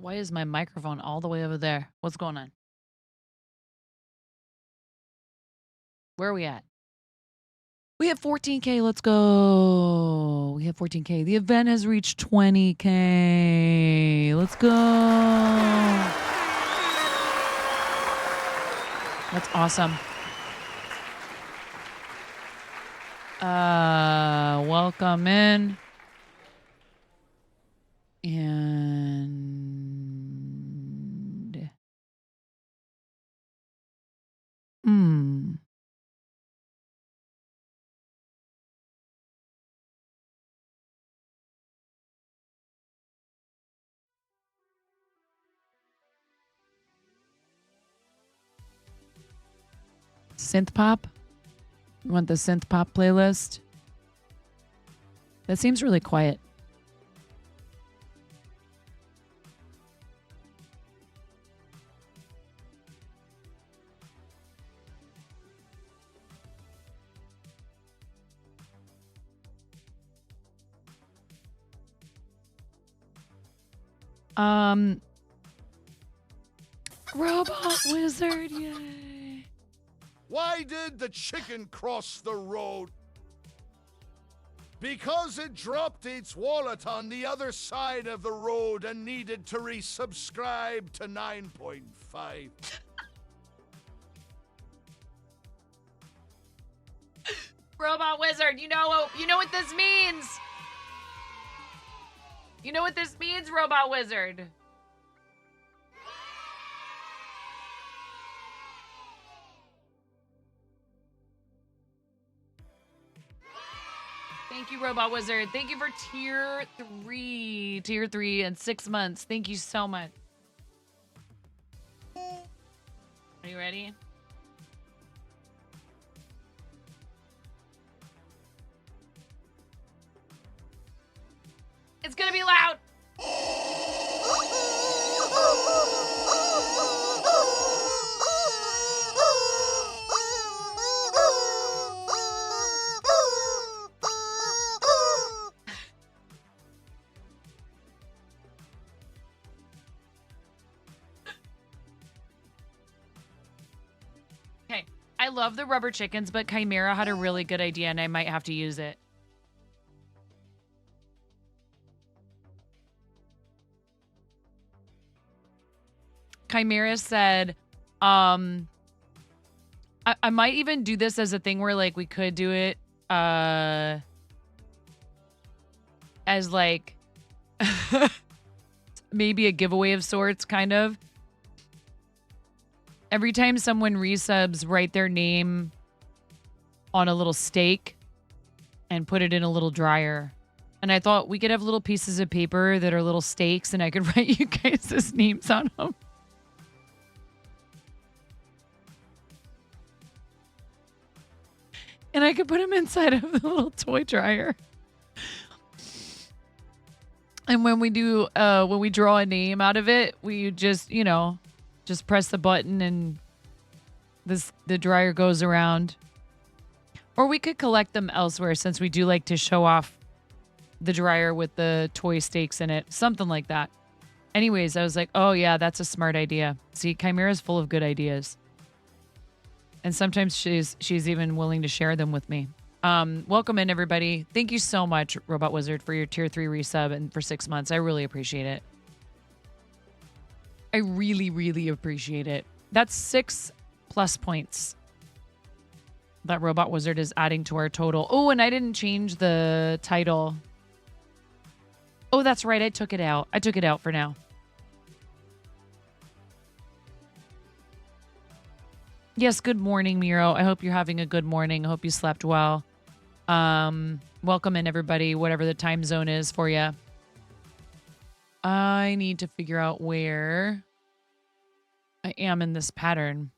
Why is my microphone all the way over there? What's going on? Where are we at? We have 14K. Let's go. We have 14K. The event has reached 20K. Let's go. That's awesome. Welcome in. And synth pop. You want the synth pop playlist? That seems really quiet. Robot Wizard, yay. Why did the chicken cross the road? Because it dropped its wallet on the other side of the road and needed to resubscribe to 9.5. Robot Wizard, you know what this means. You know what this means, Robot Wizard. Thank you, Robot Wizard. Thank you for tier 3 and 6 months. Thank you so much. Are you ready? It's gonna be loud. Okay, I love the rubber chickens, but Chimera had a really good idea and I might have to use it. Chimera said, I might even do this as a thing where like we could do it as like maybe a giveaway of sorts, kind of. Every time someone resubs, write their name on a little steak and put it in a little dryer. And I thought we could have little pieces of paper that are little steaks and I could write you guys' names on them. And I could put them inside of the little toy dryer. And when we do, when we draw a name out of it, we just, just press the button and the dryer goes around. Or we could collect them elsewhere since we do like to show off the dryer with the toy steaks in it. Something like that. Anyways, I was like, oh yeah, that's a smart idea. See, Chimera's full of good ideas. And sometimes she's even willing to share them with me. Welcome in, everybody. Thank you so much, Robot Wizard, for your tier 3 resub and for 6 months. I really appreciate it. I really, really appreciate it. That's 6+ points that Robot Wizard is adding to our total. Oh, and I didn't change the title. Oh, that's right. I took it out. I took it out for now. Yes, good morning, Miro. I hope you're having a good morning. I hope you slept well. Welcome in, everybody, whatever the time zone is for you. I need to figure out where I am in this pattern.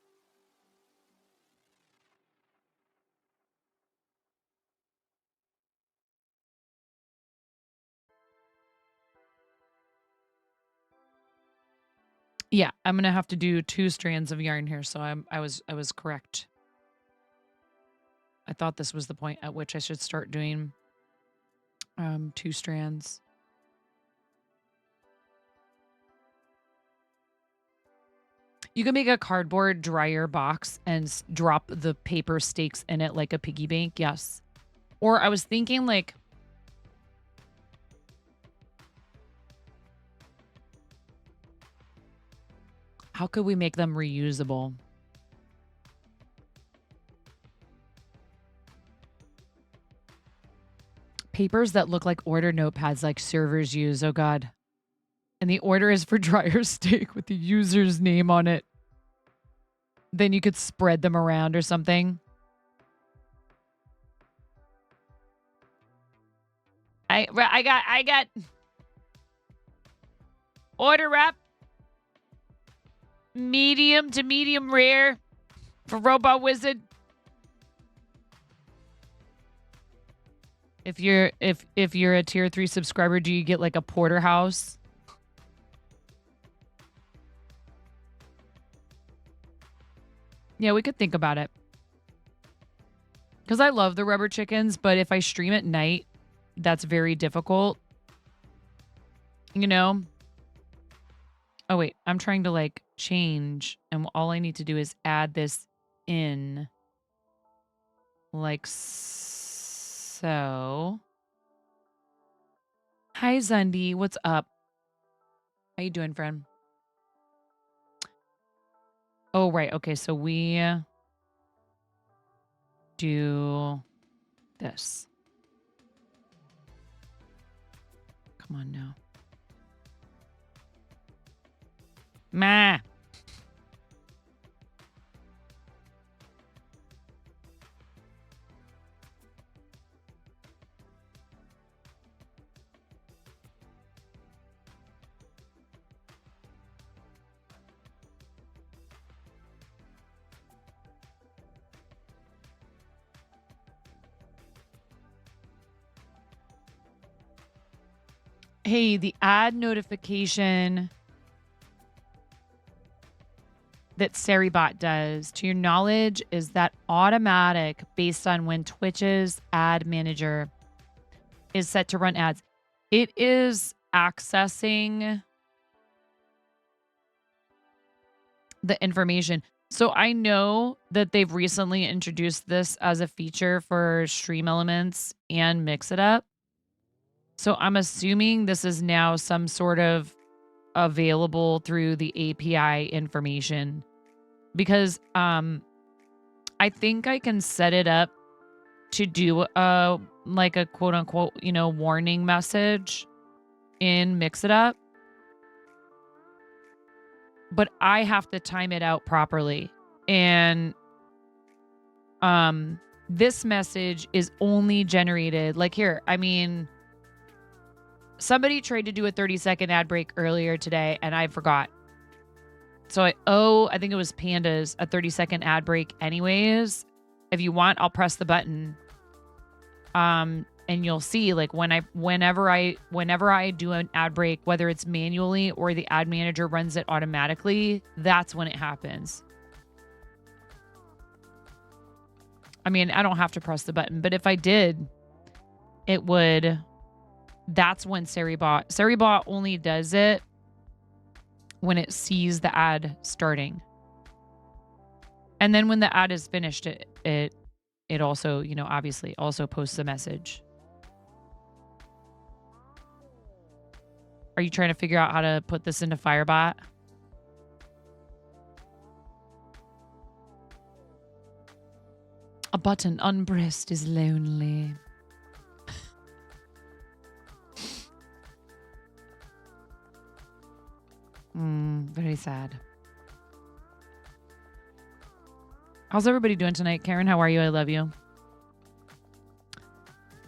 Yeah, I'm gonna have to do 2 strands of yarn here, so I was correct. I thought this was the point at which I should start doing 2 strands. You can make a cardboard dryer box and drop the paper stakes in it like a piggy bank. Yes. Or I was thinking like, how could we make them reusable? Papers that look like order notepads like servers use. Oh, God. And the order is for dryer steak with the user's name on it. Then you could spread them around or something. I got order wrap. Medium to medium rare for Robot Wizard. If you're a tier 3 subscriber, do you get like a porterhouse? Yeah, we could think about it. Because I love the rubber chickens, but if I stream at night, that's very difficult. You know? Oh, wait. I'm trying to like change. And all I need to do is add this in. Like so. Hi, Zundi. What's up? How you doing, friend? Oh, right. Okay, so we do this. Come on now. Ma. Hey, the ad notification that Seribot does, to your knowledge, is that automatic based on when Twitch's ad manager is set to run ads? It is accessing the information. So I know that they've recently introduced this as a feature for Stream Elements and Mix It Up. So I'm assuming this is now some sort of available through the API information, because I think I can set it up to do like a quote unquote, warning message in Mix It Up. But I have to time it out properly. And this message is only generated like here. I mean, somebody tried to do a 30-second ad break earlier today, and I forgot. So I think it was Pandas, a 30-second ad break anyways. If you want, I'll press the button. And you'll see like whenever I do an ad break, whether it's manually or the ad manager runs it automatically, that's when it happens. I mean, I don't have to press the button, but if I did, it would. That's when Seribot only does it when it sees the ad starting. And then when the ad is finished, it also, obviously also posts a message. Are you trying to figure out how to put this into Firebot? A button unpressed is lonely. Very sad. How's everybody doing tonight? Karen, how are you? I love you.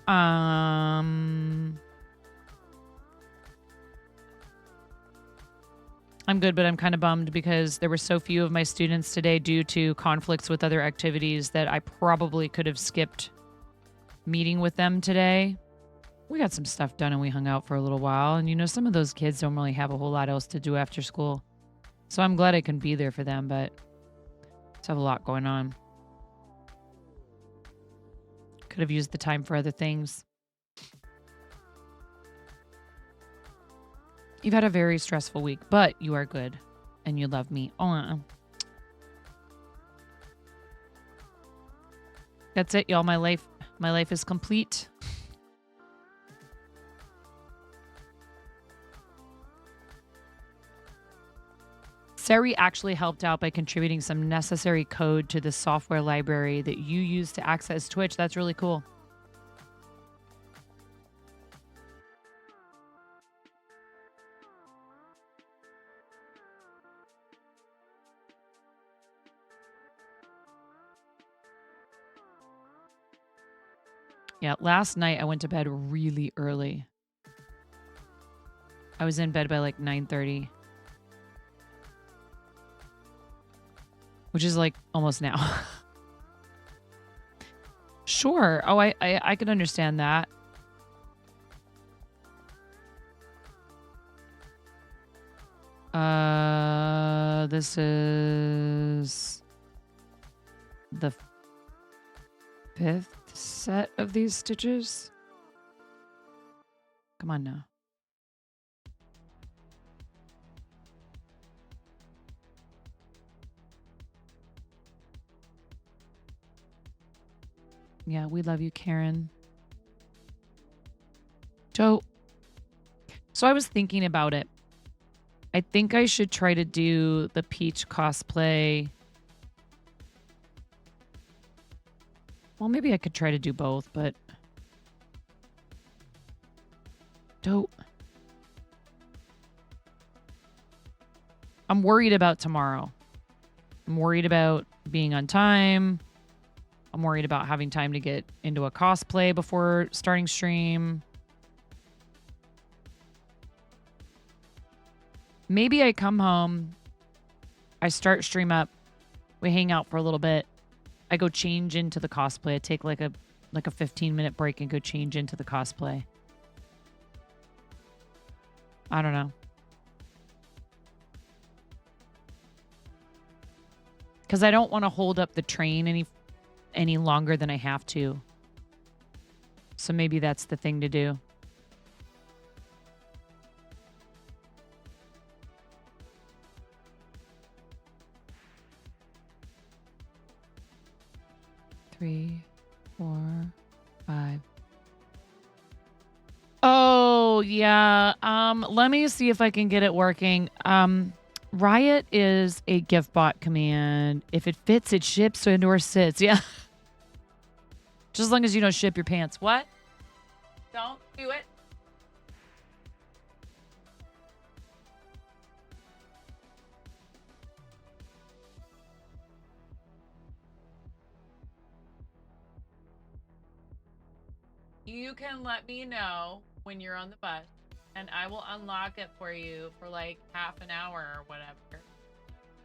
I'm good, but I'm kind of bummed because there were so few of my students today due to conflicts with other activities that I probably could have skipped meeting with them today. We got some stuff done and we hung out for a little while. And, some of those kids don't really have a whole lot else to do after school. So I'm glad I can be there for them, but just have a lot going on. Could have used the time for other things. You've had a very stressful week, but you are good and you love me. Oh, That's it, y'all. My life is complete. Sari actually helped out by contributing some necessary code to the software library that you use to access Twitch. That's really cool. Yeah, last night I went to bed really early. I was in bed by like 9:30. Which is like almost now. Sure. Oh, I can understand that. This is the 5th set of these stitches. Come on now. Yeah, we love you, Karen. So I was thinking about it. I think I should try to do the Peach cosplay. Well, maybe I could try to do both, but dope. I'm worried about tomorrow. I'm worried about being on time. I'm worried about having time to get into a cosplay before starting stream. Maybe I come home, I start stream up, we hang out for a little bit, I go change into the cosplay. I take like a 15-minute break and go change into the cosplay. I don't know. Because I don't want to hold up the train any longer than I have to. So maybe that's the thing to do. Three, 4, 5. Oh, yeah. Let me see if I can get it working. Riot is a gift bot command. If it fits, it ships or sits. Yeah. Just as long as you don't ship your pants. What? Don't do it. You can let me know when you're on the bus, and I will unlock it for you for like half an hour or whatever.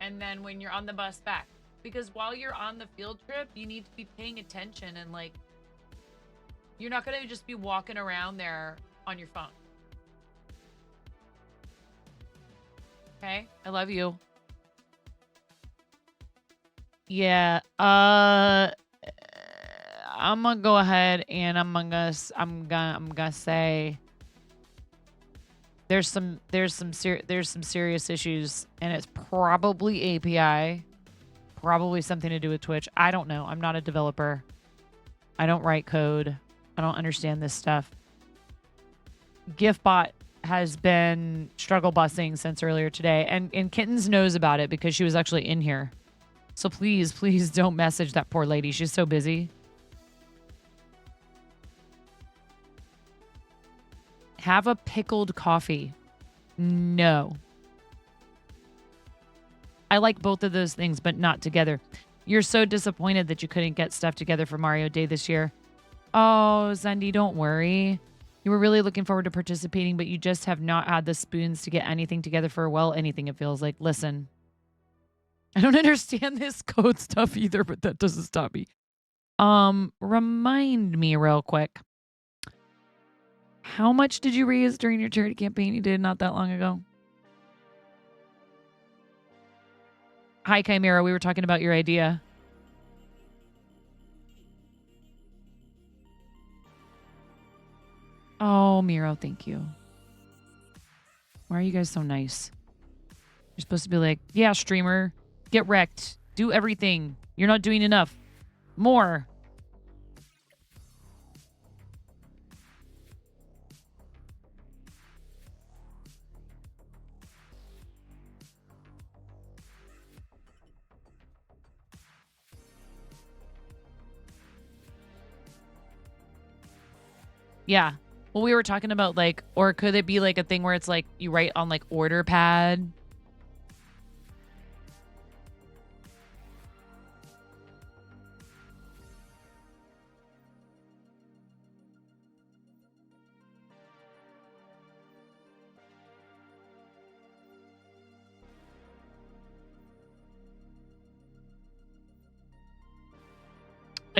And then when you're on the bus back, because while you're on the field trip, you need to be paying attention and like, you're not going to just be walking around there on your phone. Okay? I love you. Yeah. I'm gonna go ahead and I'm gonna say there's some serious issues, and it's probably API, probably something to do with Twitch. I don't know. I'm not a developer. I don't write code. I don't understand this stuff. GIFBot has been struggle busing since earlier today, and Kittens knows about it because she was actually in here. So please don't message that poor lady. She's so busy. Have a pickled coffee. No. I like both of those things, but not together. You're so disappointed that you couldn't get stuff together for Mario Day this year. Oh, Zendy, don't worry. You were really looking forward to participating, but you just have not had the spoons to get anything together for, well, anything, it feels like. Listen, I don't understand this code stuff either, but that doesn't stop me. Remind me real quick. How much did you raise during your charity campaign you did not that long ago? Hi, Chimera. We were talking about your idea. Oh, Miro, thank you. Why are you guys so nice? You're supposed to be like, yeah, streamer, get wrecked. Do everything. You're not doing enough. More. Yeah. Well, we were talking about like, or could it be like a thing where it's like you write on like order pad?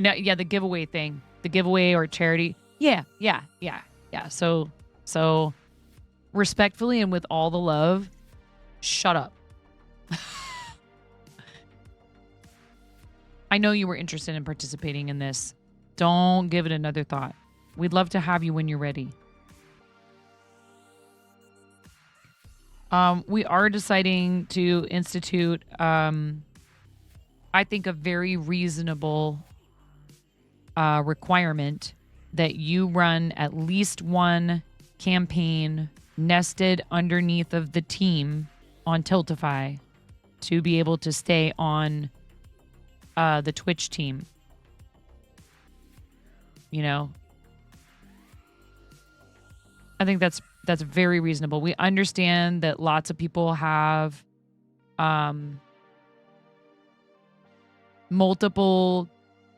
No, yeah, the giveaway thing, the giveaway or charity. Yeah. So respectfully and with all the love, shut up. I know you were interested in participating in this. Don't give it another thought. We'd love to have you when you're ready. We are deciding to institute, I think, a very reasonable requirement that you run at least one campaign nested underneath of the team on Tiltify to be able to stay on the Twitch team. You know, I think that's very reasonable. We understand that lots of people have multiple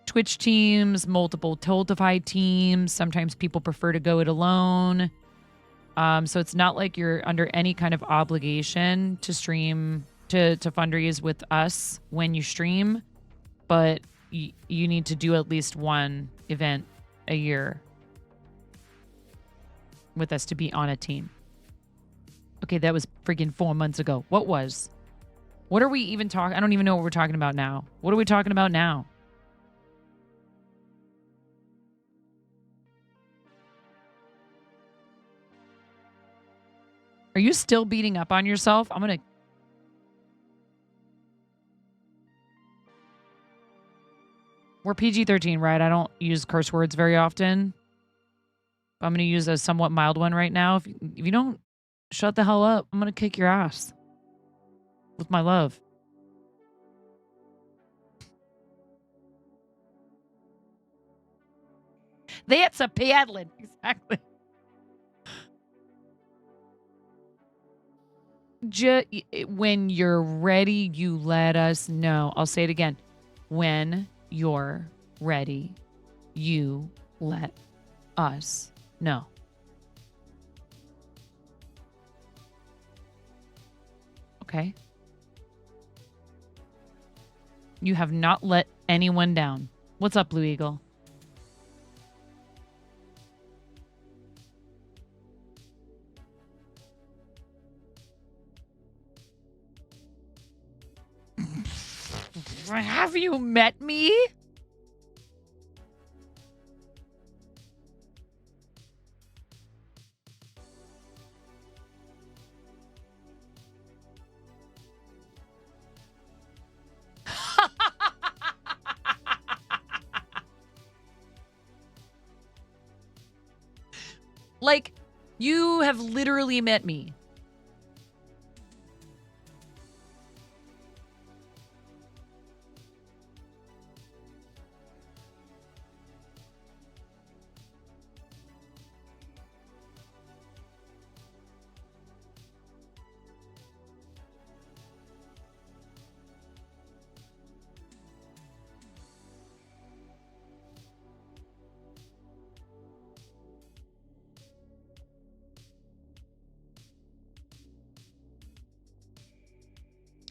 Twitch teams, multiple Tiltify teams. Sometimes people prefer to go it alone. So it's not like you're under any kind of obligation to stream, to fundraise with us when you stream, but you need to do at least one event a year with us to be on a team. Okay, that was freaking 4 months ago. What are we even talking? I don't even know what we're talking about now. What are we talking about now? Are you still beating up on yourself? We're PG-13, right? I don't use curse words very often. I'm going to use a somewhat mild one right now. If you don't shut the hell up, I'm going to kick your ass with my love. That's a paddling. Exactly. When you're ready, you let us know. I'll say it again. When you're ready, you let us know. Okay. You have not let anyone down. What's up, Blue Eagle? Have you met me? Like, you have literally met me.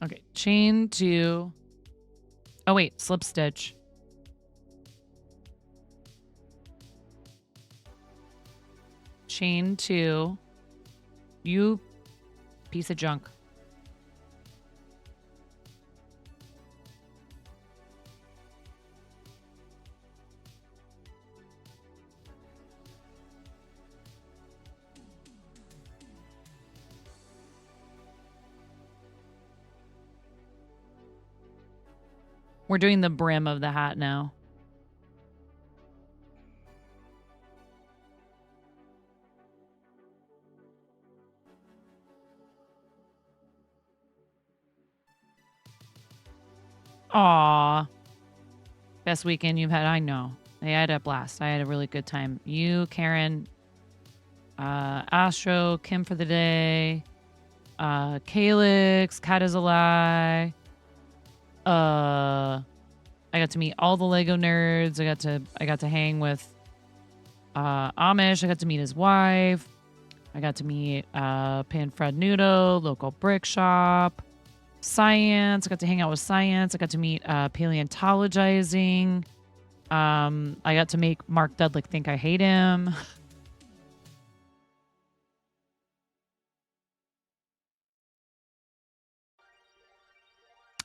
Okay, chain to... Oh, wait, slip stitch. Chain to... You piece of junk. We're doing the brim of the hat now. Aw. Best weekend you've had. I know. I had a blast. I had a really good time. You, Karen, Astro, Kim for the day, Calyx, Cat is a lie. I got to meet all the Lego nerds. I got to hang with Amish. I got to meet his wife. I got to meet Panfred Nudo, local brick shop. Science. I got to hang out with Science. I got to meet paleontologizing. I got to make Mark Dudlick think I hate him.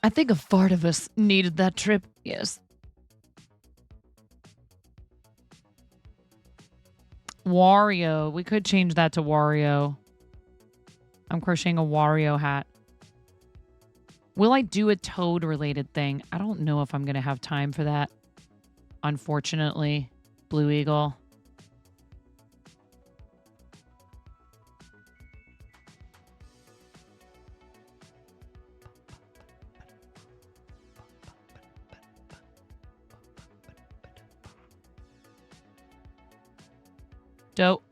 I think a fart of us needed that trip. Yes. Wario. We could change that to Wario. I'm crocheting a Wario hat. Will I do a Toad related thing? I don't know if I'm going to have time for that. Unfortunately, Blue Eagle. Dope.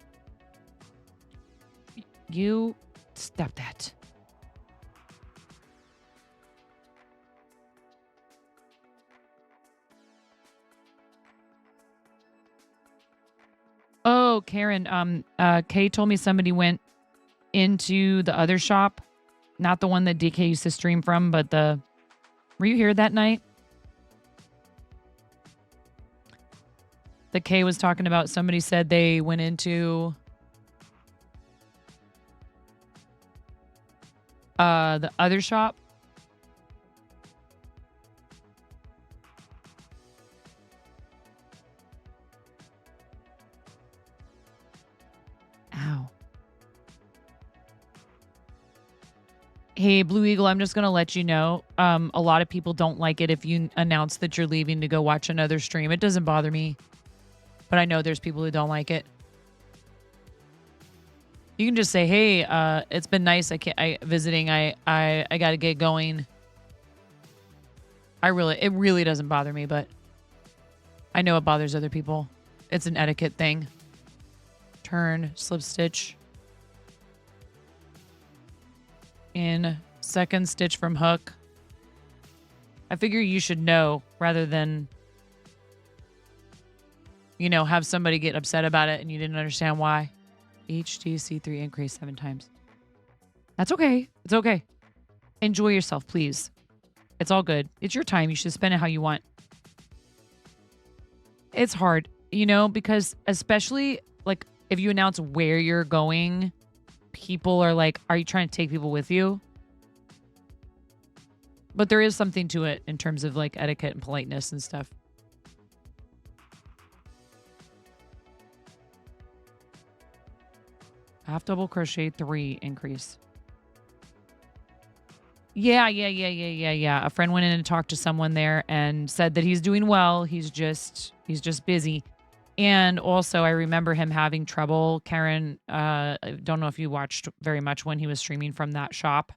You stop that. Oh, Karen, Kay told me somebody went into the other shop. Not the one that DK used to stream from, but were you here that night? The Kay was talking about, somebody said they went into the other shop. Ow. Hey, Blue Eagle, I'm just going to let you know. A lot of people don't like it if you announce that you're leaving to go watch another stream. It doesn't bother me. But I know there's people who don't like it. You can just say, hey, it's been nice. Visiting. I got to get going. It really doesn't bother me, but I know it bothers other people. It's an etiquette thing. Turn, slip stitch. In, second stitch from hook. I figure you should know rather than, have somebody get upset about it and you didn't understand why. HDC3 increase 7 times. That's okay. It's okay. Enjoy yourself, please. It's all good. It's your time. You should spend it how you want. It's hard, because especially like if you announce where you're going, people are like, are you trying to take people with you? But there is something to it in terms of like etiquette and politeness and stuff. Half double crochet 3 increase. Yeah. A friend went in and talked to someone there and said that he's doing well. He's just busy. And also I remember him having trouble. Karen, I don't know if you watched very much when he was streaming from that shop.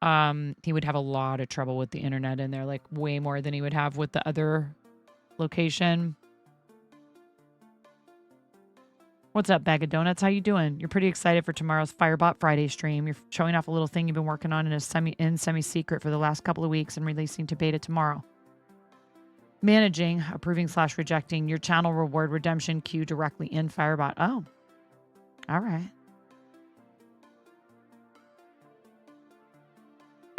He would have a lot of trouble with the internet in there, like way more than he would have with the other location. What's up, Bag of Donuts? How you doing? You're pretty excited for tomorrow's Firebot Friday stream. You're showing off a little thing you've been working on in semi-secret for the last couple of weeks and releasing to beta tomorrow. Managing, approving / rejecting your channel reward redemption queue directly in Firebot. Oh, all right.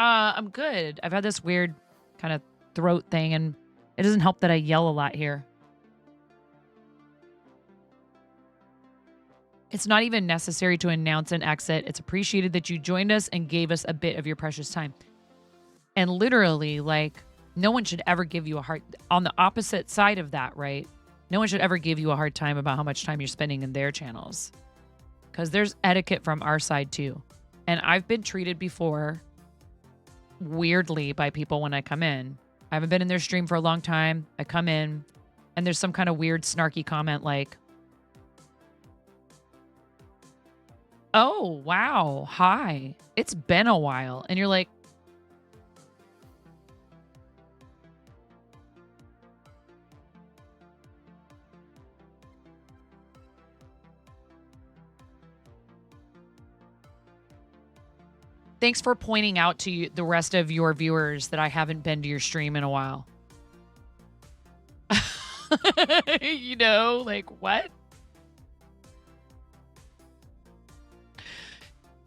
I'm good. I've had this weird kind of throat thing, and it doesn't help that I yell a lot here. It's not even necessary to announce an exit. It's appreciated that you joined us and gave us a bit of your precious time. And literally, like, no one should ever give you a hard... On the opposite side of that, right? No one should ever give you a hard time about how much time you're spending in their channels. Because there's etiquette from our side, too. And I've been treated before weirdly by people when I come in. I haven't been in their stream for a long time. I come in, and there's some kind of weird, snarky comment like, oh, wow, hi. It's been a while. And you're like, Thanks for pointing out to the rest of your viewers that I haven't been to your stream in a while. You know, like, what?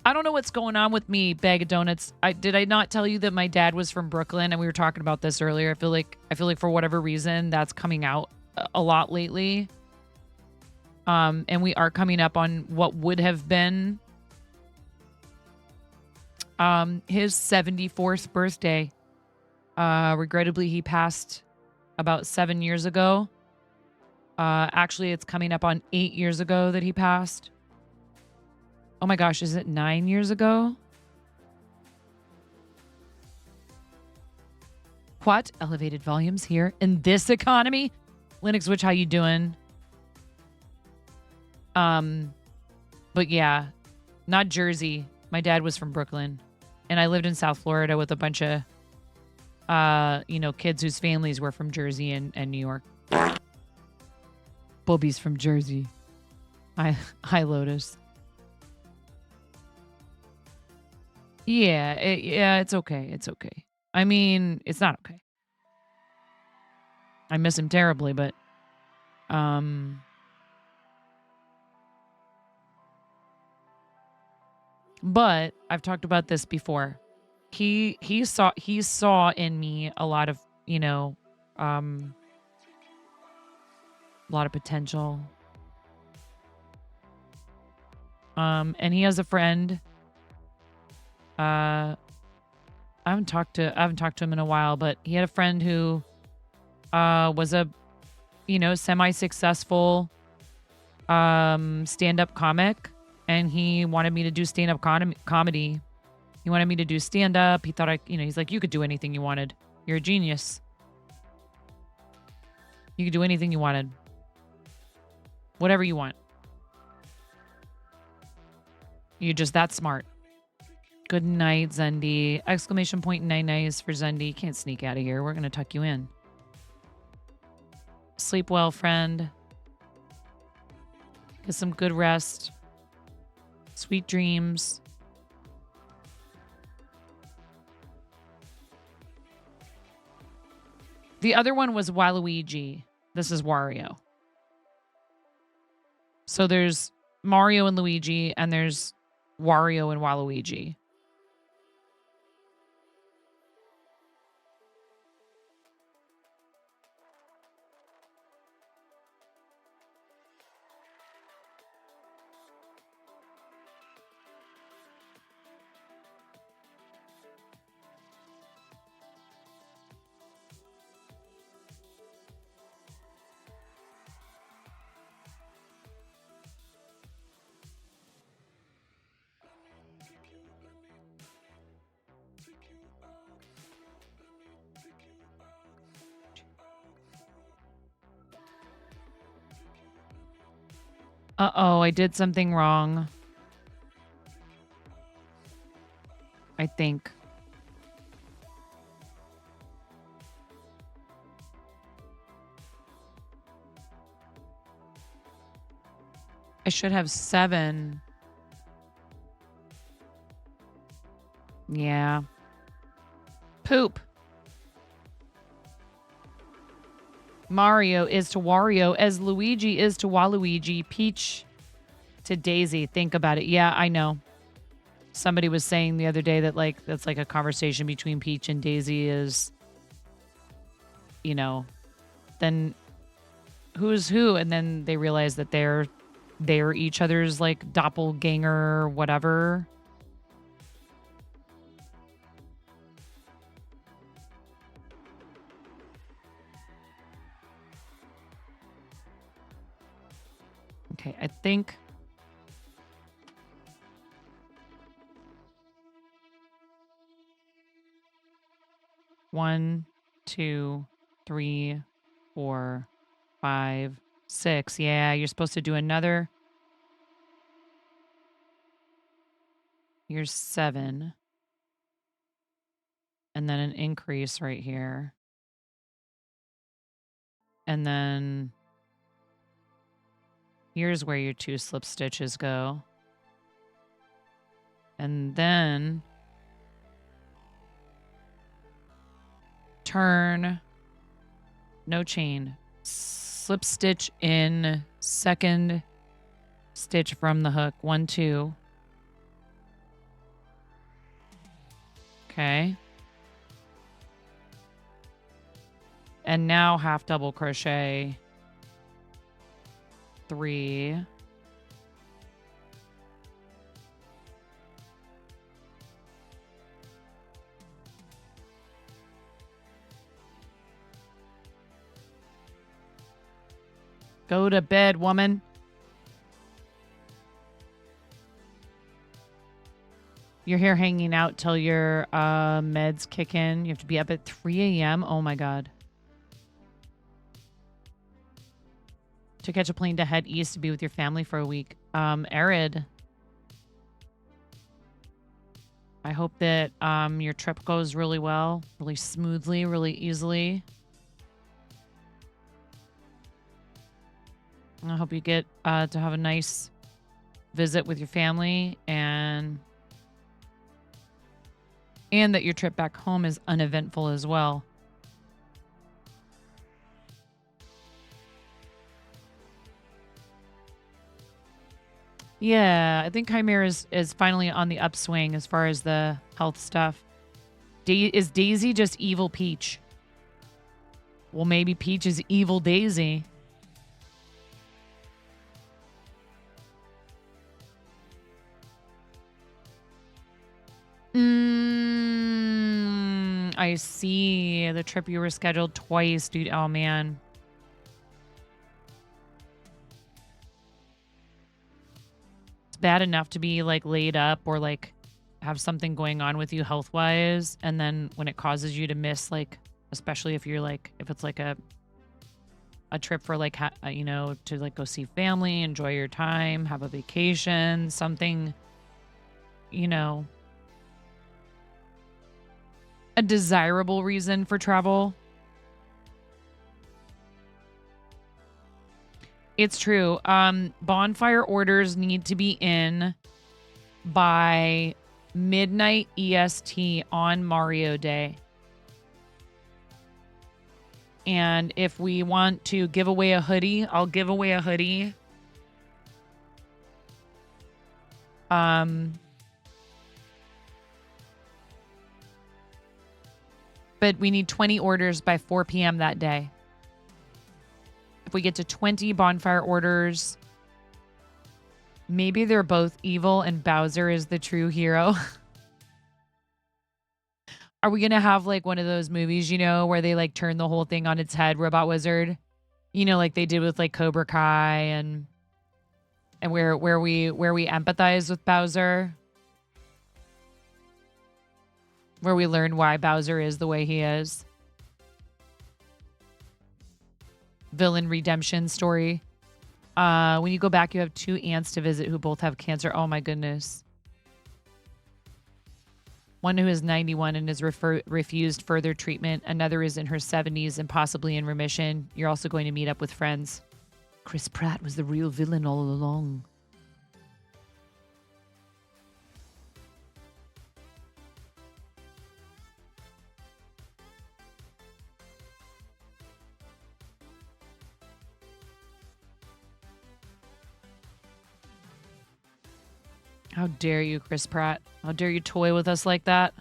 I don't know what's going on with me, Bag of Donuts. Did I not tell you that my dad was from Brooklyn, and we were talking about this earlier? I feel like for whatever reason that's coming out a lot lately. And we are coming up on what would have been his 74th birthday. Regrettably, he passed about 7 years ago. Actually, it's coming up on 8 years ago that he passed. Oh my gosh, is it 9 years ago? What? Elevated volumes here in this economy? Linux Witch, how you doing? But yeah, not Jersey. My dad was from Brooklyn. And I lived in South Florida with a bunch of, kids whose families were from Jersey and New York. Bobby's from Jersey. Hi, Lotus. Yeah, it's okay. It's okay. I mean, it's not okay. I miss him terribly, but but I've talked about this before. He saw in me a lot of, a lot of potential. And he has a friend. I haven't talked to him in a while, but he had a friend who was a semi-successful stand-up comic, and he wanted me to do stand-up comedy. He wanted me to do stand-up. He thought he's like, you could do anything you wanted. You're a genius. You could do anything you wanted. Whatever you want. You're just that smart. Good night, Zendy. Exclamation point nice for Zendy. Can't sneak out of here. We're going to tuck you in. Sleep well, friend. Get some good rest. Sweet dreams. The other one was Waluigi. This is Wario. So there's Mario and Luigi, and there's Wario and Waluigi. Uh-oh, I did something wrong. I think. I should have 7. Yeah. Poop. Mario is to Wario as Luigi is to Waluigi. Peach to Daisy. Think about it. Yeah, I know. Somebody was saying the other day that that's like a conversation between Peach and Daisy is, then who's who? And then they realize that they're each other's like doppelganger or whatever. Okay, I think. One, 2, 3, 4, 5, 6. Yeah, you're supposed to do another. Here's 7. And then an increase right here. And then here's where your 2 slip stitches go. And then turn, no chain, slip stitch in second stitch from the hook, 1, 2. Okay. And now half double crochet, 3. Go to bed, woman. Your hair hanging out till your meds kick in. You have to be up at 3 a.m. Oh my God. To catch a plane to head east to be with your family for a week. Arid. I hope that your trip goes really well, really smoothly, really easily. I hope you get to have a nice visit with your family and that your trip back home is uneventful as well. Yeah, I think Chimera is finally on the upswing as far as the health stuff. Is Daisy just evil Peach? Well, maybe Peach is evil Daisy. I see. The trip you were scheduled twice, dude. Oh, man. It's bad enough to be, like, laid up or, like, have something going on with you health-wise. And then when it causes you to miss, like, especially if you're, like, if it's, like, a trip for, like, you know, to, like, go see family, enjoy your time, have a vacation, something, you know, a desirable reason for travel. It's true. Bonfire orders need to be in by midnight EST on Mario Day. And if we want to give away a hoodie, I'll give away a hoodie. But we need 20 orders by 4 p.m. that day. If we get to 20 bonfire orders, maybe they're both evil and Bowser is the true hero. Are we going to have like one of those movies, you know, where they like turn the whole thing on its head, Robot Wizard? You know, like they did with like Cobra Kai and where we empathize with Bowser? Where we learn why Bowser is the way he is. Villain redemption story. When you go back, you have 2 aunts to visit who both have cancer. Oh my goodness. One who is 91 and has refused further treatment. Another is in her 70s and possibly in remission. You're also going to meet up with friends. Chris Pratt was the real villain all along. How dare you, Chris Pratt? How dare you toy with us like that?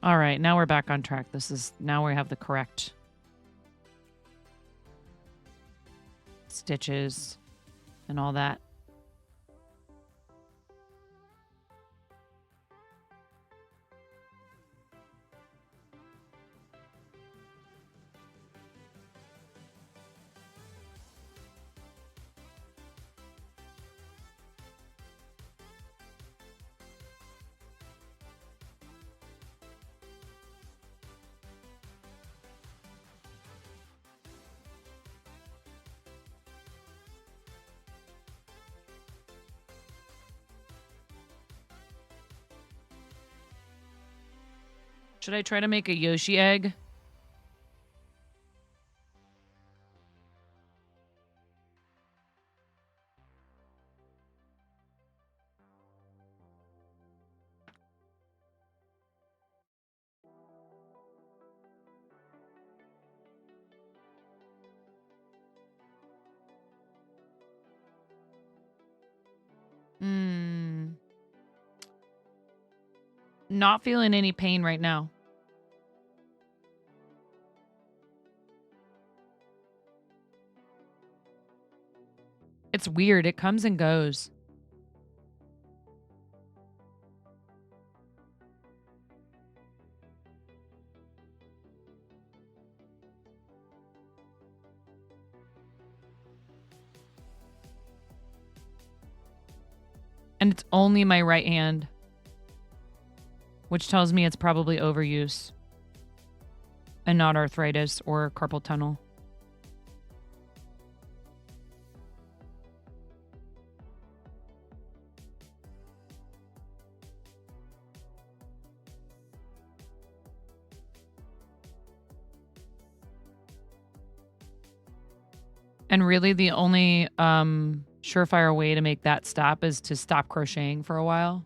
All right, now we're back on track. Now we have the correct stitches and all that. Should I try to make a Yoshi egg? Not feeling any pain right now. It's weird. It comes and goes. And it's only my right hand, which tells me it's probably overuse and not arthritis or carpal tunnel. And really the only surefire way to make that stop is to stop crocheting for a while.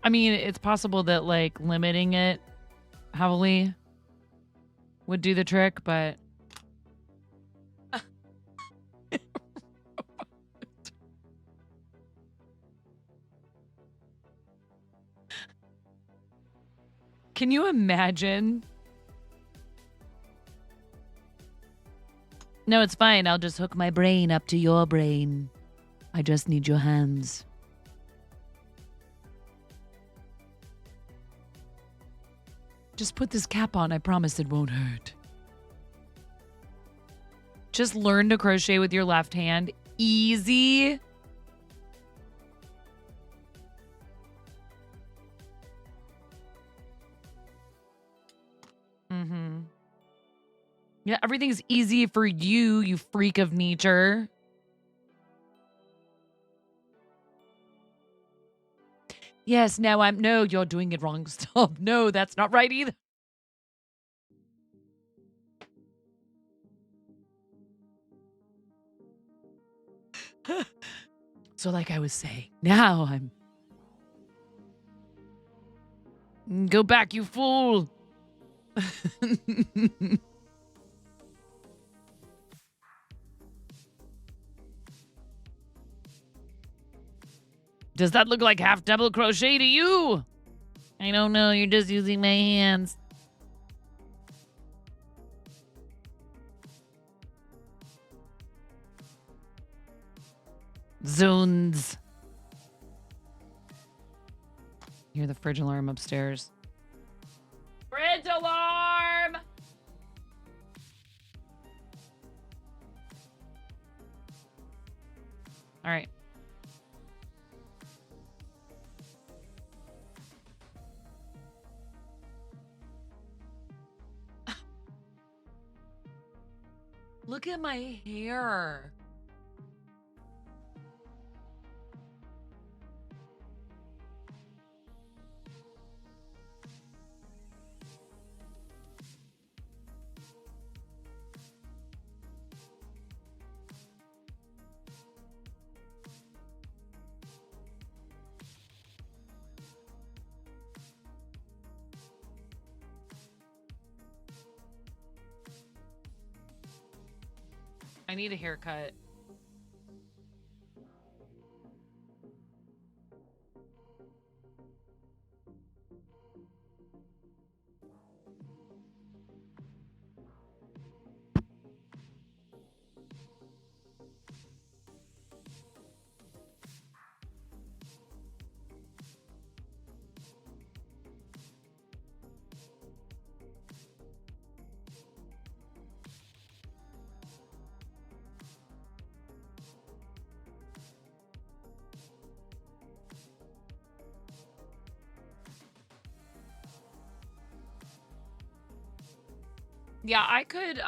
I mean, it's possible that like limiting it heavily would do the trick, but can you imagine? No, it's fine. I'll just hook my brain up to your brain. I just need your hands. Just put this cap on. I promise it won't hurt. Just learn to crochet with your left hand. Easy. Mm-hmm. Yeah, everything's easy for you, you freak of nature. Yes, now no, you're doing it wrong. Stop. No, that's not right either. So like I was saying, now I'm... Go back, you fool. Does that look like half double crochet to you? I don't know. You're just using my hands. Zones. Hear the fridge alarm upstairs. Fridge alarm! All right. Look at my hair. I need a haircut. Yeah, I could,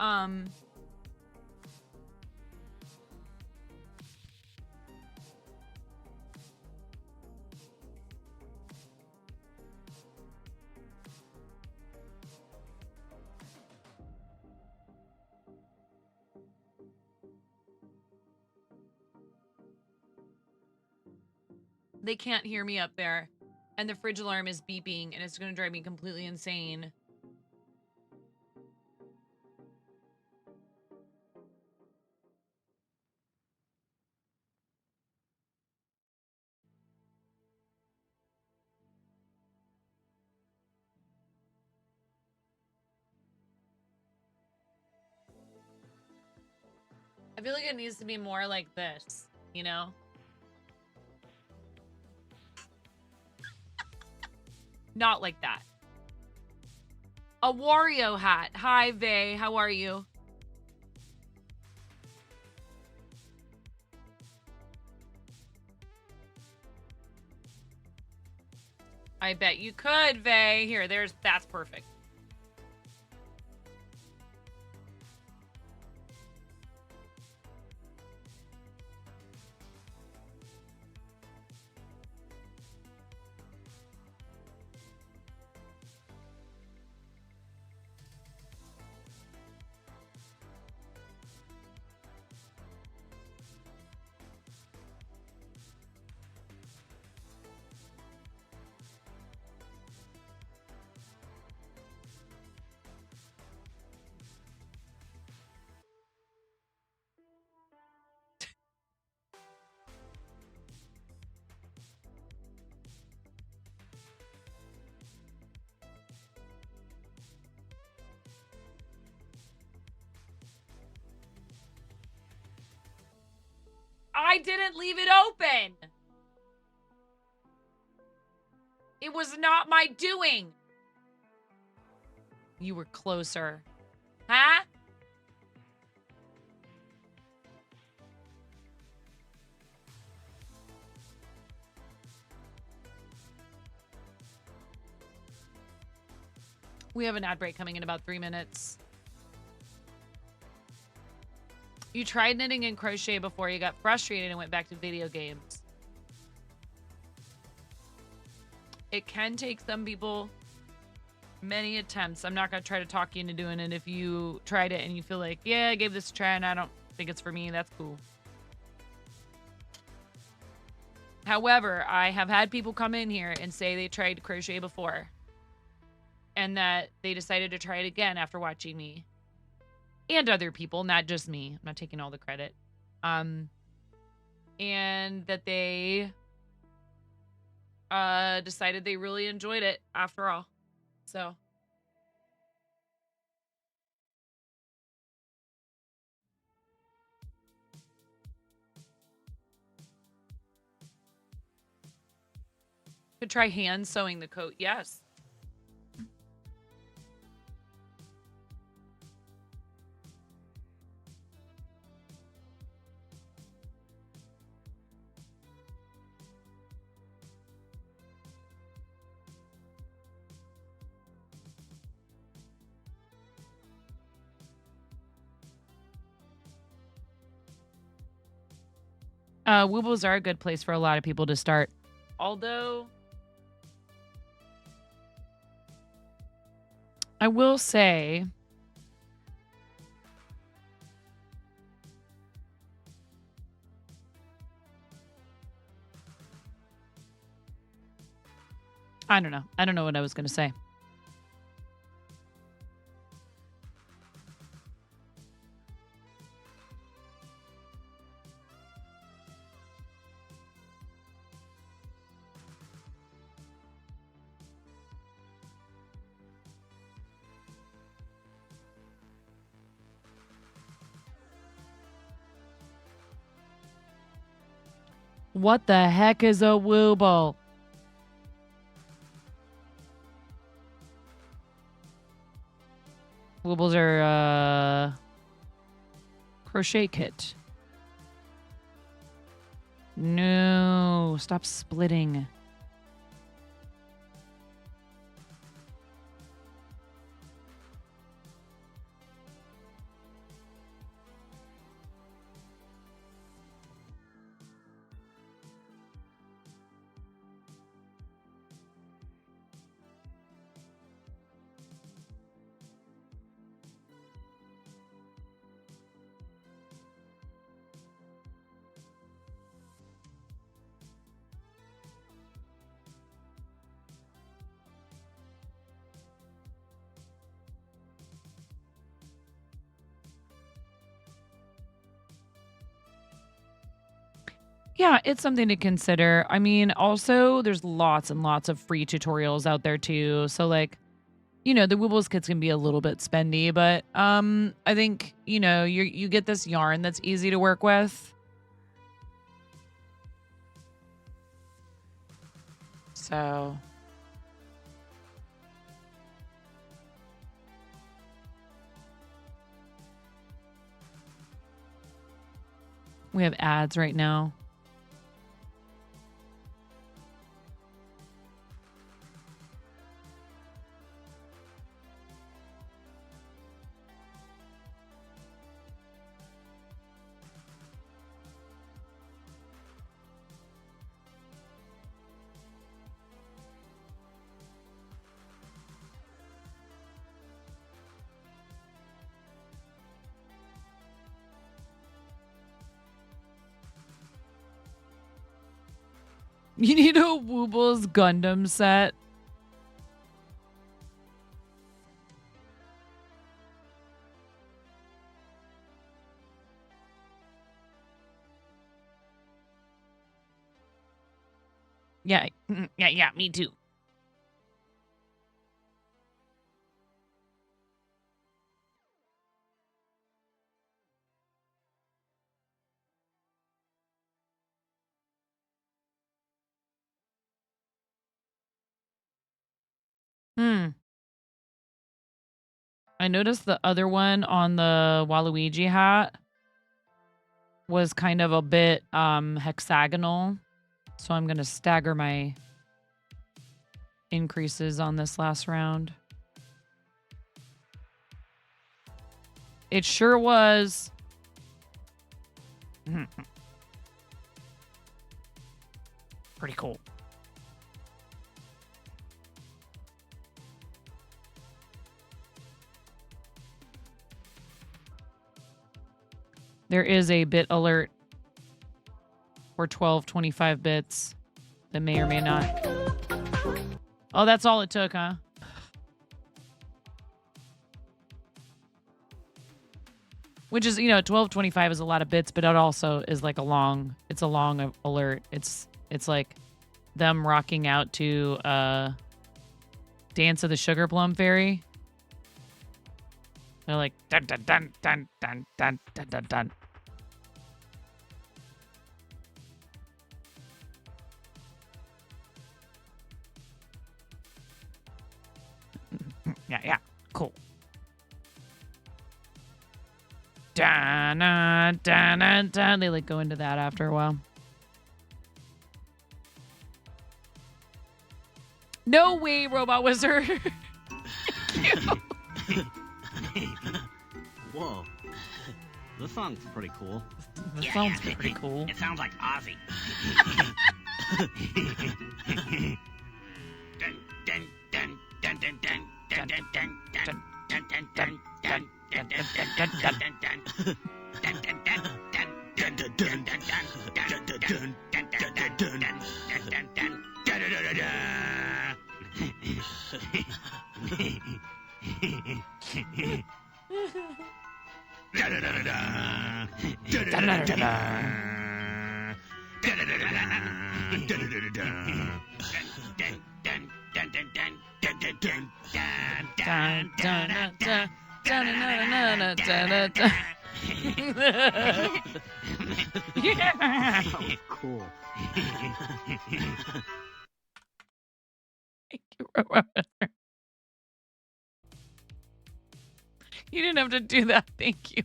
they can't hear me up there. And the fridge alarm is beeping and it's going to drive me completely insane. I feel like it needs to be more like this, you know? Not like that. A Wario hat. Hi, Vay. How are you? I bet you could, Vay. Here, that's perfect. I didn't leave it open. It was not my doing. You were closer. Huh? We have an ad break coming in about 3 minutes. You tried knitting and crochet before you got frustrated and went back to video games. It can take some people many attempts. I'm not going to try to talk you into doing it. If you tried it and you feel like, yeah, I gave this a try and I don't think it's for me, that's cool. However, I have had people come in here and say they tried to crochet before and that they decided to try it again after watching me. And other people, not just me. I'm not taking all the credit. And that they decided they really enjoyed it after all. So. Could try hand sewing the coat. Yes. Woobles are a good place for a lot of people to start. Although, I will say, I don't know. I don't know what I was going to say. What the heck is a wooble? Woobles are crochet kit. No, stop splitting. Yeah, it's something to consider. I mean, also there's lots and lots of free tutorials out there too. So like, the Woobles kits can be a little bit spendy, but I think, you get this yarn that's easy to work with. So we have ads right now. You need a Woobles Gundam set. Yeah, yeah, me too. I noticed the other one on the Waluigi hat was kind of a bit hexagonal. So I'm going to stagger my increases on this last round. It sure was. Pretty cool. There is a bit alert for 1225 bits that may or may not. Oh, that's all it took, huh? Which is, 1225 is a lot of bits, but it also is like a long alert. It's like them rocking out to Dance of the Sugar Plum Fairy. They're like dun dun dun dun dun dun dun dun dun. Yeah, cool. Da-na, da-na, da. They like go into that after a while. No way, Robot Wizard. Whoa. This song's pretty cool. This sounds pretty cool. It sounds like Ozzy. Yeah. Cool. Thank you, Robot Wizard. You didn't have to do that. Thank you.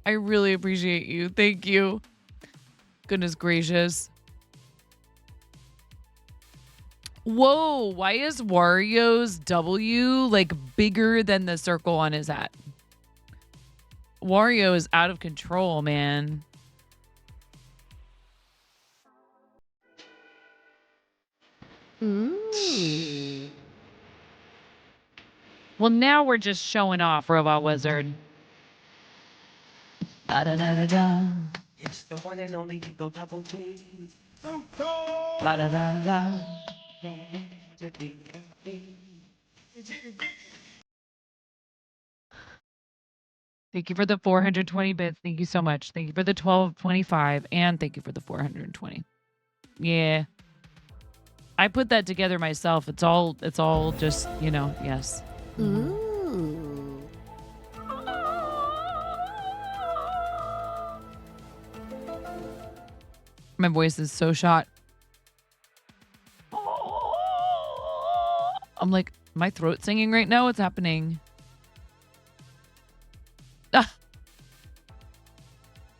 I really appreciate you. Thank you. Goodness gracious. Whoa, why is Wario's W like bigger than the circle on his hat? Wario is out of control, man. Ooh. Well, now we're just showing off, Robot Wizard. Da-da-da-da-da. It's the one and only Eagle Double G. La-da-da-da. Thank you for the 420 bits. Thank you so much. Thank you for the 1225 and thank you for the 420. Yeah. I put that together myself. It's all just, you know, yes. Ooh. My voice is so shot. I'm like, my throat singing right now? What's happening? Ah.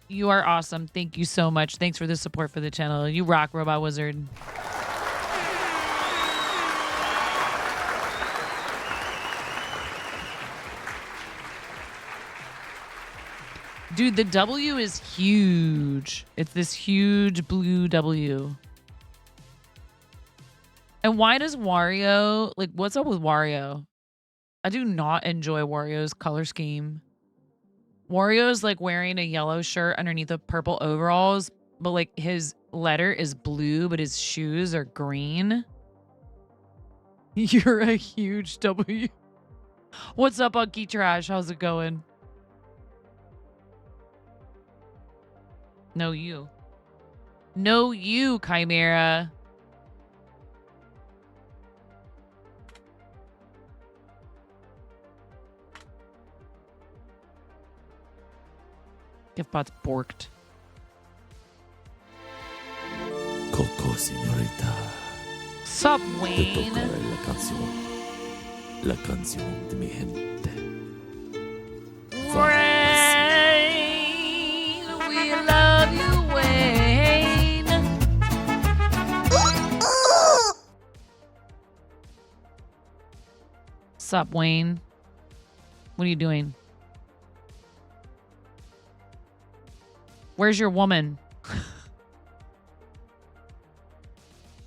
You are awesome. Thank you so much. Thanks for the support for the channel. You rock, Robot Wizard. Dude, the W is huge. It's this huge blue W. And why does Wario, like, what's up with Wario? I do not enjoy Wario's color scheme. Wario's like wearing a yellow shirt underneath the purple overalls, but like his letter is blue, but his shoes are green. You're a huge W. What's up, Unky Trash? How's it going? No, you. No, you, Chimera. Giftbot's borked. Coco, señorita. Sup, Te Wayne? tocaré la canción de mi gente. Wayne, we love you, Wayne. Sup, Wayne? What are you doing? Where's your woman?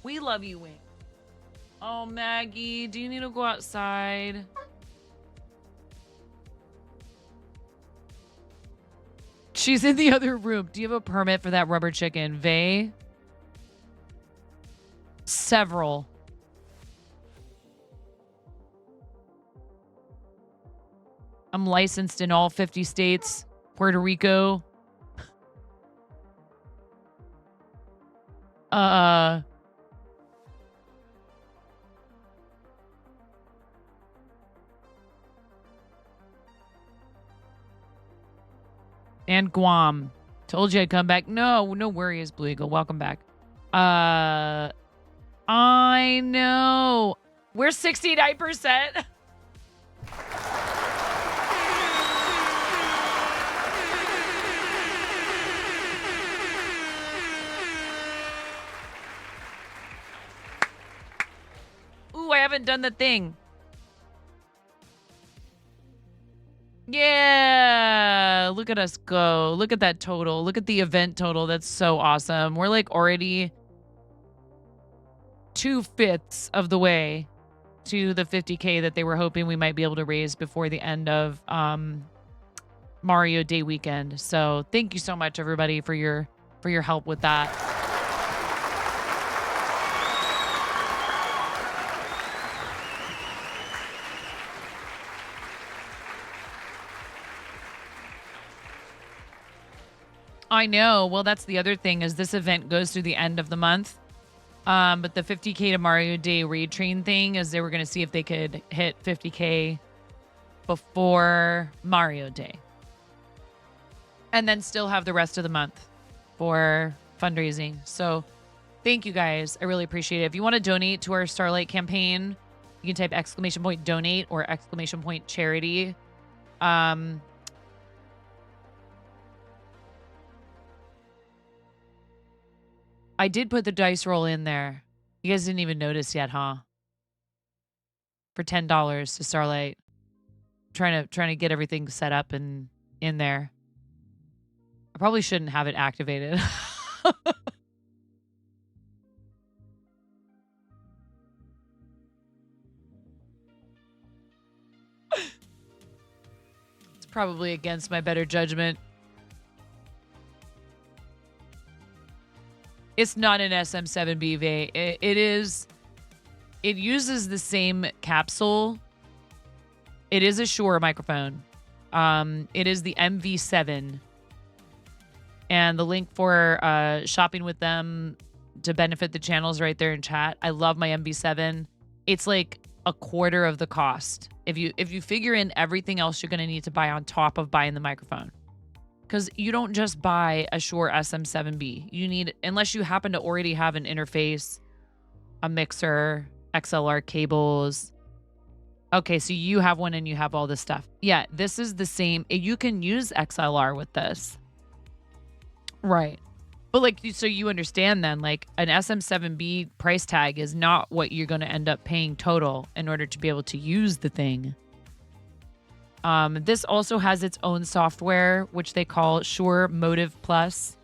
We love you, Wayne. Oh, Maggie, do you need to go outside? She's in the other room. Do you have a permit for that rubber chicken? Vay? Several. I'm licensed in all 50 states. Puerto Rico. And Guam. Told you I'd come back. No worries, Blue Eagle. Welcome back. I know. We're 69%. Ooh, I haven't done the thing. Yeah, look at us go. Look at that total. Look at the event total. That's so awesome. We're like already 2/5 of the way to the 50K that they were hoping we might be able to raise before the end of Mario Day weekend. So thank you so much, everybody, for your help with that. I know. Well, that's the other thing is this event goes through the end of the month. But the 50K to Mario Day raid train thing is they were going to see if they could hit 50K before Mario Day. And then still have the rest of the month for fundraising. So thank you guys. I really appreciate it. If you want to donate to our Starlight campaign, you can type !donate or !charity. I did put the dice roll in there. You guys didn't even notice yet, huh? For $10 to Starlight. Trying to get everything set up and in there. I probably shouldn't have it activated. It's probably against my better judgment. It's not an SM7B. It uses the same capsule. It is a Shure microphone. It is the MV7. And the link for shopping with them to benefit the channels right there in chat. I love my MV7. It's like a quarter of the cost. If you figure in everything else you're going to need to buy on top of buying the microphone. Because you don't just buy a Shure SM7B. You need, unless you happen to already have an interface, a mixer, XLR cables. Okay, so you have one and you have all this stuff. Yeah, this is the same. You can use XLR with this. Right. But like, so you understand then, like an SM7B price tag is not what you're going to end up paying total in order to be able to use the thing. This also has its own software, which they call Shure Motive Plus.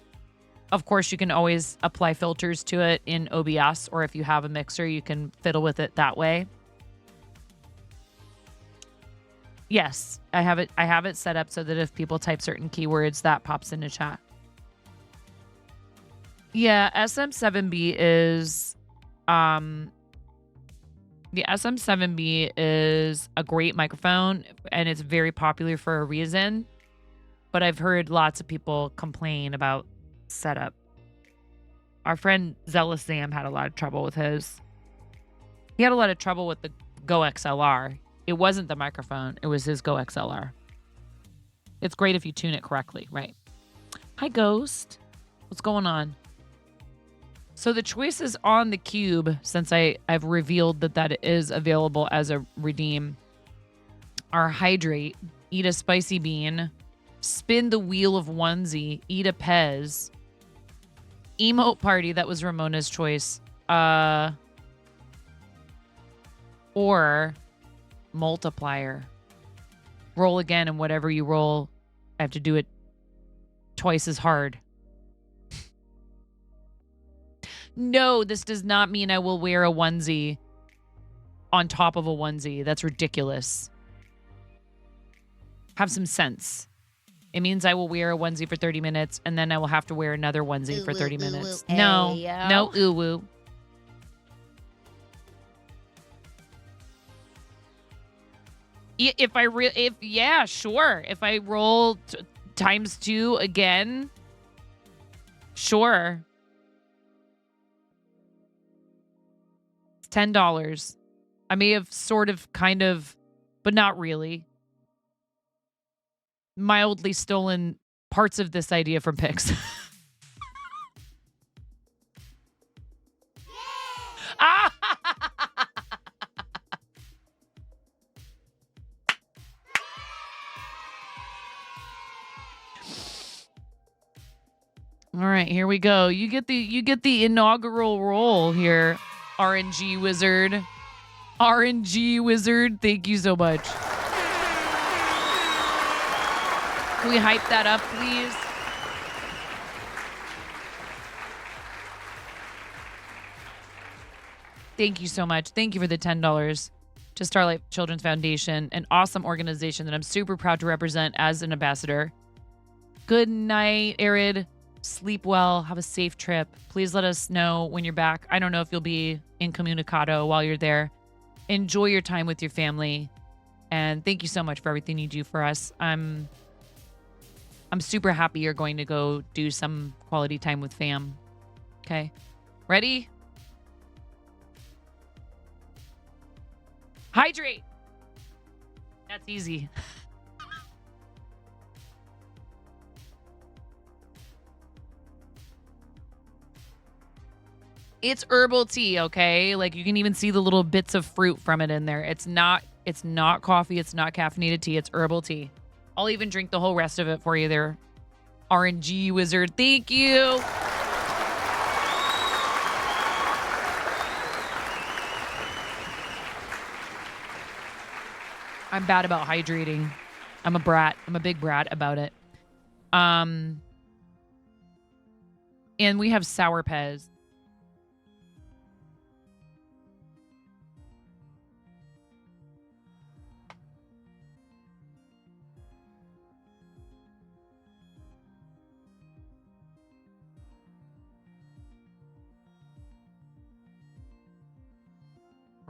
Of course, you can always apply filters to it in OBS, or if you have a mixer, you can fiddle with it that way. Yes, I have it set up so that if people type certain keywords, that pops into chat. Yeah, SM7B is the SM7B is a great microphone, and it's very popular for a reason. But I've heard lots of people complain about setup. Our friend Zealous Sam had a lot of trouble with his. He had a lot of trouble with the Go XLR. It wasn't the microphone. It was his Go XLR. It's great if you tune it correctly, right? Hi, Ghost. What's going on? So the choices on the cube, since I've revealed that is available as a redeem, are Hydrate, Eat a Spicy Bean, Spin the Wheel of Onesie, Eat a Pez, Emote Party, that was Ramona's choice, or Multiplier. Roll again, and whatever you roll, I have to do it twice as hard. No, this does not mean I will wear a onesie on top of a onesie. That's ridiculous. Have some sense. It means I will wear a onesie for 30 minutes, and then I will have to wear another onesie for 30 minutes. No, no, ooh-woo. Yeah, sure. If I roll times 2 again, sure. $10. I may have sort of, kind of, but not really, mildly stolen parts of this idea from Pix. Ah! All right, here we go. You get the inaugural role here. RNG Wizard. RNG Wizard, thank you so much. Can we hype that up, please? Thank you so much. Thank you for the $10 to Starlight Children's Foundation, an awesome organization that I'm super proud to represent as an ambassador. Good night, Arid. Sleep well. Have a safe trip. Please let us know when you're back. I don't know if you'll be incommunicado while you're there. Enjoy your time with your family. And thank you so much for everything you do for us. I'm super happy you're going to go do some quality time with fam. Okay. Ready? Hydrate. That's easy. It's herbal tea, okay? Like, you can even see the little bits of fruit from it in there. It's not coffee. It's not caffeinated tea. It's herbal tea. I'll even drink the whole rest of it for you there. RNG Wizard, thank you. I'm bad about hydrating. I'm a brat. I'm a big brat about it. And we have Sour Pez.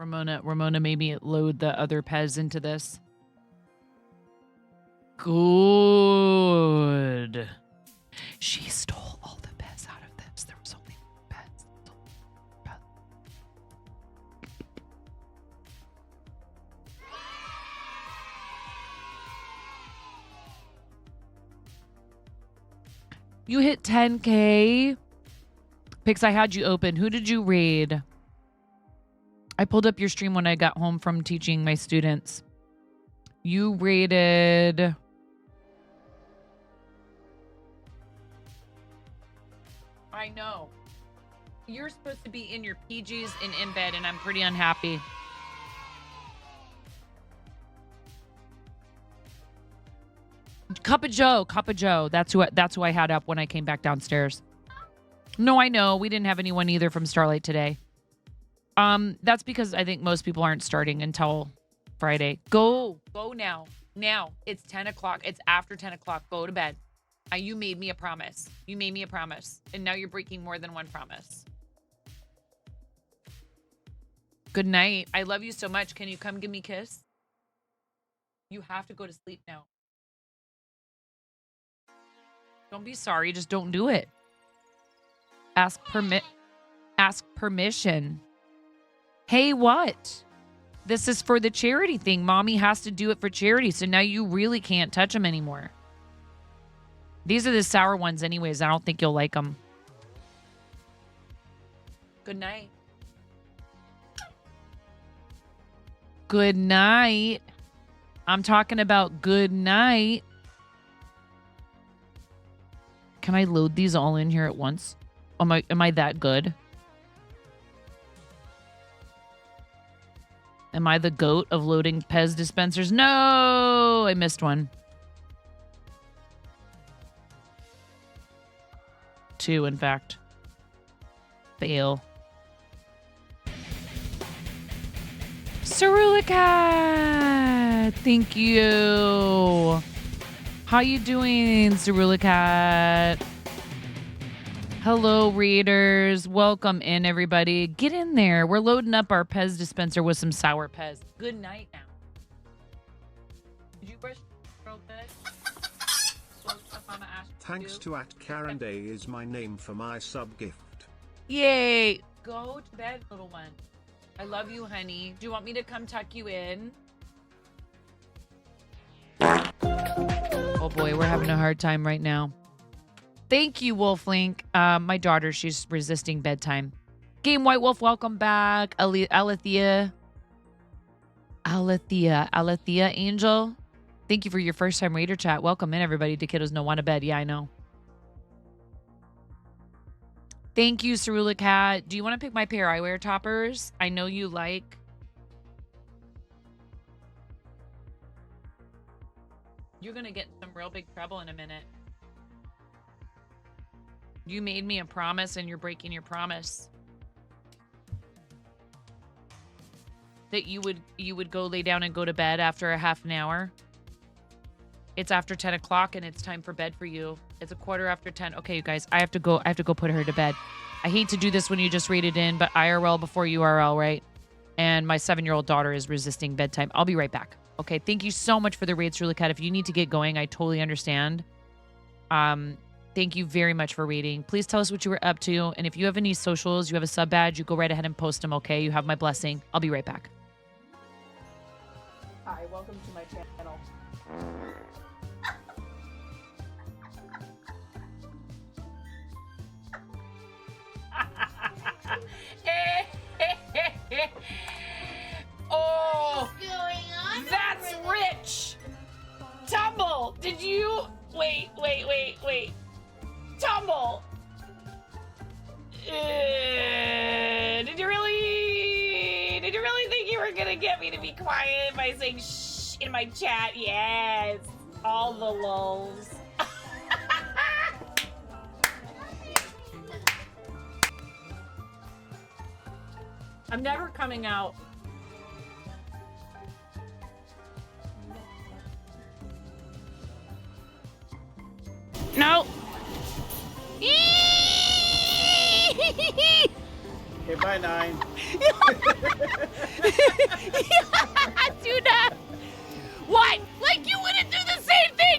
Ramona, maybe load the other Pez into this. good. She stole all the pets out of this. There were so many pets. You hit 10K. Pix, I had you open. Who did you raid? I pulled up your stream when I got home from teaching my students. You rated... I know. You're supposed to be in your PJs and in bed, and I'm pretty unhappy. Cup of Joe. That's who I had up when I came back downstairs. No, I know. We didn't have anyone either from Starlight today. That's because I think most people aren't starting until Friday. Go now. Now. It's 10 o'clock. It's after 10 o'clock. Go to bed. You made me a promise. And now you're breaking more than one promise. Good night. I love you so much. Can you come give me a kiss? You have to go to sleep now. Don't be sorry. Just don't do it. Ask permission. Hey, what? This is for the charity thing. Mommy has to do it for charity. So now you really can't touch them anymore. These are the sour ones anyways. I don't think you'll like them. Good night. Good night. I'm talking about good night. Can I load these all in here at once? Am I that good? Am I the goat of loading Pez dispensers? No, I missed one. 2, in fact. Fail. Cerulicat! Thank you. How you doing, Cerulicat? Hello, readers. Welcome in, everybody. Get in there. We're loading up our Pez dispenser with some sour Pez. Good night now. Did you brush your throat good? Thanks to @Karen Day is my name for my sub gift. Yay. Go to bed, little one. I love you, honey. Do you want me to come tuck you in? Oh boy, we're having a hard time right now. Thank you, Wolflink. My daughter, she's resisting bedtime. Game White Wolf, welcome back. Alethea Angel. Thank you for your first time Raider chat. Welcome in, everybody. The kiddos know want to bed. Yeah, I know. Thank you, Cerulicat. Do you want to pick my pair of eyewear toppers? I know you like. You're going to get in some real big trouble in a minute. You made me a promise and you're breaking your promise. That you would go lay down and go to bed after a half an hour. It's after 10 o'clock and it's time for bed for you. It's a quarter after 10. Okay, you guys, I have to go put her to bed. I hate to do this when you just read it in, but IRL before URL, right? And my 7-year-old daughter is resisting bedtime. I'll be right back. Okay, thank you so much for the raids, Rulicat. If you need to get going, I totally understand. Thank you very much for reading. Please tell us what you were up to. And if you have any socials, you have a sub badge, you go right ahead and post them, okay? You have my blessing. I'll be right back. Hi, welcome to my channel. Oh, What's going on? that's rich. Tumble, did you... Wait. Tumble. Did you really think you were gonna get me to be quiet by saying shh in my chat? Yes. All the lulls. I'm never coming out. No. Okay, bye, 9. Do that. What? Like you wouldn't do the same thing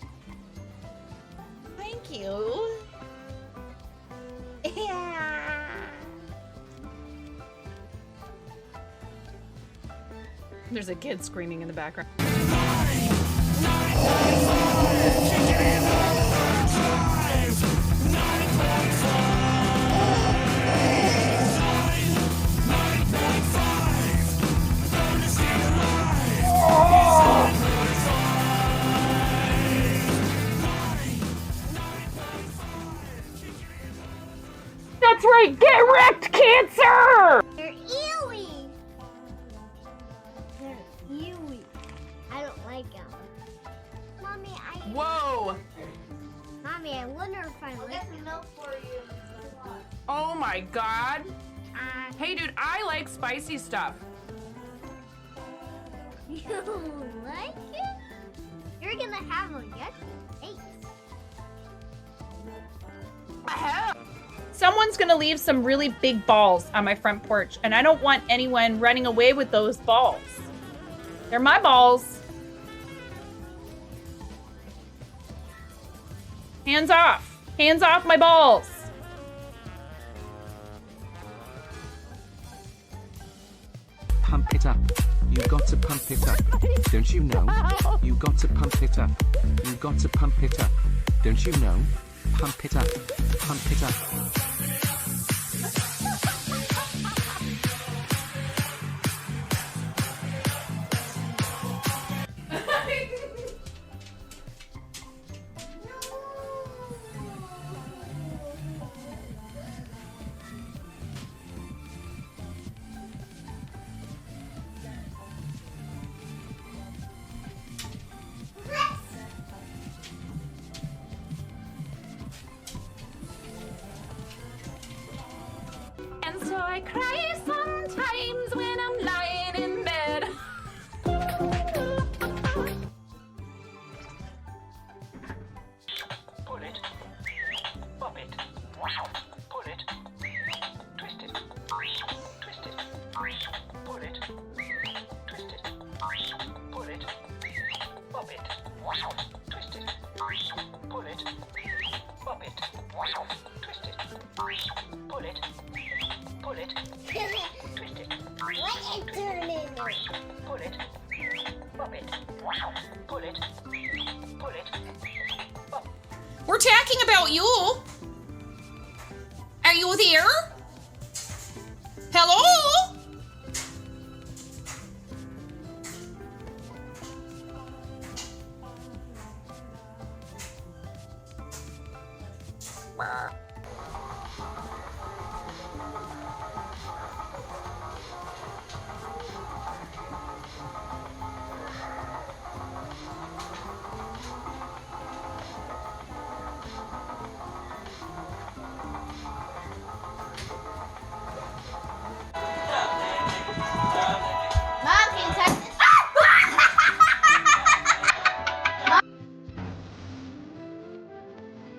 Thank you. Yeah. There's a kid screaming in the background. That's right, get wrecked, cancer! They're ewy. They're ewy. I don't like them. Mommy, Whoa! Mommy, I wonder if I like them. Milk for you. Oh my god. Hey dude, I like spicy stuff. You like it? You're gonna have a yucky face. Someone's gonna leave some really big balls on my front porch, and I don't want anyone running away with those balls. They're my balls. Hands off. Hands off my balls. Pump it up. You got to pump it up. Don't you know? You got to pump it up. You got to pump it up. Don't you know? Pump it up. Pump it up. And so I cry sometimes when I'm lying in bed. Pull it. Pop it. Pull it. Twist it. Twist it. Pull it. Twist it. Pull it. Pop it. Twist it. Pull it. Pop it. Twist it. Pull it. Pull it. Twist it. What is turning? Pull it. Pop it. Pull it. Pull it. Pop. We're talking about you. Are you there? Hello? Mom, can you touch?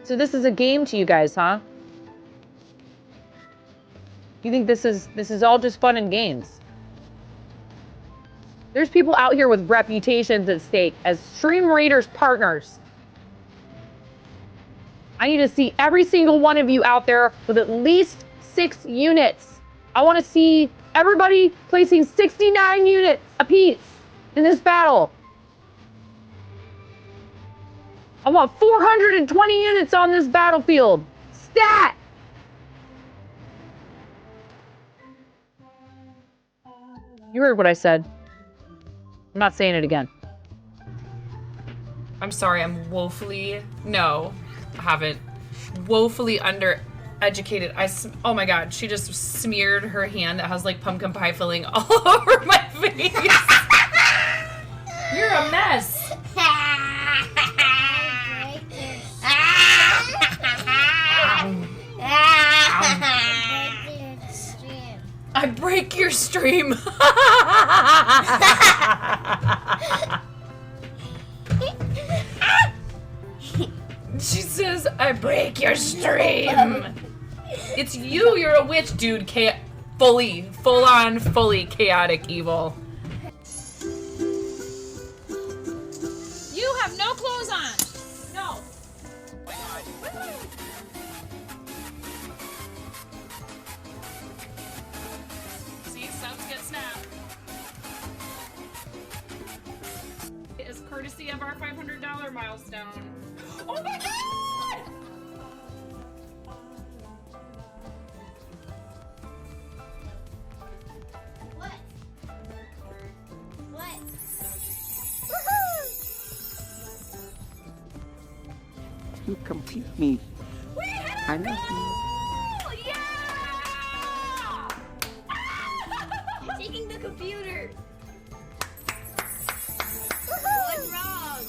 So this is a game to you guys, huh? You think this is all just fun and games? There's people out here with reputations at stake as Stream Raiders partners. I need to see every single one of you out there with at least 6 units. I want to see everybody placing 69 units apiece in this battle. I want 420 units on this battlefield. Stat! You heard what I said. I'm not saying it again. I'm sorry, I'm woefully, no, I haven't. Woefully undereducated. Oh my god, she just smeared her hand that has like pumpkin pie filling all over my face. You're a mess. I break your stream. She says, I break your stream. It's you, you're a witch, dude. Full on, fully chaotic evil. You have no clothes on. No. of our $500 milestone. Oh my god! What? What? You complete me. We hit I our love you. goal! Yeah! Taking the computer. What's wrong?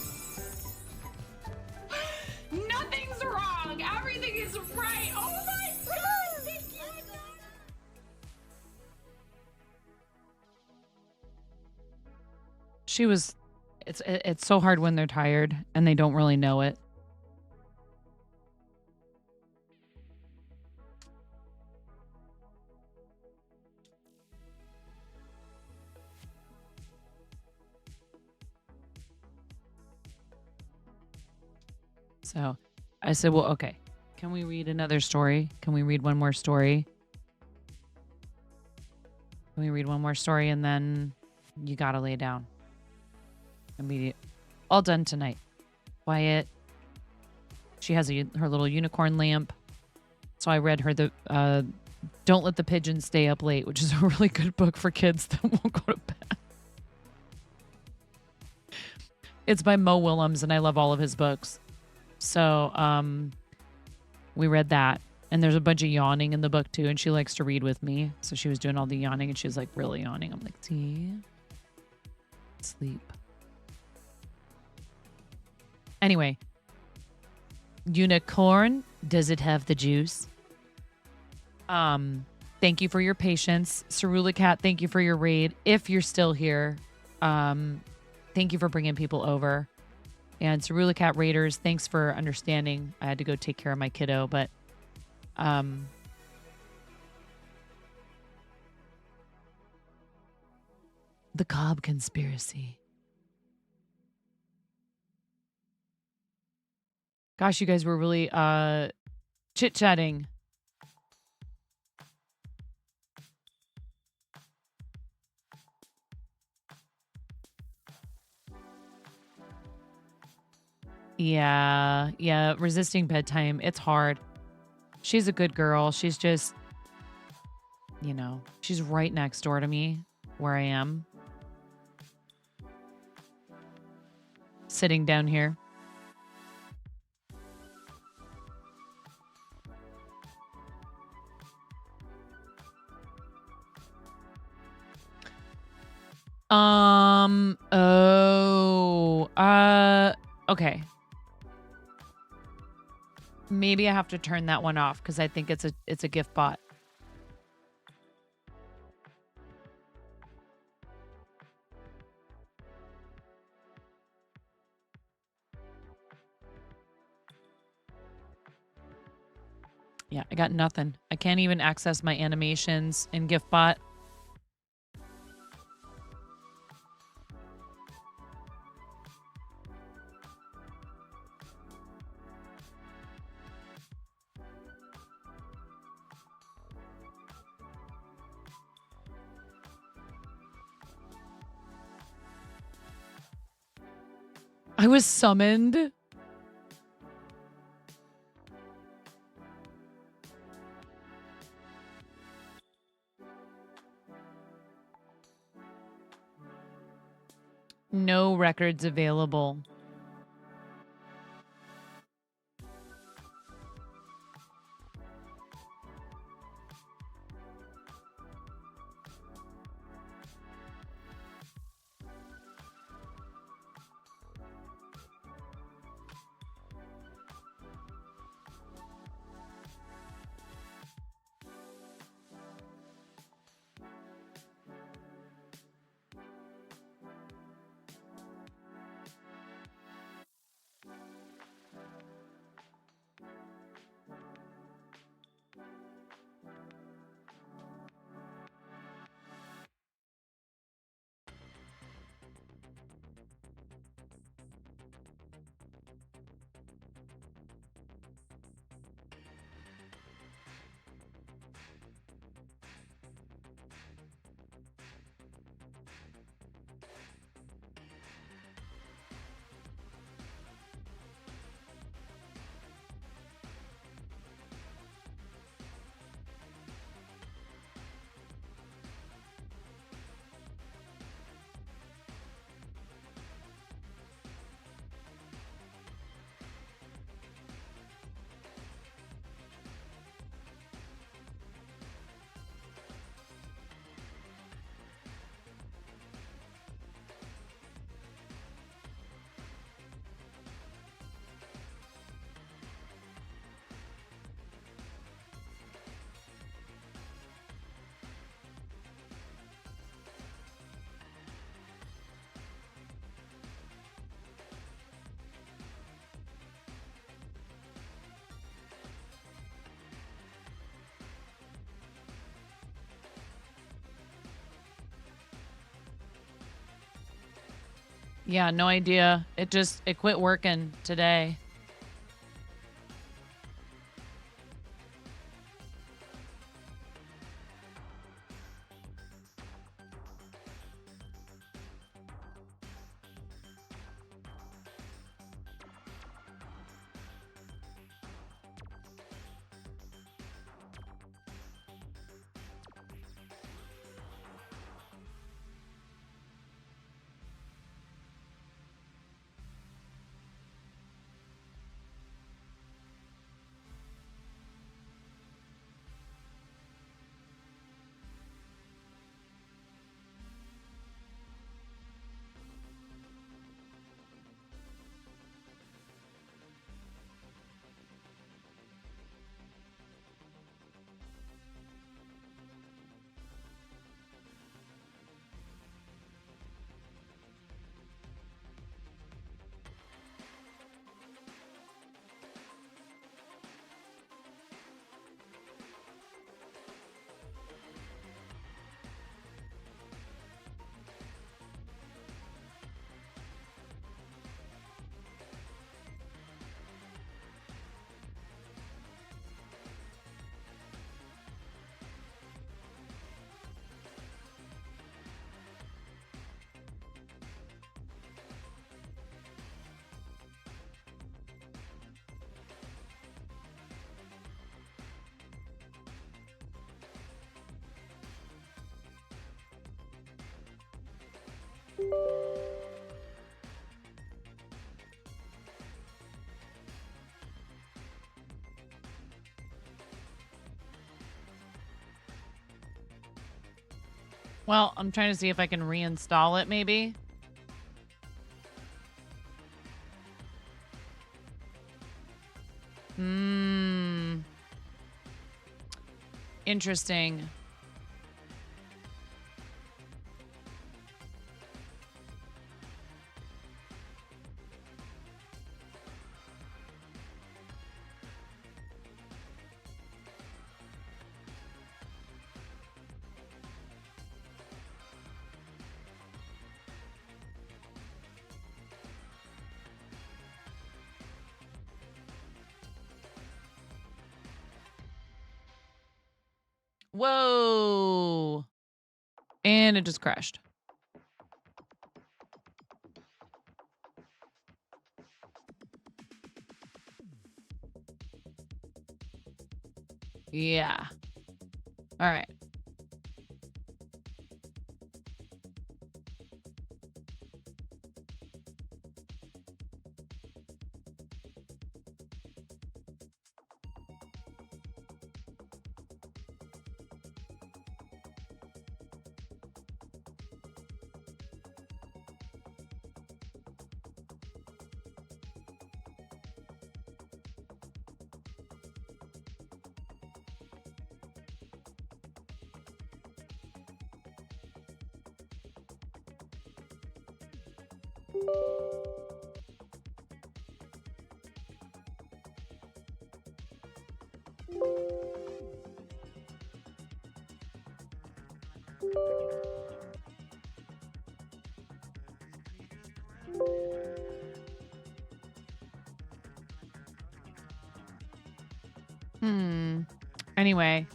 Nothing's wrong. Everything is right. Oh my god! Thank you. She was. It's so hard when they're tired and they don't really know it. So I said, well, okay, can we read another story? Can we read one more story? Can we read one more story and then you got to lay down? Immediate. All done tonight. Quiet. She has her little unicorn lamp. So I read her the Don't Let the Pigeons Stay Up Late, which is a really good book for kids that won't go to bed. It's by Mo Willems, and I love all of his books. So we read that. And there's a bunch of yawning in the book, too. And she likes to read with me. So she was doing all the yawning, and she was like really yawning. I'm like, see? Sleep. Anyway. Unicorn, does it have the juice? Thank you for your patience. Cerula Cat, thank you for your raid. If you're still here, thank you for bringing people over. And Cerula Cat Raiders, thanks for understanding. I had to go take care of my kiddo, but the Cobb conspiracy. Gosh, you guys were really chit-chatting. Yeah, resisting bedtime. It's hard. She's a good girl. She's just, she's right next door to me where I am. Sitting down here. Okay. Maybe I have to turn that one off because I think it's a gift bot. Yeah, I got nothing. I can't even access my animations in gift bot. I was summoned. No records available. Yeah, no idea. It quit working today. Well, I'm trying to see if I can reinstall it, maybe. Interesting. Whoa. And it just crashed. Yeah. All right. Anyway.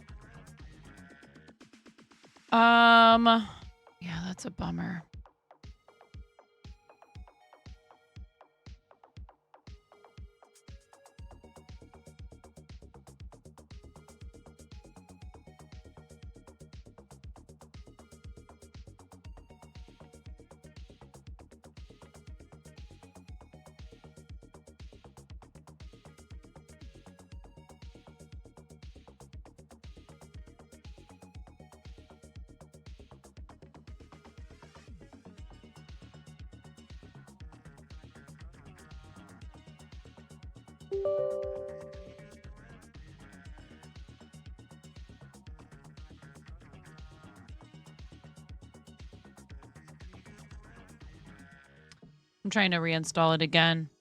Yeah, that's a bummer. I'm trying to reinstall it again.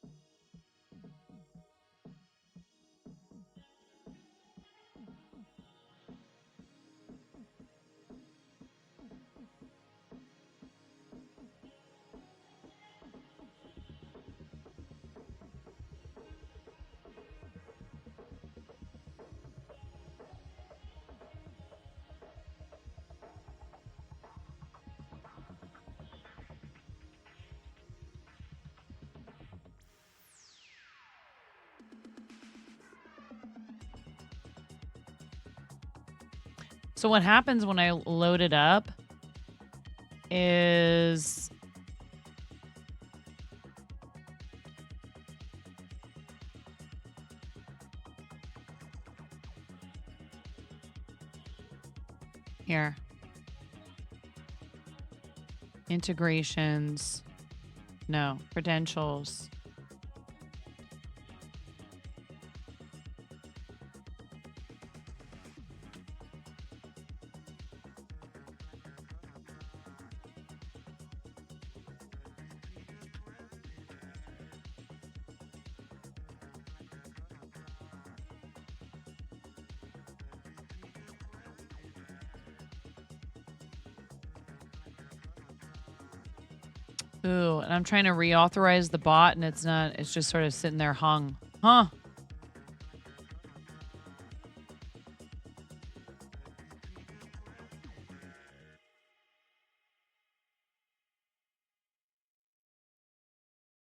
So what happens when I load it up is here. Integrations. No, credentials. Ooh, and I'm trying to reauthorize the bot and it's not, it's just sort of sitting there hung. Huh.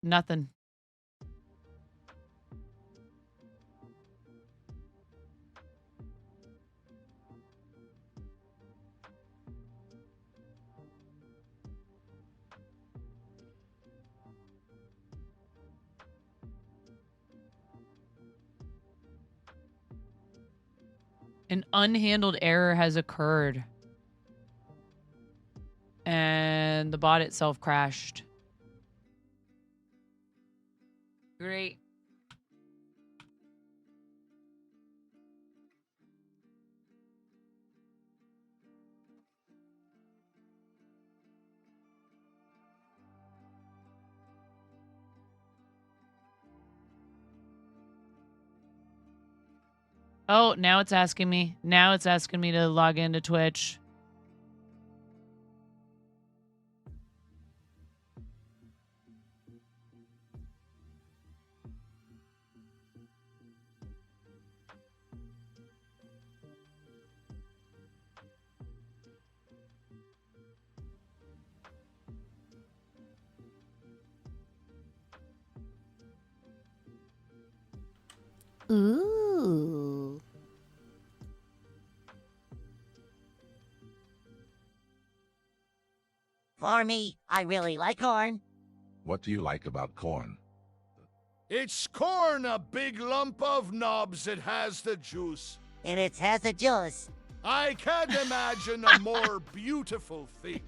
Nothing. An unhandled error has occurred. And the bot itself crashed. Great. Oh, now it's asking me. Now it's asking me to log into Twitch. Ooh. For me, I really like corn. What do you like about corn? It's corn, a big lump of knobs. It has the juice. And it has the juice. I can't imagine a more beautiful thing.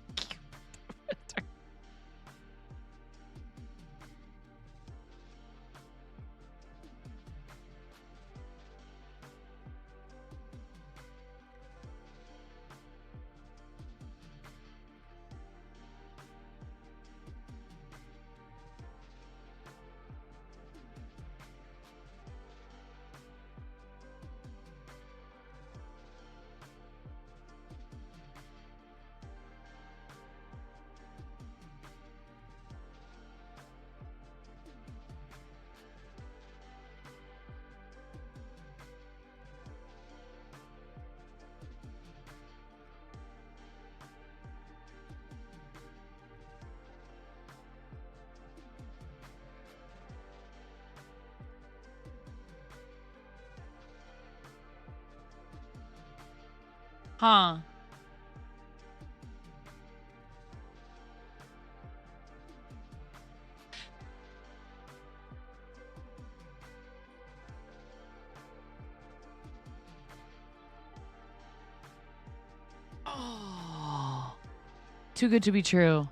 Huh. Oh. Too good to be true.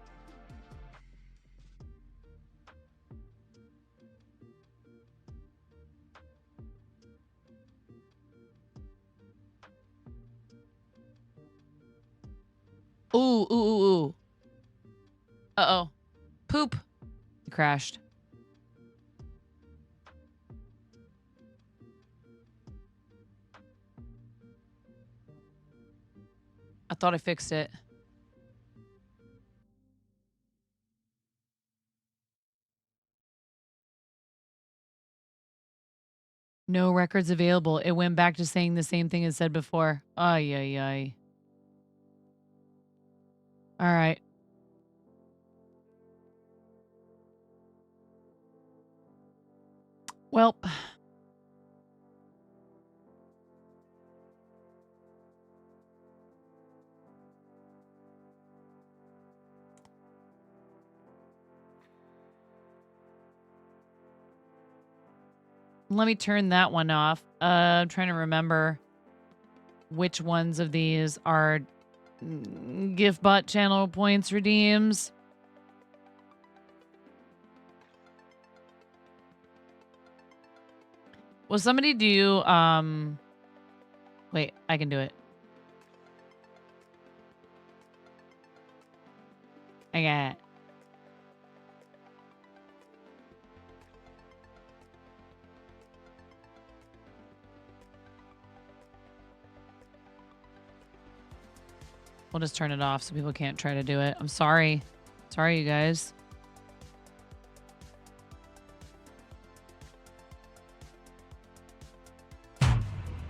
Ooh, ooh, ooh, ooh. Uh-oh. Poop. It crashed. I thought I fixed it. No records available. It went back to saying the same thing it said before. Ay, ay, ay. All right. Well, Let me turn that one off. I'm trying to remember which ones of these are gift bot channel points redeems. Will somebody do, wait, I can do it. I got it. We'll just turn it off so people can't try to do it. I'm sorry. Sorry, you guys.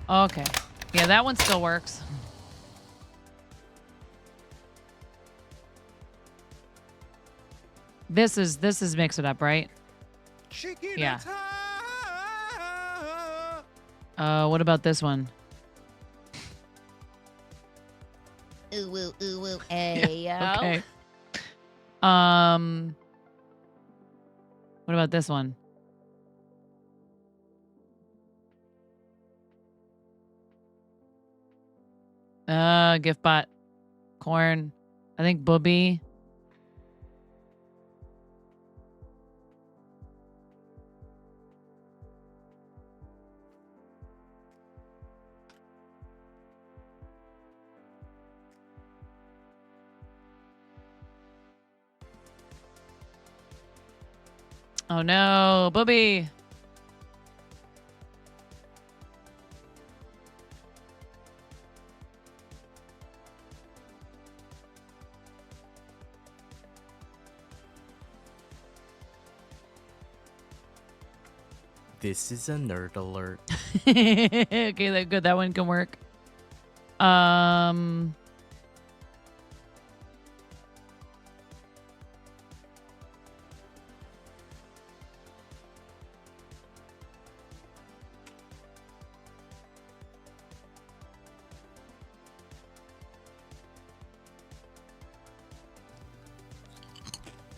Okay. Yeah, that one still works. This is Mix It Up, right? Yeah. What about this one? Ooh, ooh, ooh, ooh, hey, yo. Okay. What about this one? Gift bot. Corn. I think Booby. Oh no, Booby. This is a nerd alert. Okay, that good. That one can work.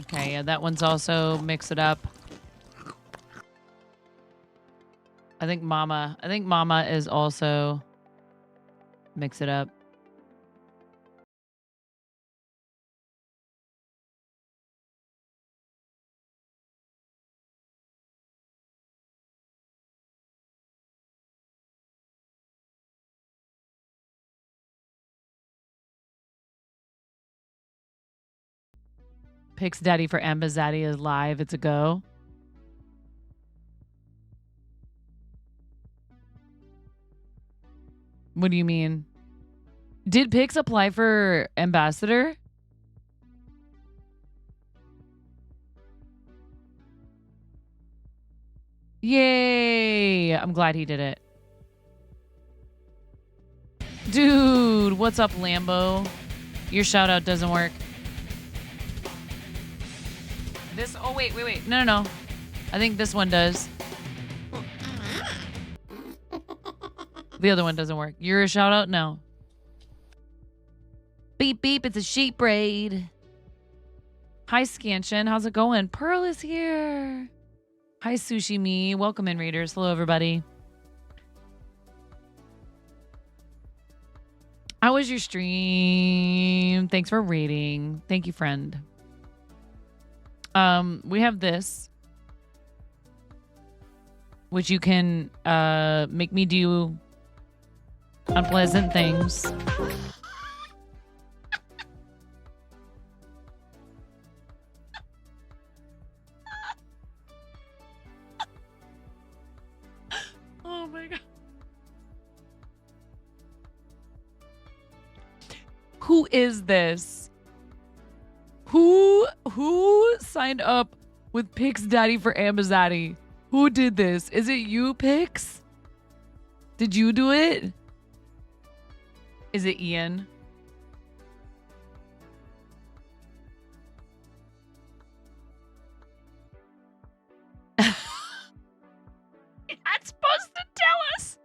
Okay, yeah, that one's also Mix It Up. I think Mama is also Mix It Up. Pix Daddy for Ambazaddy is live. It's a go. What do you mean? Did Pix apply for ambassador? Yay! I'm glad he did it. Dude, what's up, Lambo? Your shout out doesn't work. This, oh wait. No. I think this one does. The other one doesn't work. You're a shout out? No. Beep, beep. It's a sheep braid. Hi, Scanchin. How's it going? Pearl is here. Hi, Sushi Me. Welcome in, readers. Hello, everybody. How was your stream? Thanks for reading. Thank you, friend. We have this, which you can make me do unpleasant things. Oh my god. Who is this? Who signed up with Pix Daddy for Ambazaddy? Who did this? Is it you, Pix? Did you do it? Is it Ian? You're not supposed to tell us.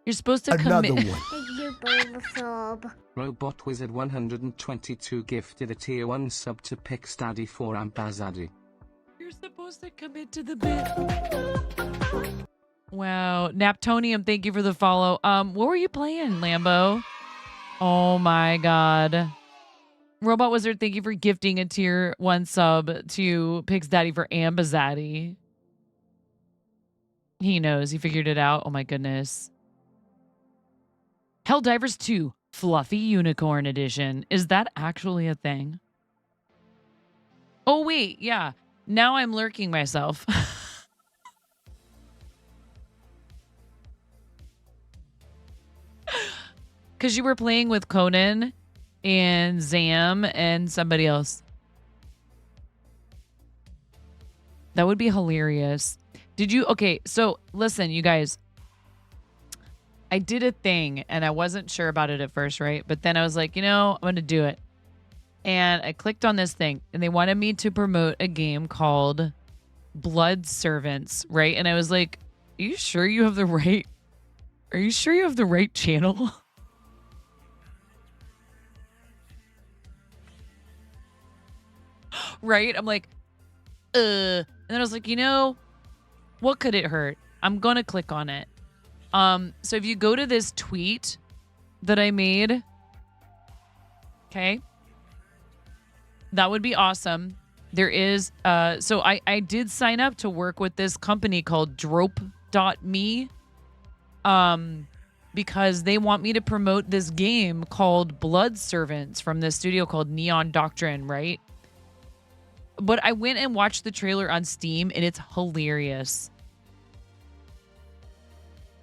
You're supposed to Another commit. one. Robot Wizard 122 gifted a tier 1 sub to Pix Daddy for Ambazaddy. You're supposed supposed to commit to the bit. Wow. Naptonium, thank you for the follow. What were you playing, Lambo? Oh my god. Robot Wizard, thank you for gifting a tier 1 sub to Pig's Daddy for Ambazaddy. He knows. He figured it out. Oh my goodness. Helldivers 2, Fluffy Unicorn Edition. Is that actually a thing? Oh wait, yeah. Now I'm lurking myself. Because you were playing with Conan and Zam and somebody else. That would be hilarious. Did you? Okay, so listen, you guys. I did a thing and I wasn't sure about it at first, right? But then I was like, you know, I'm going to do it. And I clicked on this thing and they wanted me to promote a game called Blood Servants, right? And I was like, are you sure you have the right? Are you sure you have the right channel? Right? I'm like, And then I was like, you know, what could it hurt? I'm going to click on it. So if you go to this tweet that I made, okay, that would be awesome. There is, so I did sign up to work with this company called Drope.me, because they want me to promote this game called Blood Servants from this studio called Neon Doctrine, right? But I went and watched the trailer on Steam and it's hilarious.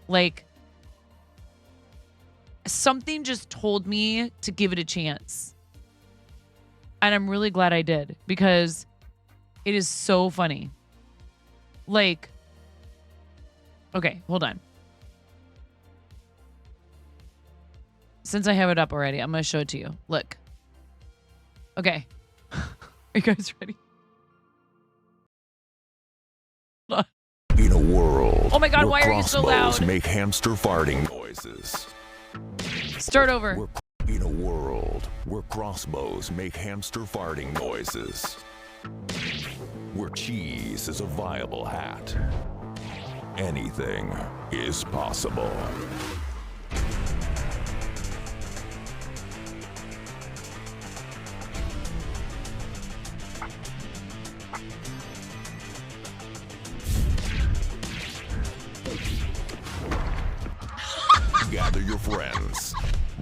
Like, something just told me to give it a chance. And I'm really glad I did because it is so funny. Like, okay, hold on. Since I have it up already, I'm going to show it to you. Look. Okay. Are you guys ready? In a world, oh my god, why where are you so crossbows loud? make hamster farting noises. Start over. In a world where crossbows make hamster farting noises. Where cheese is a viable hat. Anything is possible. Gather your friends,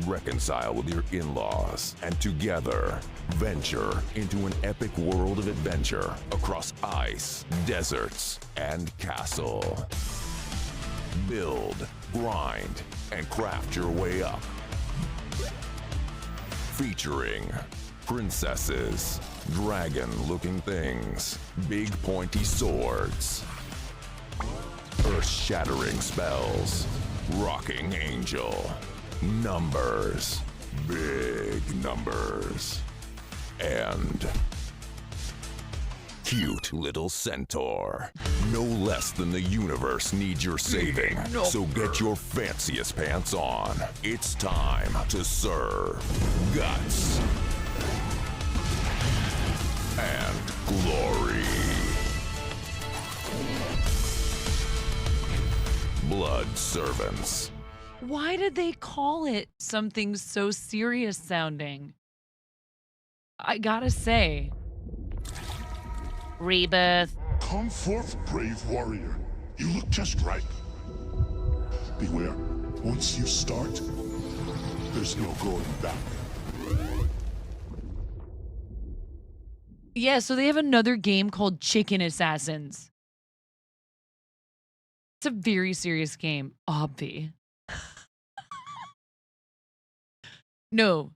reconcile with your in-laws, and together venture into an epic world of adventure across ice, deserts, and castle. Build, grind, and craft your way up. Featuring princesses, dragon-looking things, big pointy swords, earth-shattering spells, rocking angel, numbers, big numbers, and cute little centaur. No less than the universe needs your saving, so get your fanciest pants on. It's time to serve guts and glory. Blood Servants. Why did they call it something so serious sounding? I gotta say. Rebirth. Come forth, brave warrior. You look just right. Beware, once you start, there's no going back. Yeah, so they have another game called Chicken Assassins. It's a very serious game, obvi. No.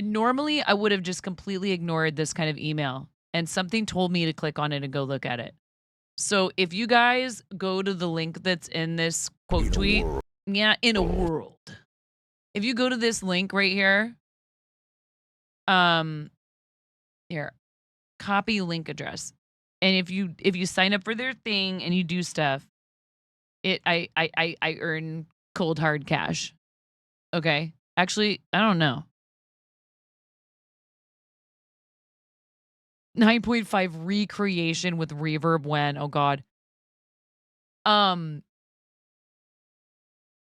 Normally I would have just completely ignored this kind of email and something told me to click on it and go look at it. So if you guys go to the link that's in this quote tweet, yeah, in a world. If you go to this link right here, here, copy link address. And if you sign up for their thing and you do stuff, I earn cold hard cash. Okay. Actually, I don't know. 9.5 recreation with reverb when. Oh God.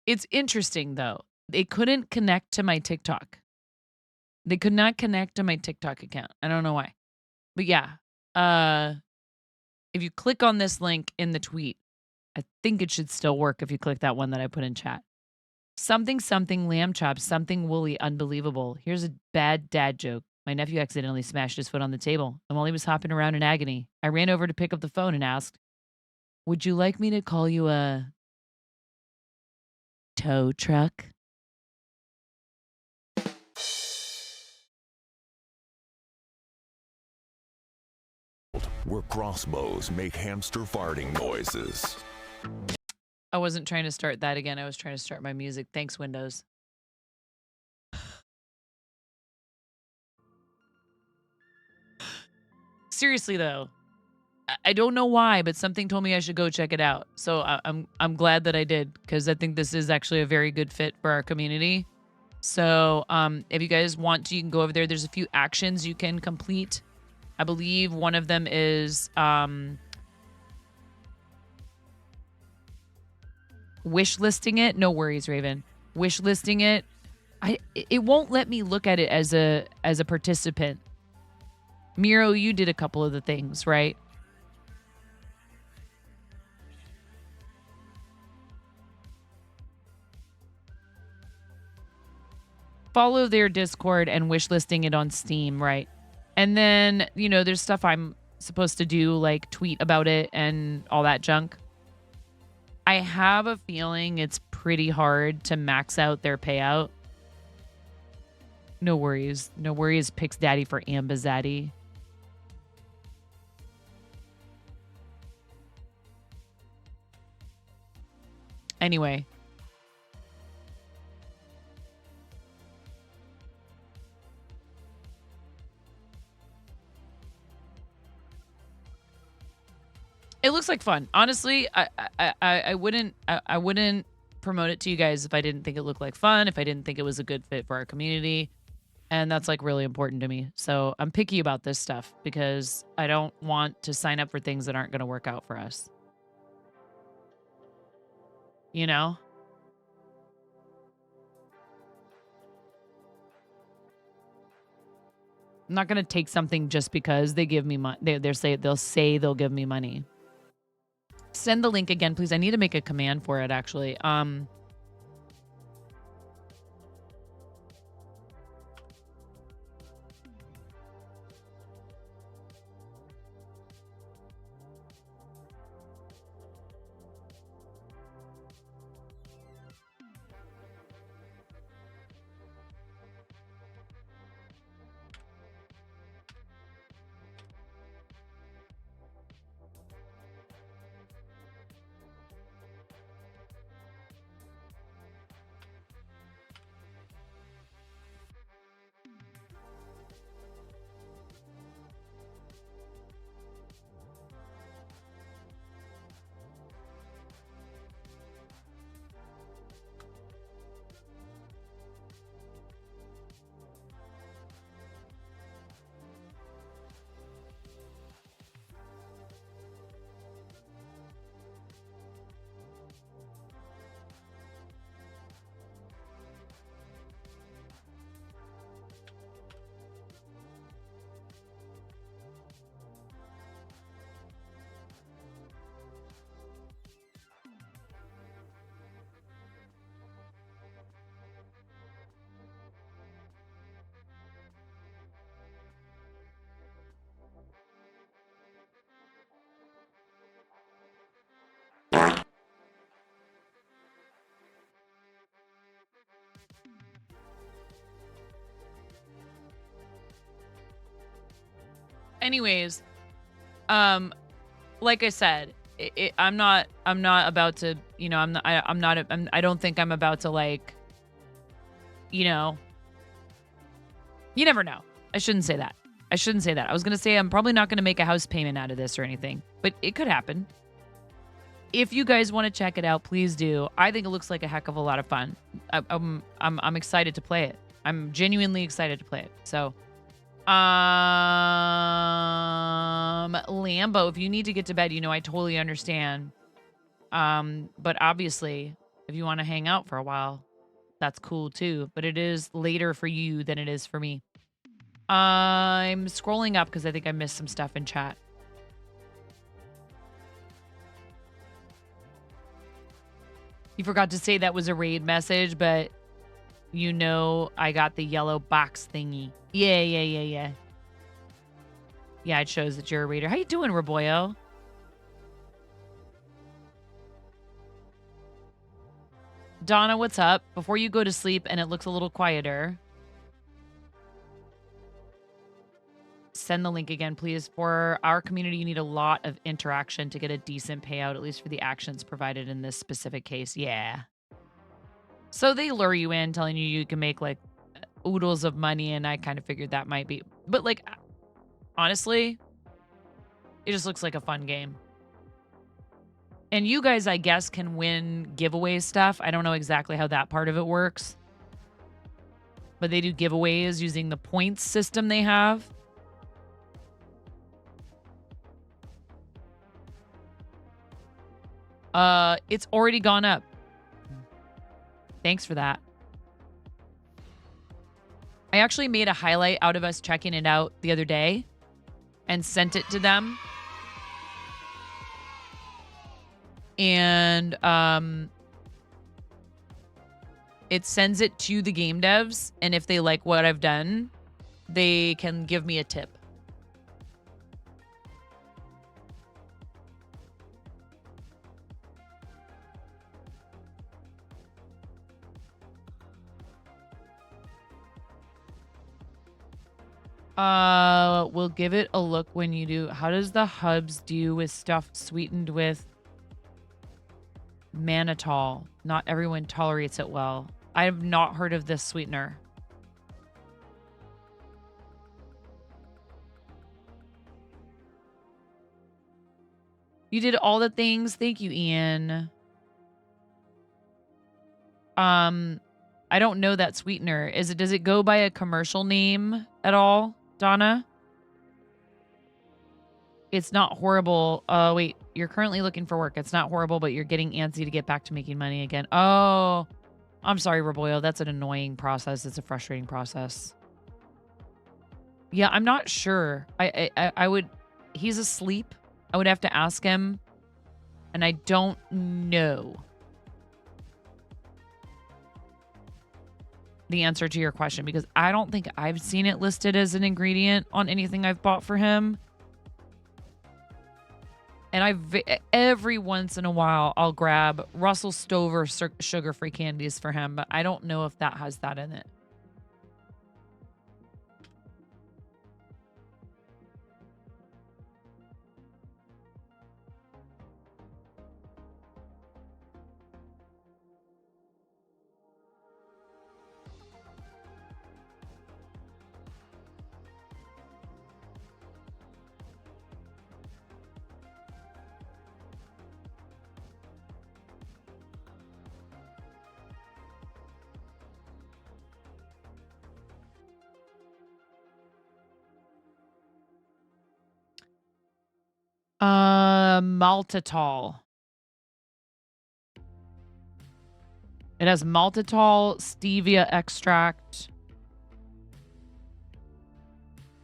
It's interesting though. They couldn't connect to my TikTok. They could not connect to my TikTok account. I don't know why. But yeah. If you click on this link in the tweet, I think it should still work if you click that one that I put in chat. Something, lamb chops, something woolly, unbelievable. Here's a bad dad joke. My nephew accidentally smashed his foot on the table, and while he was hopping around in agony, I ran over to pick up the phone and asked, "Would you like me to call you a tow truck?" Where crossbows make hamster farting noises. I wasn't trying to start that again. I was trying to start my music. Thanks, Windows. Seriously though, I don't know why, but something told me I should go check it out. So I'm glad that I did, because I think this is actually a very good fit for our community. So if you guys want to, you can go over there. There's a few actions you can complete. I believe one of them is wish listing it. No worries, Raven. Wish listing it. It won't let me look at it as a participant. Miro, you did a couple of the things, right? Follow their Discord and wish listing it on Steam, right? And then, you know, there's stuff I'm supposed to do, like tweet about it and all that junk. I have a feeling it's pretty hard to max out their payout. No worries. No worries, Pix Daddy for Ambazaddy. Anyway. It looks like fun. Honestly, I wouldn't promote it to you guys if I didn't think it looked like fun, if I didn't think it was a good fit for our community. And that's like really important to me. So I'm picky about this stuff because I don't want to sign up for things that aren't going to work out for us. You know? I'm not going to take something just because they give me money. They'll say they'll give me money. Send the link again, please. I need to make a command for it, actually. Anyways, like I said, I'm not about to, you know, I don't think I'm about to, like, you know, you never know. I shouldn't say that. I was going to say I'm probably not going to make a house payment out of this or anything, but it could happen. If you guys want to check it out, please do. I think it looks like a heck of a lot of fun. I'm excited to play it. I'm genuinely excited to play it. So Lambo, if you need to get to bed, I totally understand. But obviously, if you want to hang out for a while, that's cool too. But it is later for you than it is for me. I'm scrolling up because I think I missed some stuff in chat. You forgot to say that was a raid message, but I got the yellow box thingy. Yeah. Yeah, it shows that you're a raider. How you doing, Raboyo? Donna, what's up? Before you go to sleep and it looks a little quieter, send the link again, please. For our community, you need a lot of interaction to get a decent payout, at least for the actions provided in this specific case. Yeah. So they lure you in, telling you can make like oodles of money, and I kind of figured that might be. But like, honestly, it just looks like a fun game. And you guys, I guess, can win giveaway stuff. I don't know exactly how that part of it works. But they do giveaways using the points system they have. It's already gone up. Thanks for that. I actually made a highlight out of us checking it out the other day and sent it to them. And it sends it to the game devs, and if they like what I've done, they can give me a tip. We'll give it a look when you do. How does the hubs do with stuff sweetened with mannitol? Not everyone tolerates it well. I have not heard of this sweetener. You did all the things. Thank you, Ian. I don't know that sweetener. Does it go by a commercial name at all, Donna? It's not horrible. Wait, you're currently looking for work. It's not horrible, but you're getting antsy to get back to making money again. Oh, I'm sorry, Raboyo. That's an annoying process. It's a frustrating process. Yeah, I'm not sure. I would, he's asleep. I would have to ask him, and I don't know the answer to your question, because I don't think I've seen it listed as an ingredient on anything I've bought for him. And every once in a while, I'll grab Russell Stover sugar-free candies for him, but I don't know if that has that in it. Maltitol. It has maltitol, stevia extract,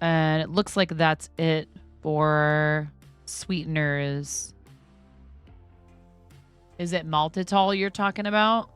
and it looks like that's it for sweeteners. Is it maltitol you're talking about?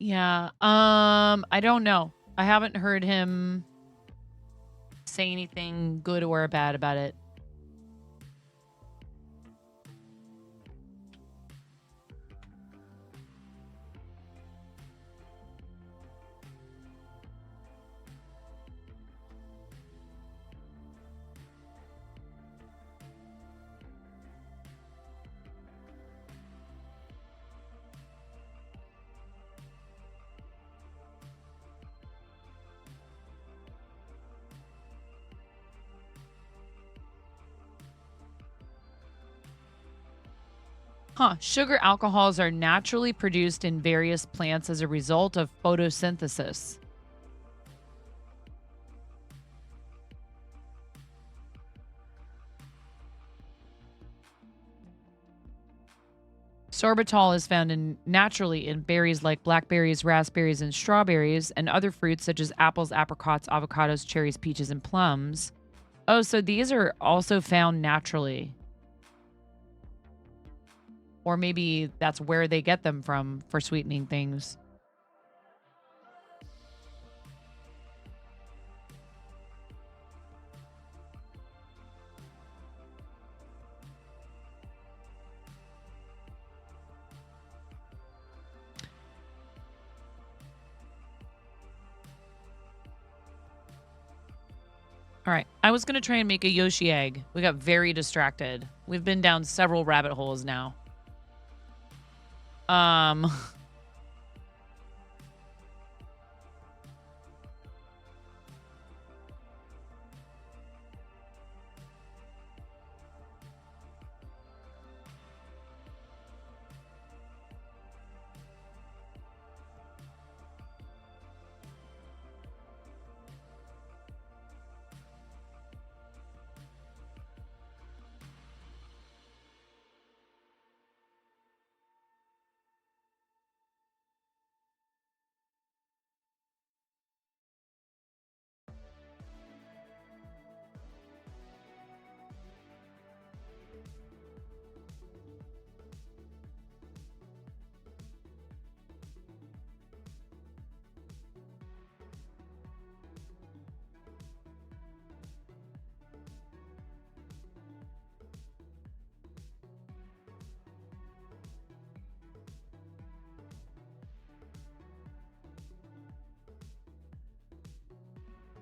Yeah. I don't know. I haven't heard him say anything good or bad about it. Huh. Sugar alcohols are naturally produced in various plants as a result of photosynthesis. Sorbitol is found naturally in berries like blackberries, raspberries, and strawberries, and other fruits such as apples, apricots, avocados, cherries, peaches, and plums. Oh, so these are also found naturally. Or maybe that's where they get them from for sweetening things. All right. I was going to try and make a Yoshi egg. We got very distracted. We've been down several rabbit holes now.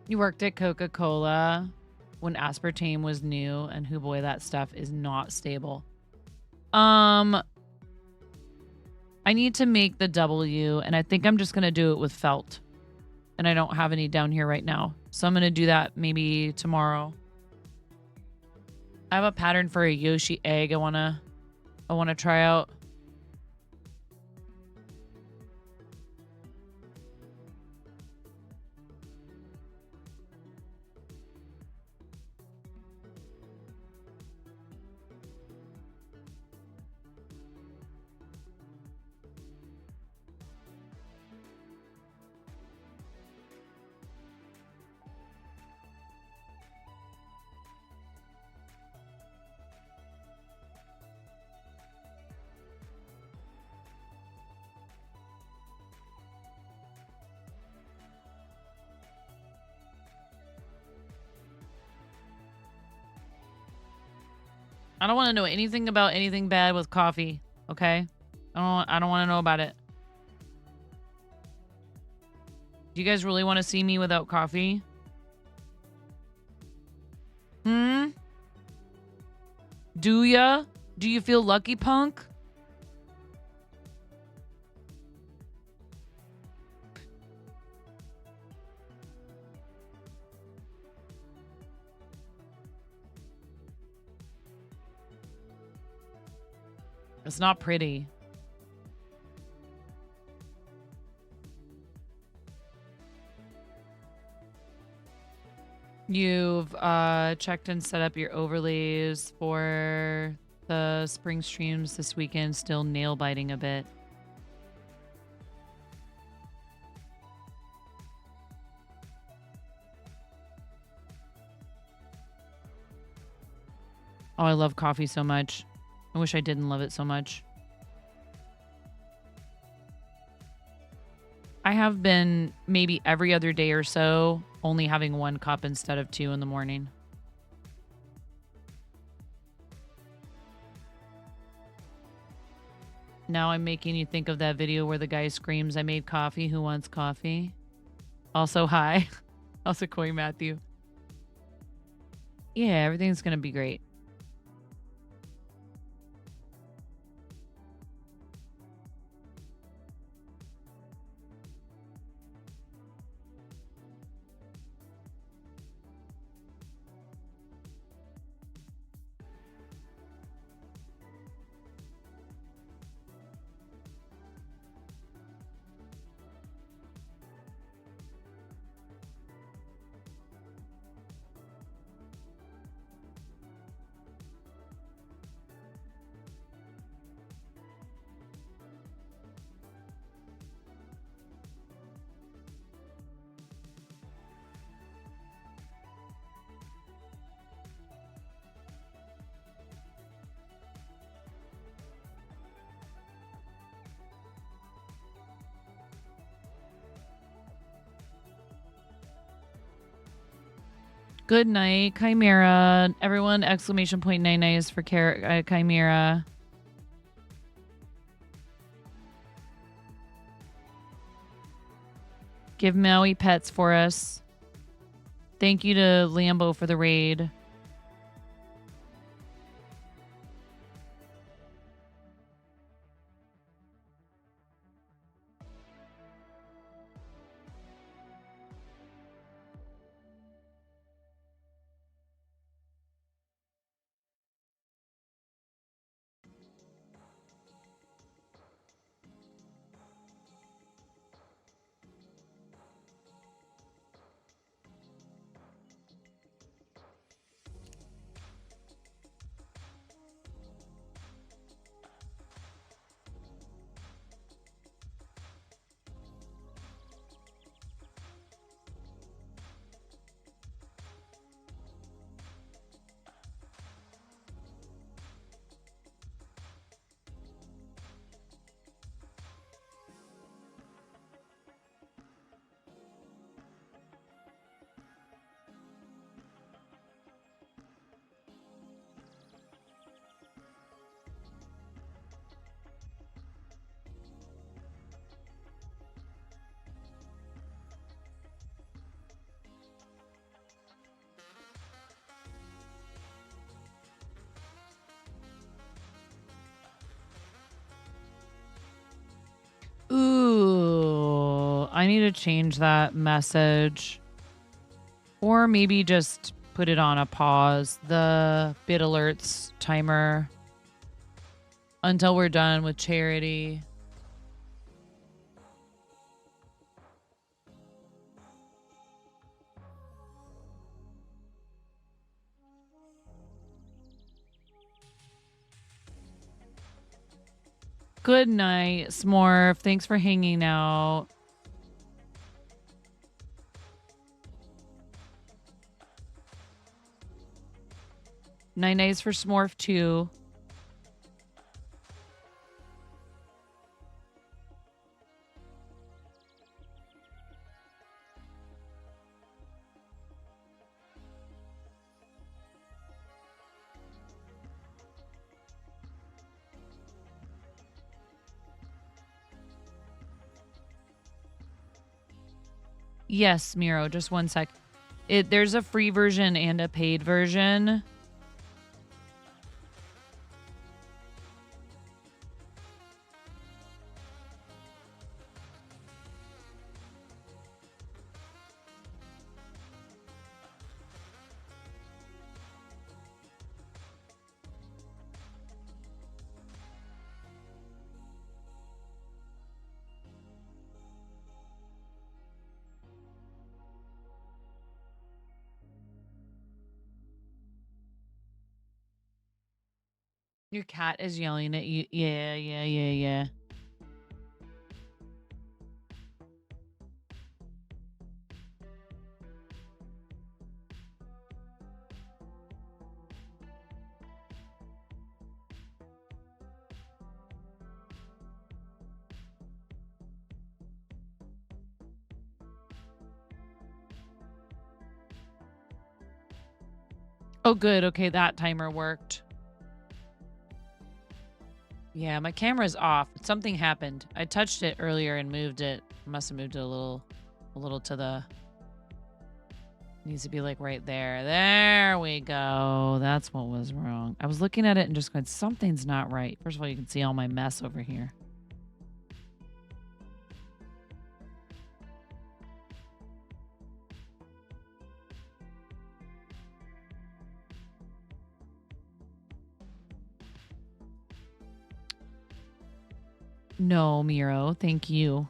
You worked at Coca-Cola when aspartame was new, and who boy, that stuff is not stable. I need to make the W, and I think I'm just going to do it with felt. And I don't have any down here right now. So I'm going to do that maybe tomorrow. I have a pattern for a Yoshi egg I want to try out. I don't want to know anything about anything bad with coffee, okay? I don't want to know about it. Do you guys really want to see me without coffee? Do ya? Do you feel lucky, punk? It's not pretty. You've checked and set up your overlays for the spring streams this weekend. Still nail biting a bit. Oh, I love coffee so much. I wish I didn't love it so much. I have been maybe every other day or so only having 1 cup instead of 2 in the morning. Now I'm making you think of that video where the guy screams, "I made coffee. Who wants coffee?" Also, hi. Also, Koi Matthew. Yeah, everything's going to be great. Good night, Chimera. Everyone, exclamation point 99 is for Chimera. Give Maui pets for us. Thank you to Lambo for the raid. Ooh, I need to change that message. Or maybe just put it on a pause, the bit alerts timer, until we're done with charity. Good night, Smorf. Thanks for hanging out. Night nights for Smorf too. Yes, Miro, just one sec. There's a free version and a paid version. Your cat is yelling at you. Yeah. Oh, good. Okay, that timer worked. Yeah, my camera's off. Something happened. I touched it earlier and moved it. Must have moved it a little to the... Needs to be like right there. There we go. That's what was wrong. I was looking at it and just going, something's not right. First of all, you can see all my mess over here. No, Miro. Thank you.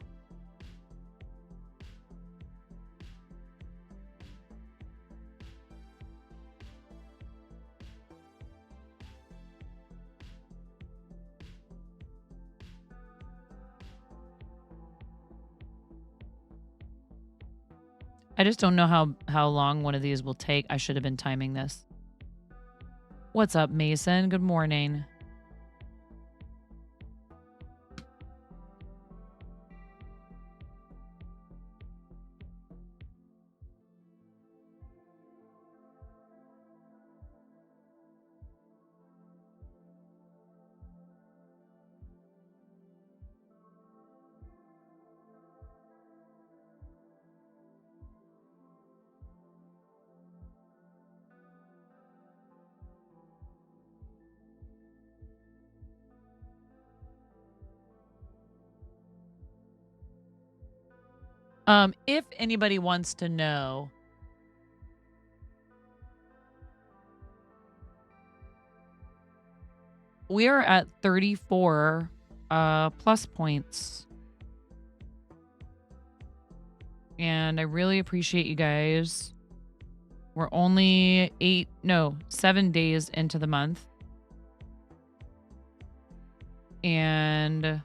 I just don't know how long one of these will take. I should have been timing this. What's up, Mason? Good morning. If anybody wants to know, we are at 34 plus points. And I really appreciate you guys. We're only 7 days into the month. And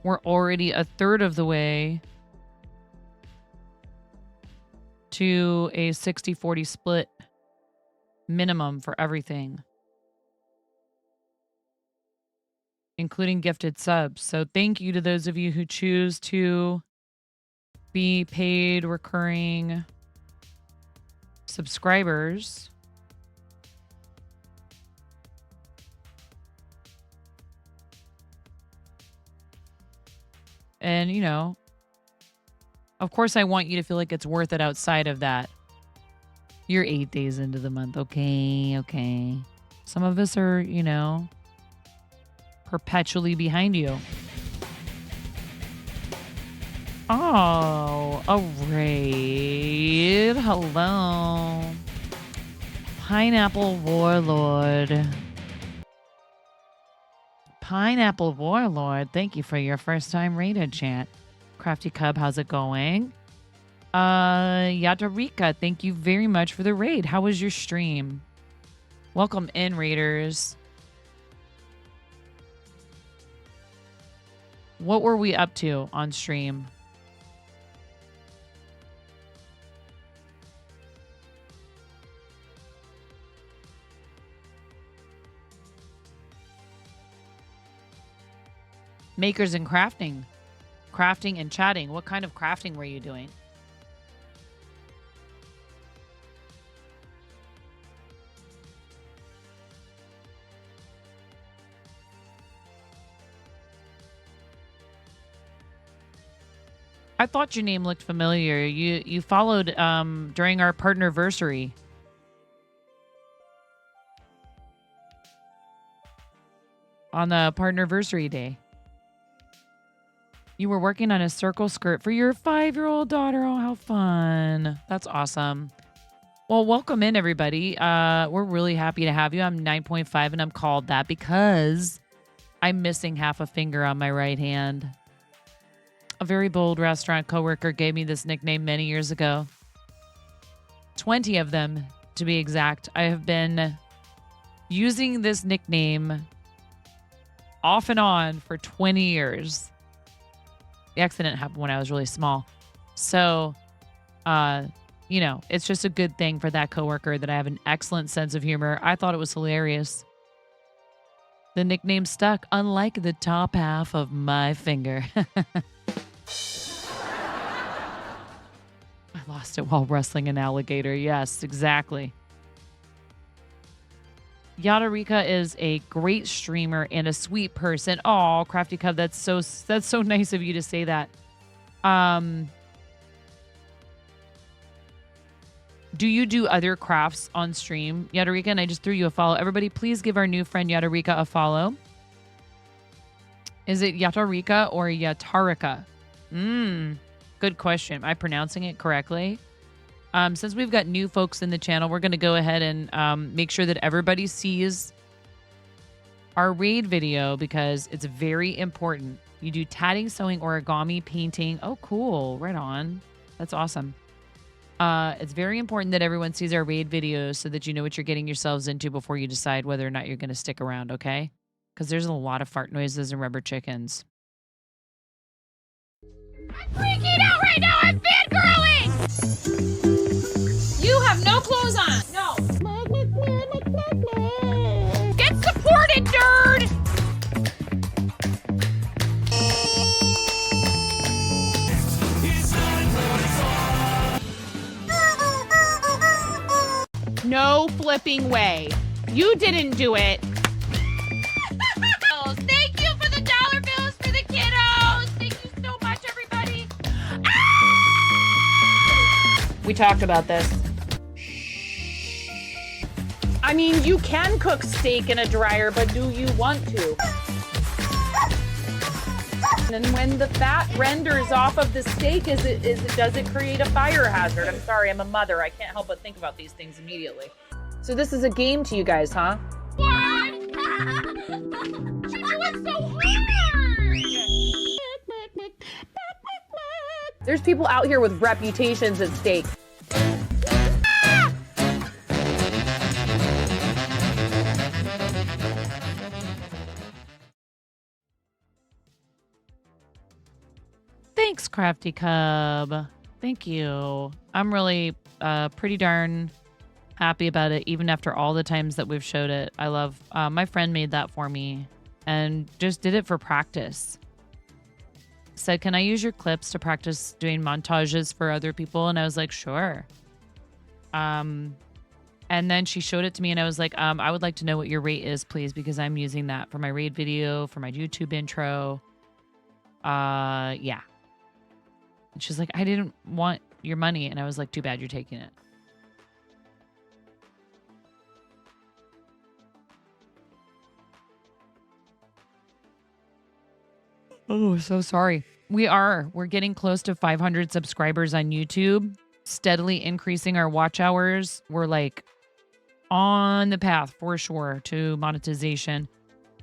we're already a third of the way to a 60-40 split minimum for everything, including gifted subs. So thank you to those of you who choose to be paid recurring subscribers. And, you know, of course, I want you to feel like it's worth it outside of that. You're 8 days into the month. Okay, okay. Some of us are, you know, perpetually behind you. Oh, a raid. Hello. Pineapple Warlord. Pineapple Warlord, thank you for your first time raided, chat. Crafty Cub, how's it going? Yadarika, thank you very much for the raid. How was your stream? Welcome in, raiders. What were we up to on stream? Makers and crafting. Crafting and chatting. What kind of crafting were you doing? I thought your name looked familiar. You followed during our partnerversary. On the partnerversary day. You were working on a circle skirt for your 5-year-old daughter. Oh, how fun. That's awesome. Well, welcome in, everybody. We're really happy to have you. I'm 9.5, and I'm called that because I'm missing half a finger on my right hand. A very bold restaurant coworker gave me this nickname many years ago. 20 of them, to be exact. I have been using this nickname off and on for 20 years. The accident happened when I was really small. So, you know, it's just a good thing for that coworker that I have an excellent sense of humor. I thought it was hilarious. The nickname stuck, unlike the top half of my finger. I lost it while wrestling an alligator. Yes, exactly. Yadarika is a great streamer and a sweet person. Oh, Crafty Cub, that's so nice of you to say that. Do you do other crafts on stream, Yadarika? And I just threw you a follow. Everybody, please give our new friend Yadarika a follow. Is it Yadarika or Yatarika? Good question. Am I pronouncing it correctly? Since we've got new folks in the channel, we're going to go ahead and make sure that everybody sees our raid video because it's very important. You do tatting, sewing, origami, painting. Oh, cool. Right on. That's awesome. It's very important that everyone sees our raid videos so that you know what you're getting yourselves into before you decide whether or not you're going to stick around, okay? Because there's a lot of fart noises and rubber chickens. I'm freaking out right now. I'm fangirling. You have no clothes on. No. Get supported, nerd. No flipping way. You didn't do it. Thank you for the dollar bills for the kiddos. Thank you so much, everybody. talked about this. I mean, you can cook steak in a dryer, but do you want to? And when the fat renders off of the steak, does it create a fire hazard? I'm sorry, I'm a mother. I can't help but think about these things immediately. So this is a game to you guys, huh? There's people out here with reputations at stake. Thanks, Crafty Cub. Thank you. I'm really pretty darn happy about it, even after all the times that we've showed it. I love, my friend made that for me and just did it for practice. Said, can I use your clips to practice doing montages for other people? And I was like, sure. And then she showed it to me and I was like, I would like to know what your rate is, please, because I'm using that for my raid video, for my YouTube intro. Yeah. And she's like, I didn't want your money. And I was like, too bad you're taking it. Oh, so sorry. We're getting close to 500 subscribers on YouTube, steadily increasing our watch hours. We're like on the path for sure to monetization.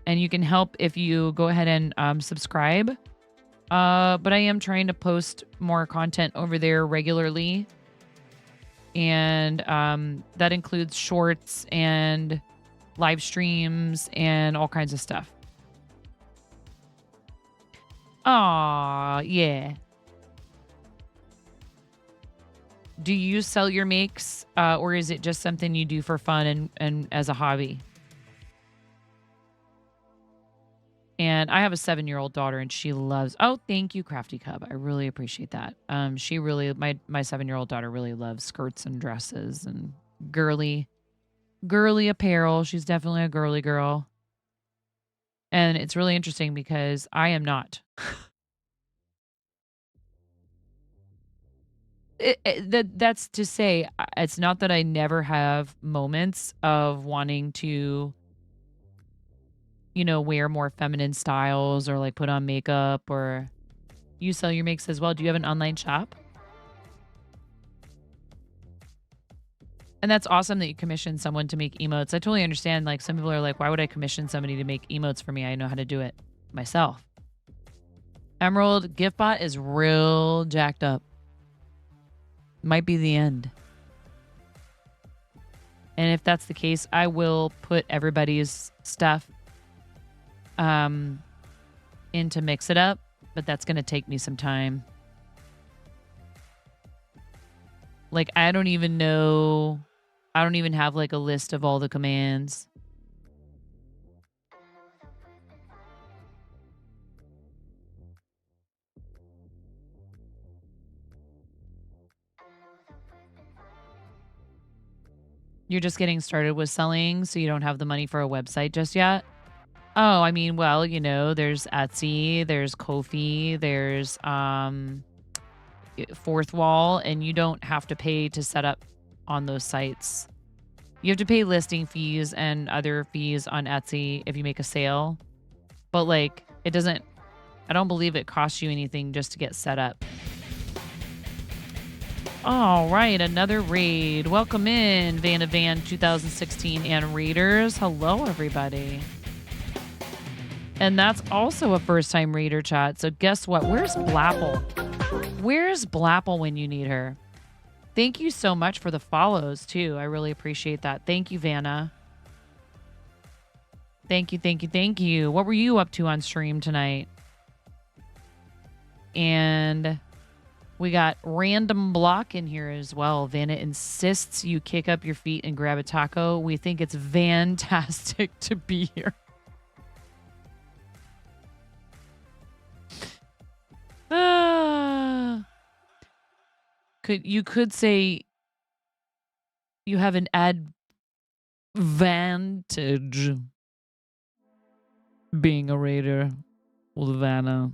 And you can help if you go ahead and subscribe. But I am trying to post more content over there regularly. And that includes shorts and live streams and all kinds of stuff. Aw, yeah. Do you sell your makes, or is it just something you do for fun and as a hobby? And I have a 7-year-old daughter, and she loves. Oh, thank you, Crafty Cub. I really appreciate that. She really, my 7-year-old daughter really loves skirts and dresses and girly apparel. She's definitely a girly girl. And it's really interesting because I am not. That's to say, it's not that I never have moments of wanting to, you know, wear more feminine styles or like put on makeup. Or you sell your makes as well. Do you have an online shop? And that's awesome that you commission someone to make emotes. I totally understand. Like, some people are like, why would I commission somebody to make emotes for me? I know how to do it myself. Emerald Giftbot is real jacked up. Might be the end. And if that's the case, I will put everybody's stuff in to mix it up, but that's going to take me some time. Like, I don't even know. I don't even have like a list of all the commands. You're just getting started with selling, so you don't have the money for a website just yet? Oh, I mean, well, you know, there's Etsy, there's Ko-fi, there's Fourth Wall, and you don't have to pay to set up on those sites. You have to pay listing fees and other fees on Etsy if you make a sale. But like, it doesn't, I don't believe it costs you anything just to get set up. All right, another raid. Welcome in, Vanna Van 2016 and raiders. Hello, everybody. And that's also a first-time raider chat. So guess what? Where's Blapple? Where's Blapple when you need her? Thank you so much for the follows, too. I really appreciate that. Thank you, Vanna. Thank you, thank you, thank you. What were you up to on stream tonight? And we got Random Block in here as well. Vanna insists you kick up your feet and grab a taco. We think it's fantastic to be here. You could say you have an advantage being a raider with Vanna.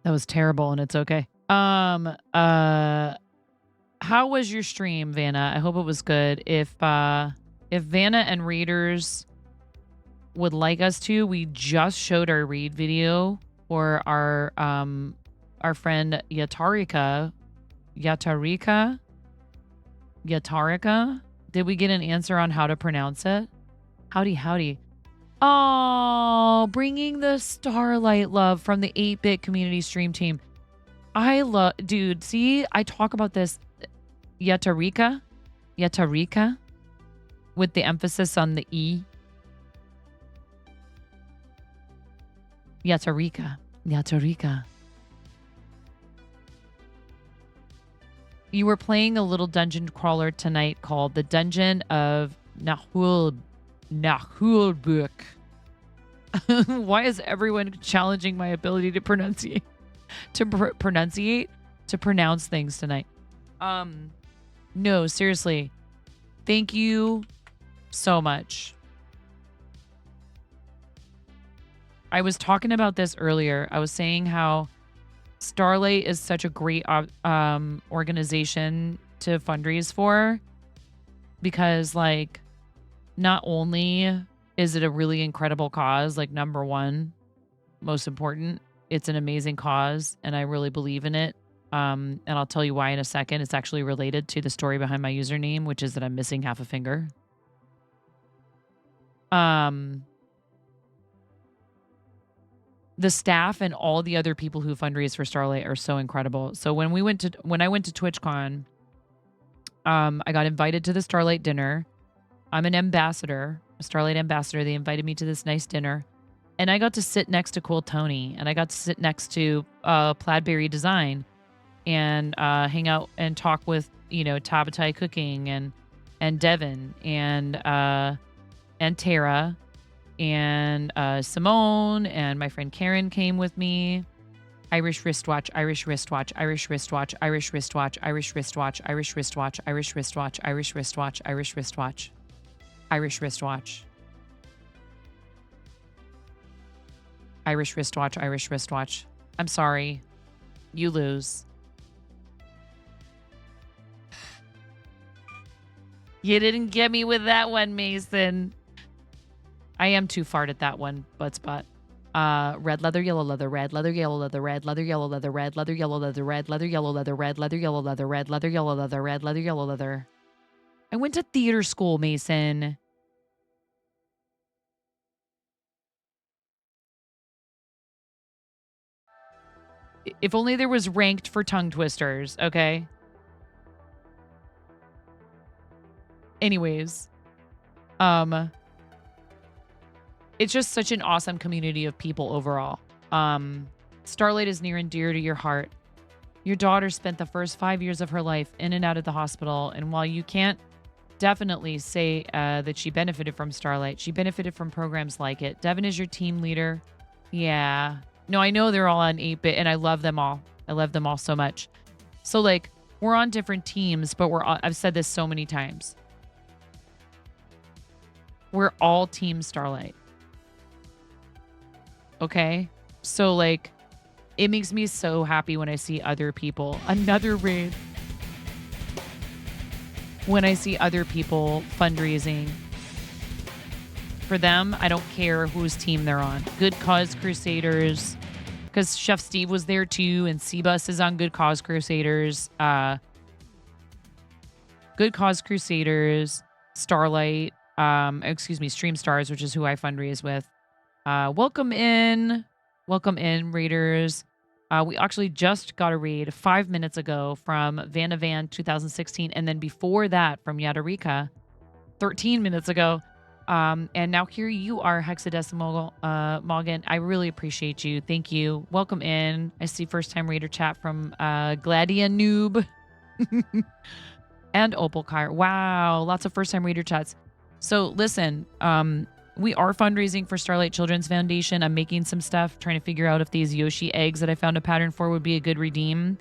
That was terrible, and it's okay. How was your stream, Vanna? I hope it was good. If Vanna and readers would like us to, we just showed our read video for our friend Yatarika. Did we get an answer on how to pronounce it? Howdy. Oh, bringing the Starlight love from the 8-bit community stream team. I love, dude, see, I talk about this. Yatarika, with the emphasis on the E. Yatarika. You were playing a little dungeon crawler tonight called the Dungeon of Nahulbuk. Why is everyone challenging my ability to pronounce things tonight? No, seriously. Thank you so much. I was talking about this earlier. I was saying how Starlight is such a great organization to fundraise for, because like not only is it a really incredible cause, like number one, most important, it's an amazing cause and I really believe in it. And I'll tell you why in a second. It's actually related to the story behind my username, which is that I'm missing half a finger. The staff and all the other people who fundraise for Starlight are so incredible. So when I went to TwitchCon, I got invited to the Starlight dinner. I'm an ambassador, a Starlight ambassador. They invited me to this nice dinner. And I got to sit next to Cool Tony. And I got to sit next to Plaidberry Design and hang out and talk with, Tabatai Cooking and Devin and Tara and Simone, and my friend Karen came with me. Irish wristwatch. I'm sorry. You lose. You didn't get me with that one, Mason. I am too fart at that one, spot. Red leather, yellow leather, red leather, yellow leather, red leather, yellow leather, red leather, yellow leather, red leather, yellow leather, red leather, yellow leather, red leather, yellow leather, red leather, yellow leather. I went to theater school, Mason. If only there was ranked for tongue twisters, okay? Anyways, it's just such an awesome community of people overall. Starlight is near and dear to your heart. Your daughter spent the first 5 years of her life in and out of the hospital, and while you can't definitely say that she benefited from Starlight, she benefited from programs like it. Devin is your team leader. Yeah. No, I know they're all on 8-bit, and I love them all. I love them all so much. So, like, we're on different teams, but I've said this so many times. We're all Team Starlight. Okay? So, like, it makes me so happy when I see other people. Another raid. When I see other people fundraising for them, I don't care whose team they're on. Good Cause Crusaders, because Chef Steve was there too, and Cbus is on Good Cause Crusaders. Good Cause Crusaders, Starlight, Stream Stars, which is who I fundraise with. Welcome in, raiders. We actually just got a raid 5 minutes ago from Vanavan 2016, and then before that from Yatarika 13 minutes ago. And now here you are, Hexadecimal Morgan. I really appreciate you. Thank you. Welcome in. I see first-time raider chat from Gladia Noob and Opal Car. Wow, lots of first-time raider chats. So listen, we are fundraising for Starlight Children's Foundation. I'm making some stuff, trying to figure out if these Yoshi eggs that I found a pattern for would be a good redeem.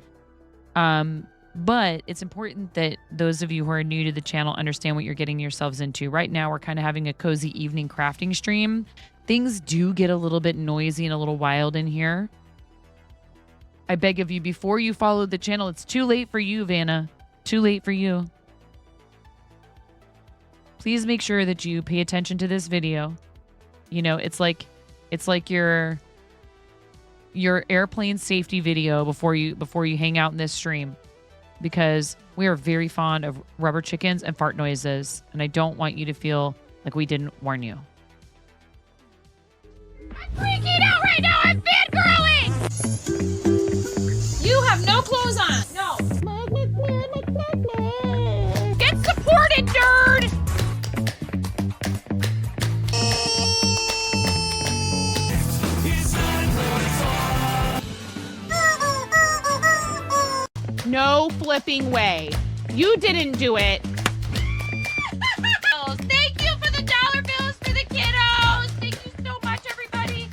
But it's important that those of you who are new to the channel understand what you're getting yourselves into. Right now, we're kind of having a cozy evening crafting stream. Things do get a little bit noisy and a little wild in here. I beg of you, before you follow the channel, it's too late for you, Vanna. Too late for you. Please make sure that you pay attention to this video. You know, it's like your airplane safety video before you hang out in this stream, because we are very fond of rubber chickens and fart noises, and I don't want you to feel like we didn't warn you. I'm freaking out right now. I'm fangirling. You have no clothes on. No. Get supported, nerd. No flipping way. You didn't do it. Thank you for the dollar bills for the kiddos. Thank you so much, everybody.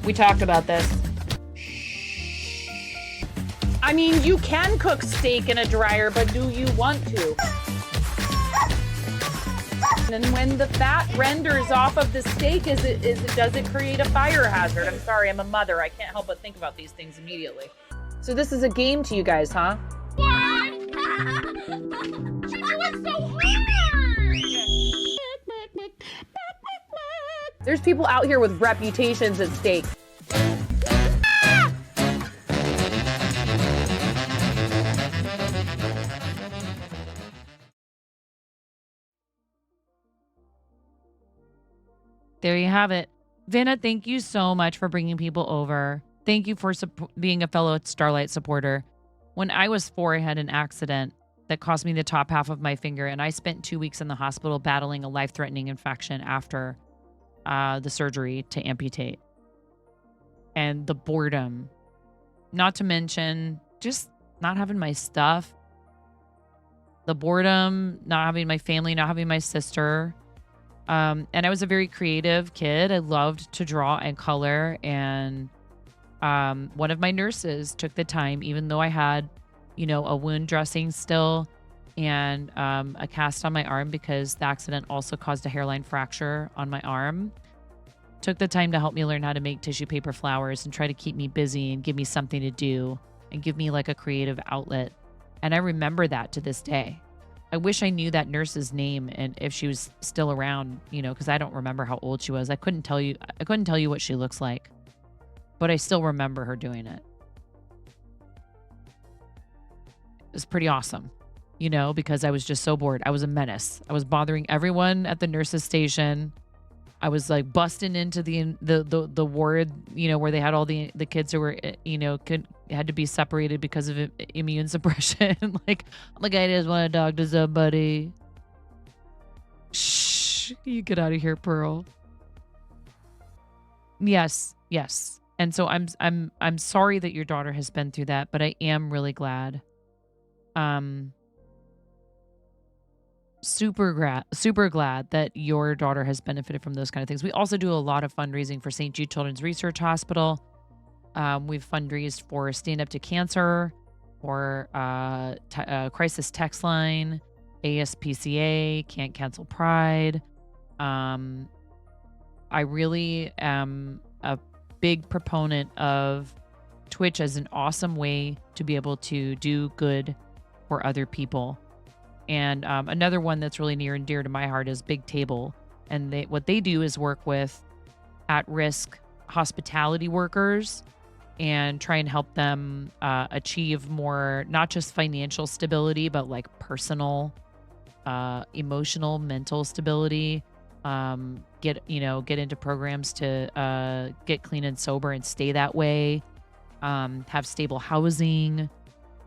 We talked about this. I mean, you can cook steak in a dryer, but do you want to? And when the fat renders off of the steak, does it create a fire hazard? I'm sorry, I'm a mother. I can't help but think about these things immediately. So this is a game to you guys, huh? What? She doing so hard! There's people out here with reputations at stake. There you have it. Vanna, thank you so much for bringing people over. Thank you for being a fellow Starlight supporter. When I was 4, I had an accident that cost me the top half of my finger, and I spent 2 weeks in the hospital battling a life-threatening infection after the surgery to amputate. And the boredom, not to mention just not having my stuff, the boredom, not having my family, not having my sister. And I was a very creative kid. I loved to draw and color. And one of my nurses took the time, even though I had, you know, a wound dressing still and a cast on my arm because the accident also caused a hairline fracture on my arm, took the time to help me learn how to make tissue paper flowers and try to keep me busy and give me something to do and give me like a creative outlet. And I remember that to this day. I wish I knew that nurse's name and if she was still around, you know, because I don't remember how old she was. I couldn't tell you what she looks like, but I still remember her doing it. It was pretty awesome, you know, because I was just so bored. I was a menace. I was bothering everyone at the nurse's station. I was like busting into the ward, you know, where they had all the kids who were, you know, had to be separated because of immune suppression. like I just want to talk to somebody. Shh, you get out of here, Pearl. Yes. And so I'm sorry that your daughter has been through that, but I am really glad. Super glad that your daughter has benefited from those kind of things. We also do a lot of fundraising for St. Jude Children's Research Hospital. We've fundraised for Stand Up to Cancer, or Crisis Text Line, ASPCA, Can't Cancel Pride. I really am a big proponent of Twitch as an awesome way to be able to do good for other people. And another one that's really near and dear to my heart is Big Table. And what they do is work with at-risk hospitality workers and try and help them achieve more, not just financial stability, but like personal, emotional, mental stability. Get into programs to get clean and sober and stay that way. Have stable housing.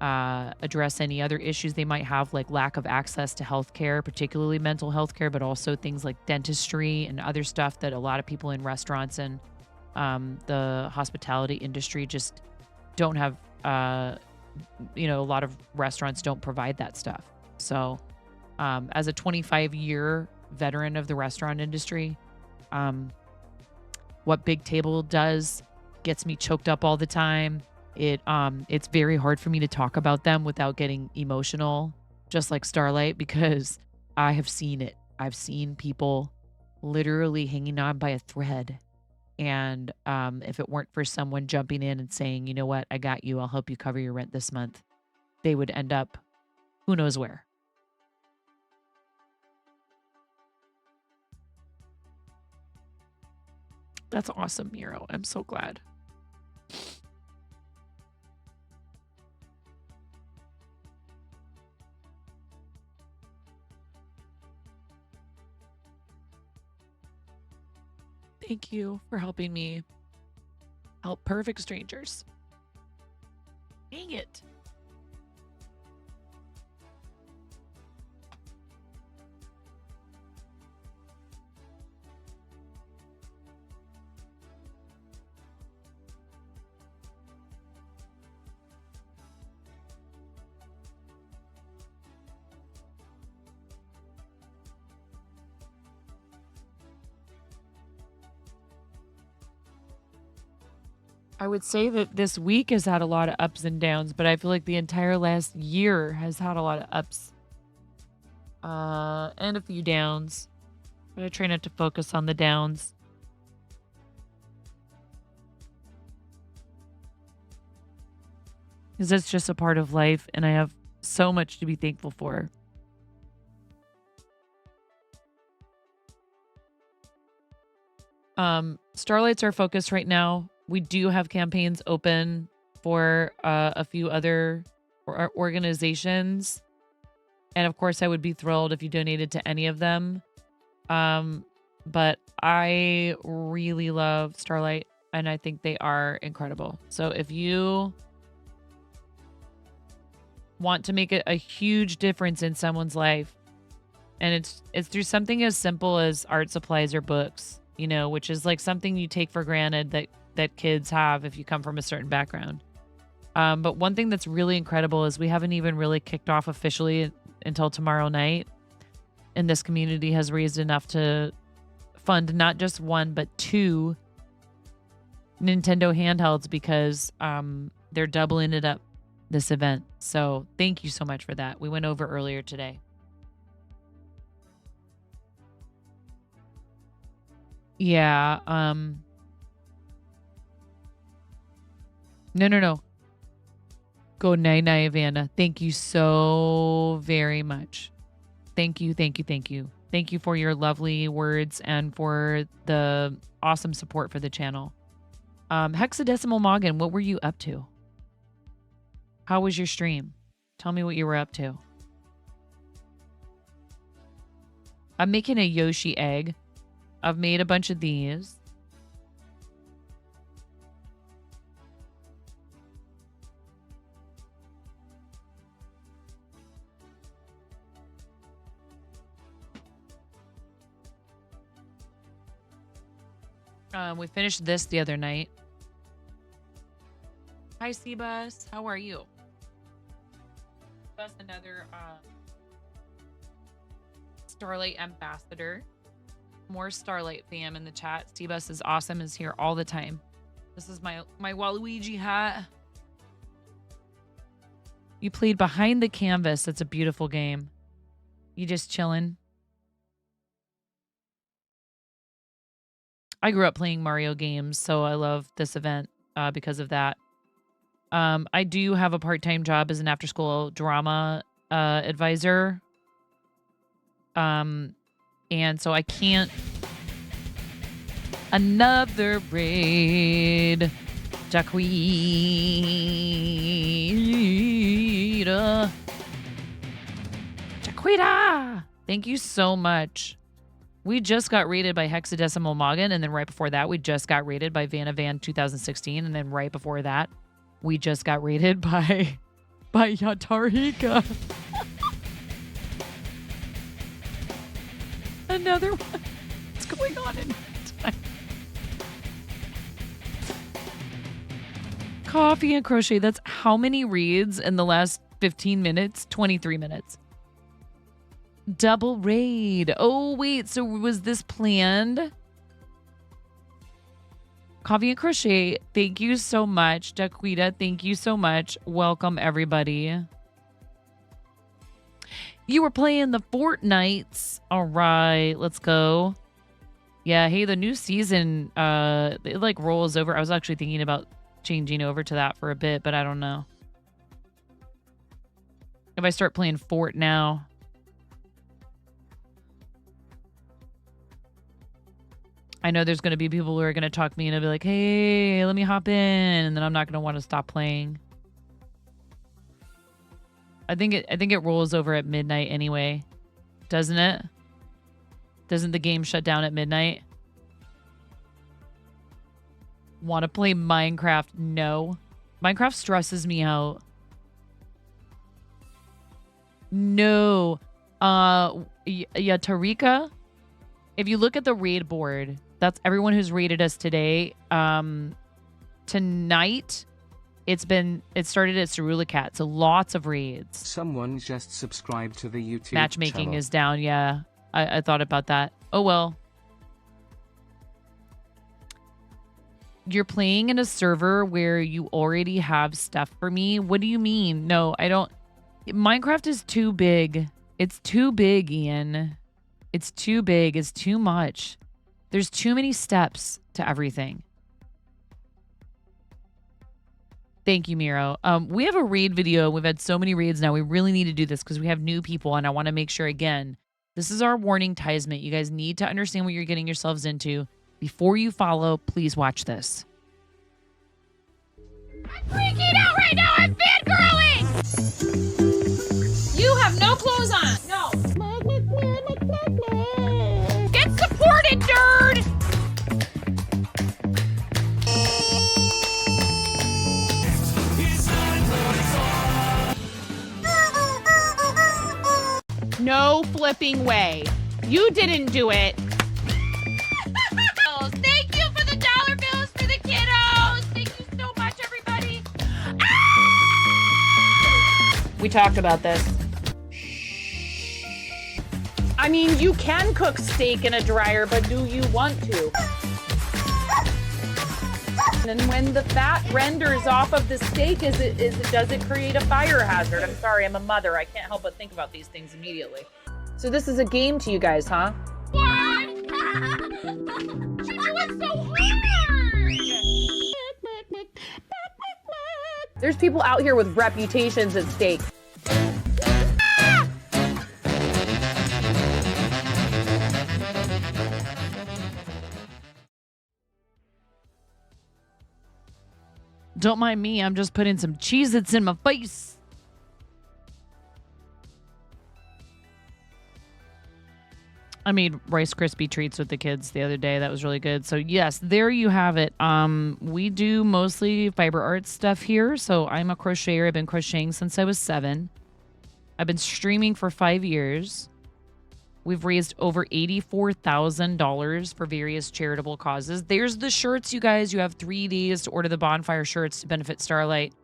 Address any other issues they might have, like lack of access to healthcare, particularly mental health care, but also things like dentistry and other stuff that a lot of people in restaurants and the hospitality industry just don't have. A lot of restaurants don't provide that stuff. So as a 25-year veteran of the restaurant industry, what Big Table does gets me choked up all the time. It's very hard for me to talk about them without getting emotional, just like Starlight, because I have seen it. I've seen people literally hanging on by a thread And if it weren't for someone jumping in and saying, you know what, I got you, I'll help you cover your rent this month, they would end up who knows where. That's awesome, Miro. I'm so glad. Thank you for helping me help perfect strangers. Dang it. I would say that this week has had a lot of ups and downs, but I feel like the entire last year has had a lot of ups and a few downs. But I try not to focus on the downs. Because that's just a part of life, and I have so much to be thankful for. Starlight's our focus right now. We do have campaigns open for a few other organizations. And of course, I would be thrilled if you donated to any of them. But I really love Starlight, and I think they are incredible. So if you want to make a huge difference in someone's life, and it's through something as simple as art supplies or books, you know, which is like something you take for granted that kids have if you come from a certain background. But one thing that's really incredible is we haven't even really kicked off officially until tomorrow night. And this community has raised enough to fund not just one, but 2 Nintendo handhelds because they're doubling it up this event. So thank you so much for that. We went over earlier today. Yeah. No. Go night-night, Vanna. Thank you so very much. Thank you. Thank you for your lovely words and for the awesome support for the channel. Hexadecimal Moggin, what were you up to? How was your stream? Tell me what you were up to. I'm making a Yoshi egg. I've made a bunch of these. We finished this the other night. Hi, Seabus. How are you? Seabus, another Starlight ambassador. More Starlight fam in the chat. Seabus is awesome. Is here all the time. This is my Waluigi hat. You played Behind the Canvas. That's a beautiful game. You just chilling. I grew up playing Mario games, so I love this event because of that. I do have a part-time job as an after-school drama advisor. And so I can't... Another raid. Jaquita. Jaquita! Thank you so much. We just got raided by Hexadecimal Moggin, and then right before that, we just got raided by Vanna Van 2016, and then right before that, we just got raided by Yatarika. Another one. What's going on in time? Coffee and crochet. That's how many reads in the last 15 minutes? 23 minutes. Double raid. Oh, wait. So was this planned? Coffee and crochet. Thank you so much. Daquita, thank you so much. Welcome, everybody. You were playing the Fortnites. All right, let's go. Yeah, hey, the new season, it like rolls over. I was actually thinking about changing over to that for a bit, but I don't know. If I start playing Fort now. I know there's going to be people who are going to talk me and be like, hey, let me hop in. And then I'm not going to want to stop playing. I think it rolls over at midnight anyway. Doesn't it? Doesn't the game shut down at midnight? Want to play Minecraft? No. Minecraft stresses me out. No. Yeah, Tarika, if you look at the raid board, that's everyone who's raided us today. Tonight, it started at Cerula Cat, so lots of raids. Someone just subscribed to the YouTube Matchmaking channel. is down, yeah. I thought about that. Oh, well. You're playing in a server where you already have stuff for me? What do you mean? No, I don't. Minecraft is too big. It's too big, Ian. It's too big. It's too much. There's too many steps to everything. Thank you, Miro. We have a raid video. We've had so many raids now. We really need to do this because we have new people, and I want to make sure, again, this is our warning tisement. You guys need to understand what you're getting yourselves into. Before you follow, please watch this. I'm freaking out right now. I'm fangirling. You have no clothes on. No. Get supported, nerd. No flipping way. You didn't do it. Thank you for the dollar bills for the kiddos. Thank you so much, everybody. We talked about this. I mean, you can cook steak in a dryer, but do you want to? And when the fat renders off of the steak, does it create a fire hazard? I'm sorry, I'm a mother. I can't help but think about these things immediately. So this is a game to you guys, huh? What? She went so hard. There's people out here with reputations at stake. Don't mind me. I'm just putting some Cheez-Its in my face. I made Rice Krispie treats with the kids the other day. That was really good. So yes, there you have it. We do mostly fiber art stuff here. So I'm a crocheter. I've been crocheting since I was 7. I've been streaming for 5 years. We've raised over $84,000 for various charitable causes. There's the shirts, you guys. You have 3 days to order the bonfire shirts to benefit Starlight.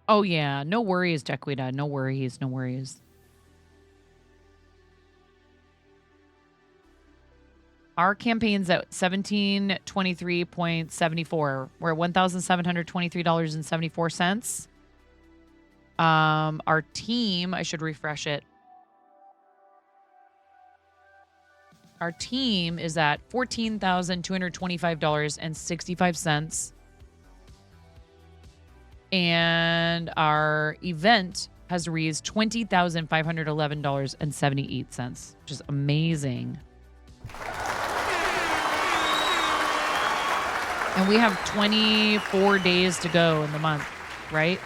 Oh, yeah. No worries, Jaquita. No worries. No worries. Our campaign's at 1723.74. We're at $1,723.74. Our team, I should refresh it. Our team is at $14,225.65. And our event has raised $20,511.78, which is amazing. And we have 24 days to go in the month, right?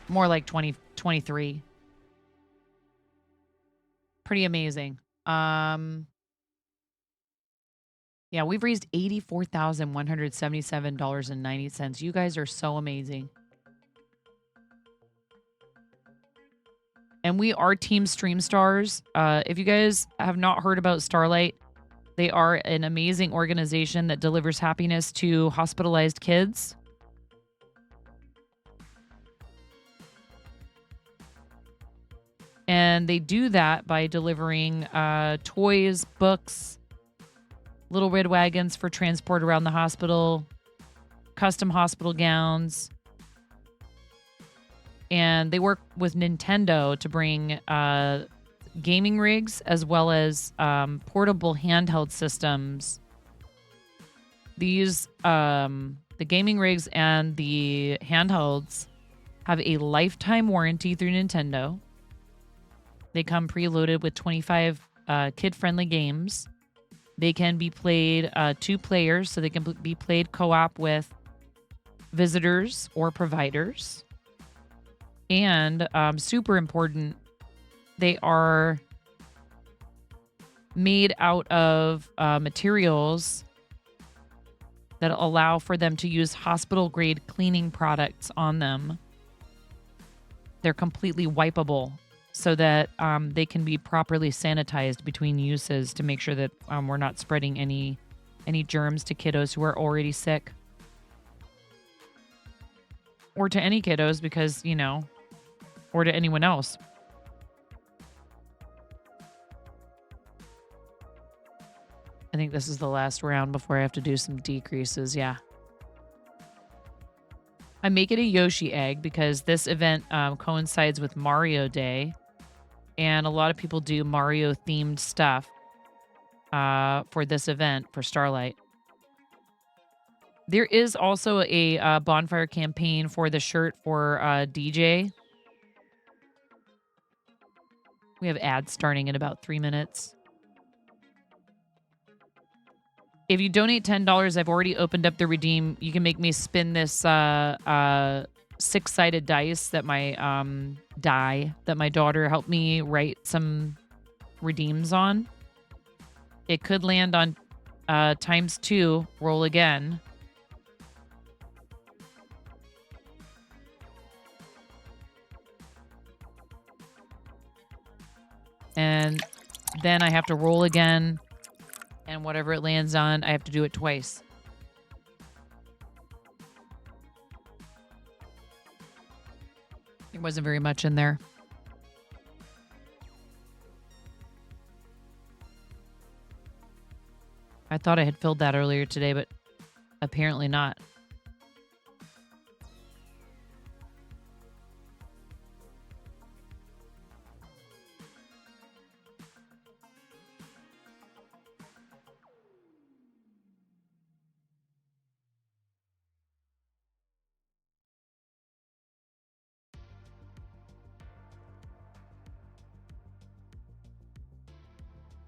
More like 23. Pretty amazing. Yeah, we've raised $84,177.90. You guys are so amazing. And we are Team Stream Stars. If you guys have not heard about Starlight, they are an amazing organization that delivers happiness to hospitalized kids. And they do that by delivering toys, books, little red wagons for transport around the hospital, custom hospital gowns. And they work with Nintendo to bring gaming rigs as well as portable handheld systems. These, the gaming rigs and the handhelds have a lifetime warranty through Nintendo. They come preloaded with 25 kid-friendly games. They can be played 2 players, so they can be played co-op with visitors or providers. And super important, they are made out of materials that allow for them to use hospital-grade cleaning products on them. They're completely wipeable so that they can be properly sanitized between uses to make sure that we're not spreading any germs to kiddos who are already sick. Or to any kiddos because, you know, or to anyone else. I think this is the last round before I have to do some decreases. Yeah. I make it a Yoshi egg because this event coincides with Mario Day. And a lot of people do Mario themed stuff for this event for Starlight. There is also a bonfire campaign for the shirt for DJ. We have ads starting in about 3 minutes. If you donate $10, I've already opened up the redeem. You can make me spin this 6-sided dice that my that my daughter helped me write some redeems on. It could land on ×2. Roll again. And then I have to roll again. And whatever it lands on, I have to do it twice. There wasn't very much in there. I thought I had filled that earlier today, but apparently not.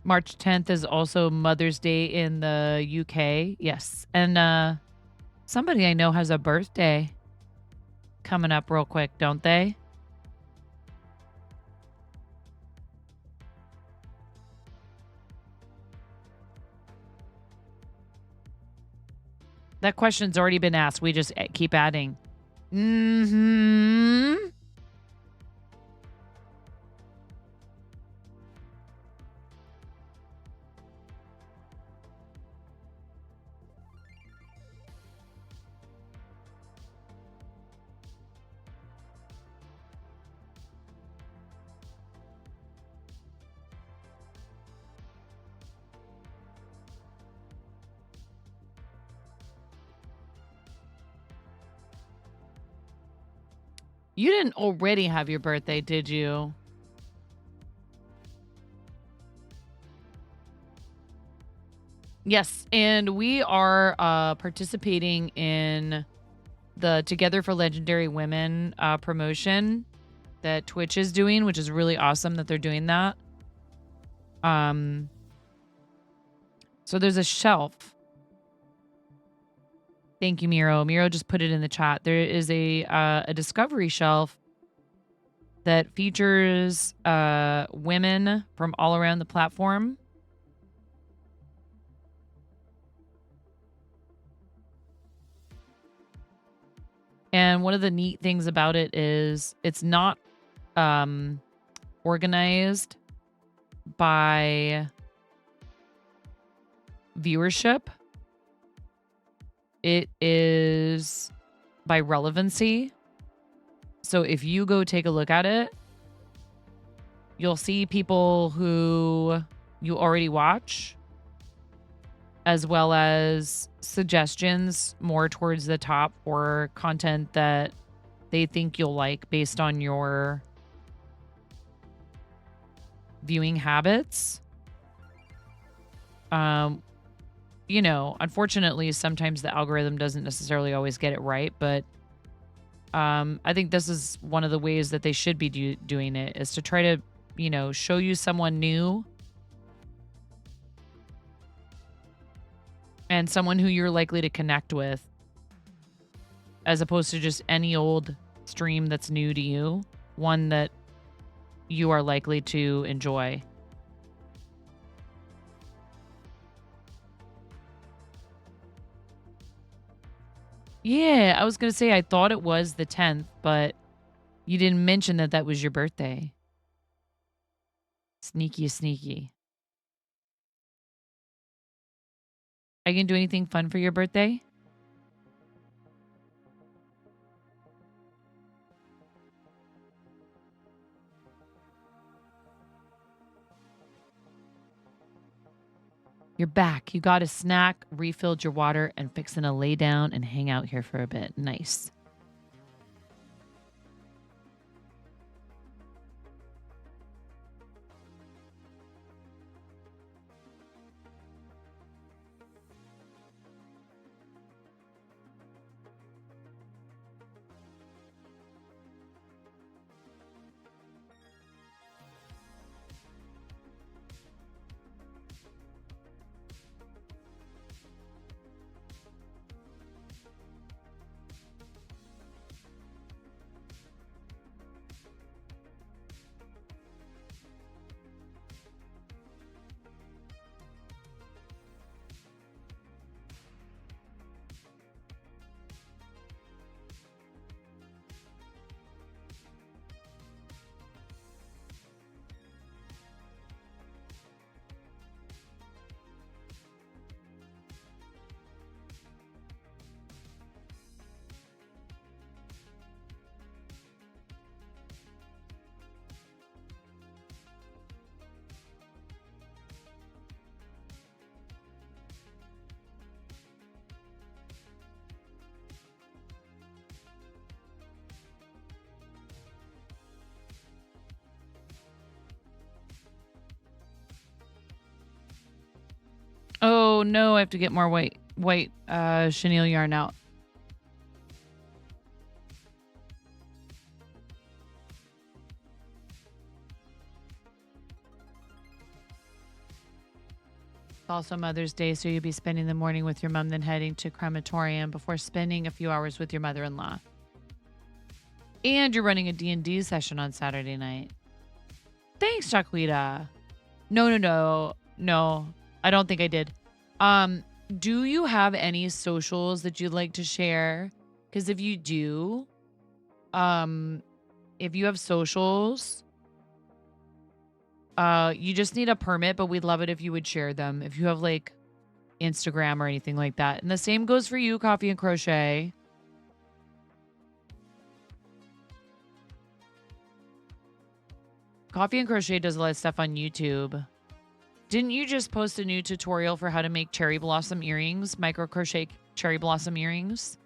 March 10th is also Mother's Day in the UK. Yes. And somebody I know has a birthday coming up real quick, don't they? That question's already been asked. We just keep adding. Mm-hmm. You didn't already have your birthday, did you? Yes, and we are participating in the Together for Legendary Women promotion that Twitch is doing, which is really awesome that they're doing that. So there's a shelf. Thank you, Miro. Miro just put it in the chat. There is a discovery shelf that features women from all around the platform. And one of the neat things about it is it's not organized by viewership. It is by relevancy. So if you go take a look at it, you'll see people who you already watch. as well as suggestions more towards the top for content that they think you'll like based on your viewing habits. You know, unfortunately, sometimes the algorithm doesn't necessarily always get it right, but I think this is one of the ways that they should be doing it, is to try to, you know, show you someone new and someone who you're likely to connect with, as opposed to just any old stream that's new to you, one that you are likely to enjoy. Yeah, I was going to say I thought it was the 10th, but you didn't mention that that was your birthday. Sneaky, sneaky. Are you going to do anything fun for your birthday? You're back. You got a snack, refilled your water, and fixing to lay down and hang out here for a bit. Nice. Oh no, I have to get more white chenille yarn out. It's also Mother's Day, so you'll be spending the morning with your mom, then heading to crematorium before spending a few hours with your mother-in-law. And you're running a D&D session on Saturday night. Thanks, Jaquita. No. I don't think I did. Do you have any socials that you'd like to share? Because if you do, if you have socials, you just need a permit, but we'd love it if you would share them. If you have like Instagram or anything like that. And the same goes for you, Coffee and Crochet. Coffee and Crochet does a lot of stuff on YouTube. Didn't you just post a new tutorial for how to make cherry blossom earrings, micro crochet cherry blossom earrings?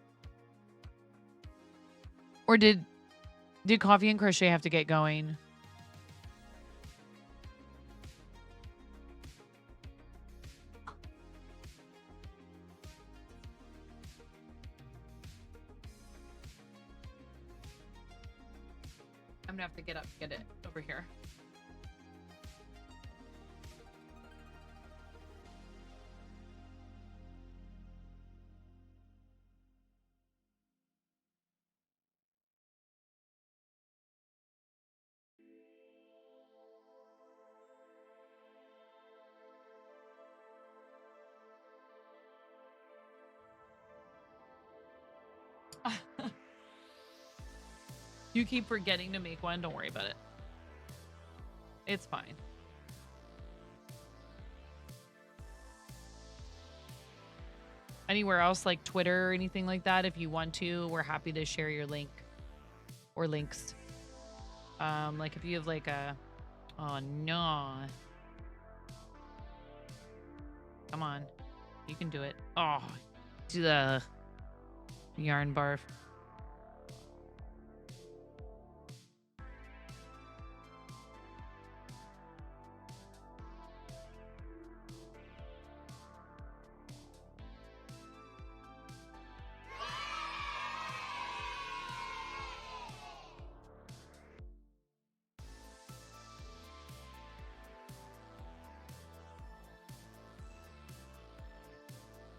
Or did Coffee and Crochet have to get going? I'm gonna have to get up to get it over here. You keep forgetting to make one. Don't worry about it. It's fine. Anywhere else like Twitter or anything like that, if you want to, we're happy to share your link or links. Like if you have like a... Oh, no. Come on. You can do it. Oh, do the yarn barf.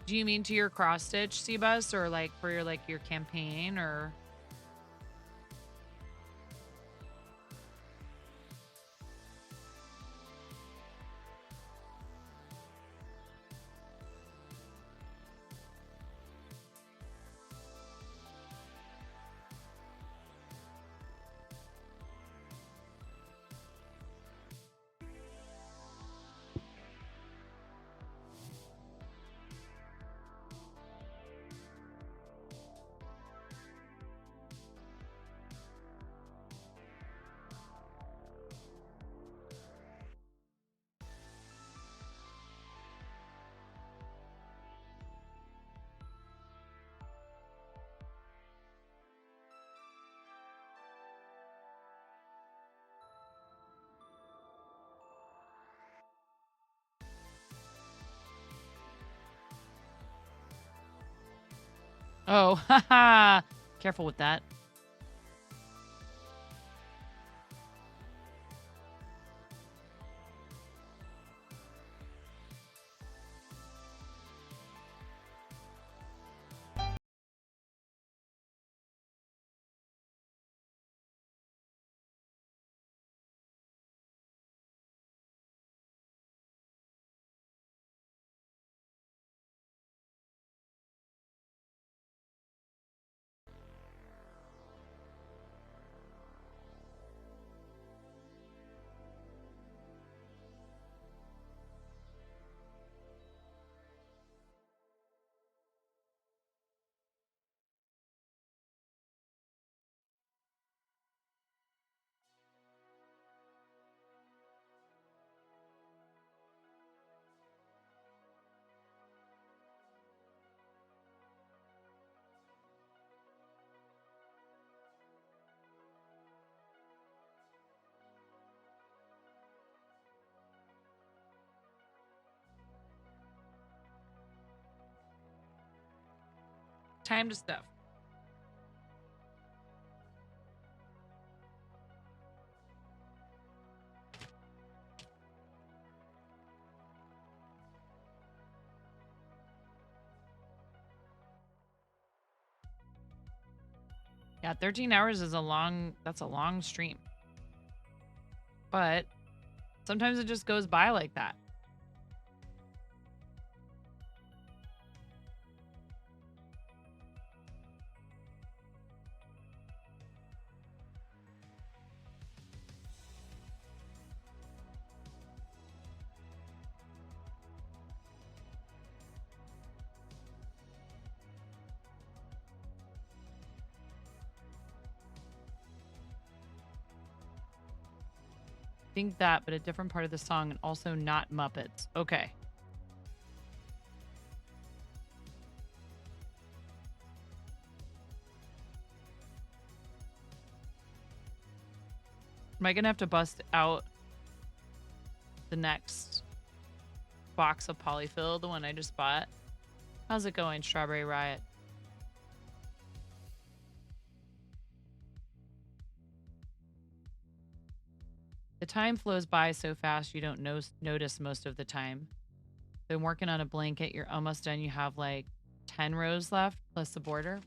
Do you mean to your cross stitch, Seabus, or like for your your campaign, or? Oh, haha. Careful with that. Time to stuff. Yeah, 13 hours is that's a long stream. But sometimes it just goes by like that. Think that, but a different part of the song and also not Muppets. Okay. Am I gonna have to bust out the next box of polyfill, the one I just bought? How's it going, Strawberry Riot? The time flows by so fast you don't notice most of the time. Been working on a blanket. You're almost done. You have like 10 rows left plus the border.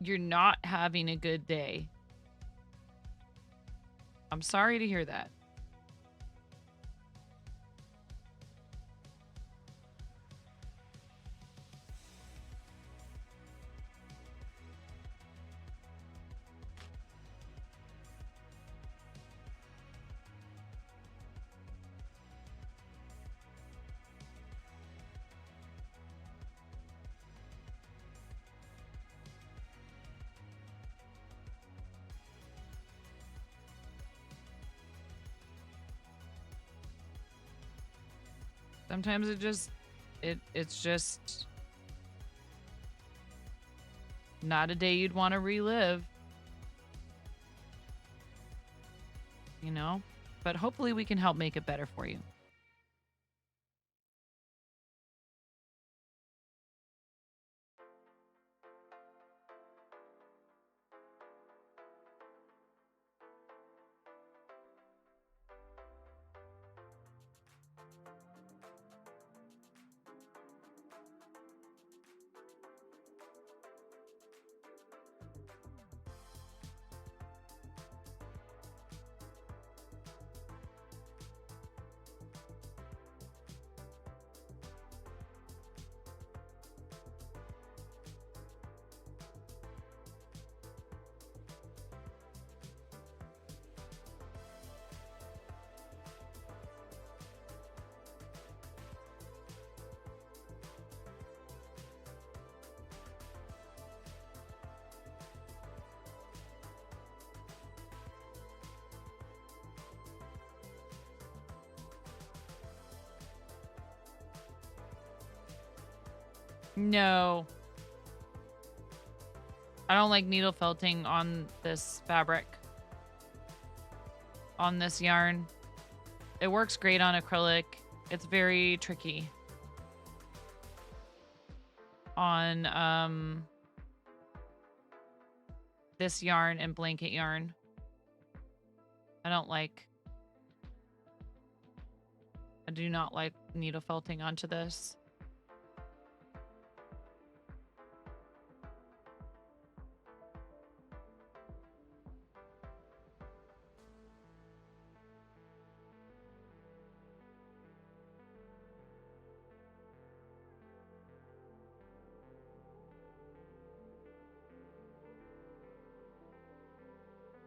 You're not having a good day. I'm sorry to hear that. Sometimes it's just not a day you'd want to relive. You know? But hopefully we can help make it better for you. No. I don't like needle felting on this fabric. On this yarn. It works great on acrylic. It's very tricky. On this yarn and blanket yarn. I do not like needle felting onto this.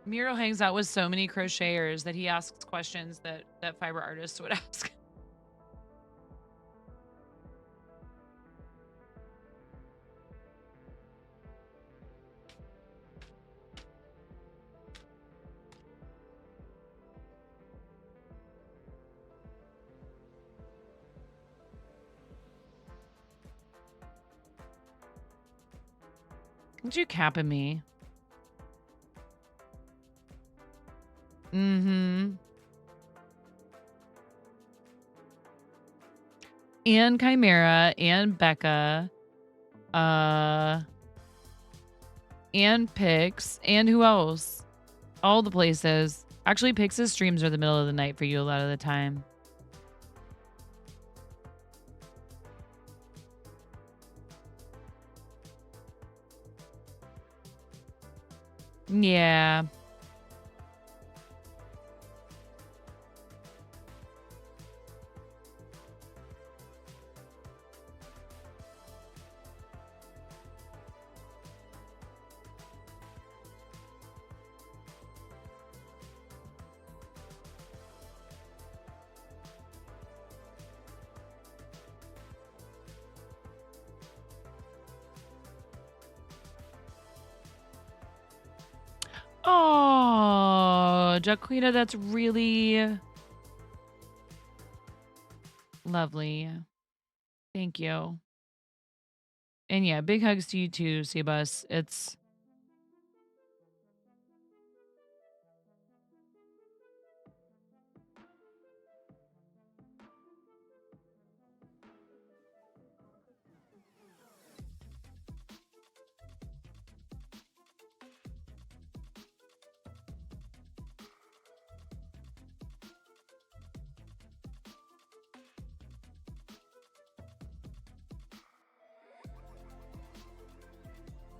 Miro hangs out with so many crocheters that he asks questions that fiber artists would ask. Did you capping me? Mm-hmm. And Chimera and Becca. And Pix. And who else? All the places. Actually, Pix's streams are the middle of the night for you a lot of the time. Yeah. Oh, Jaquita, that's really lovely. Thank you. And yeah, big hugs to you too, Sebus. It's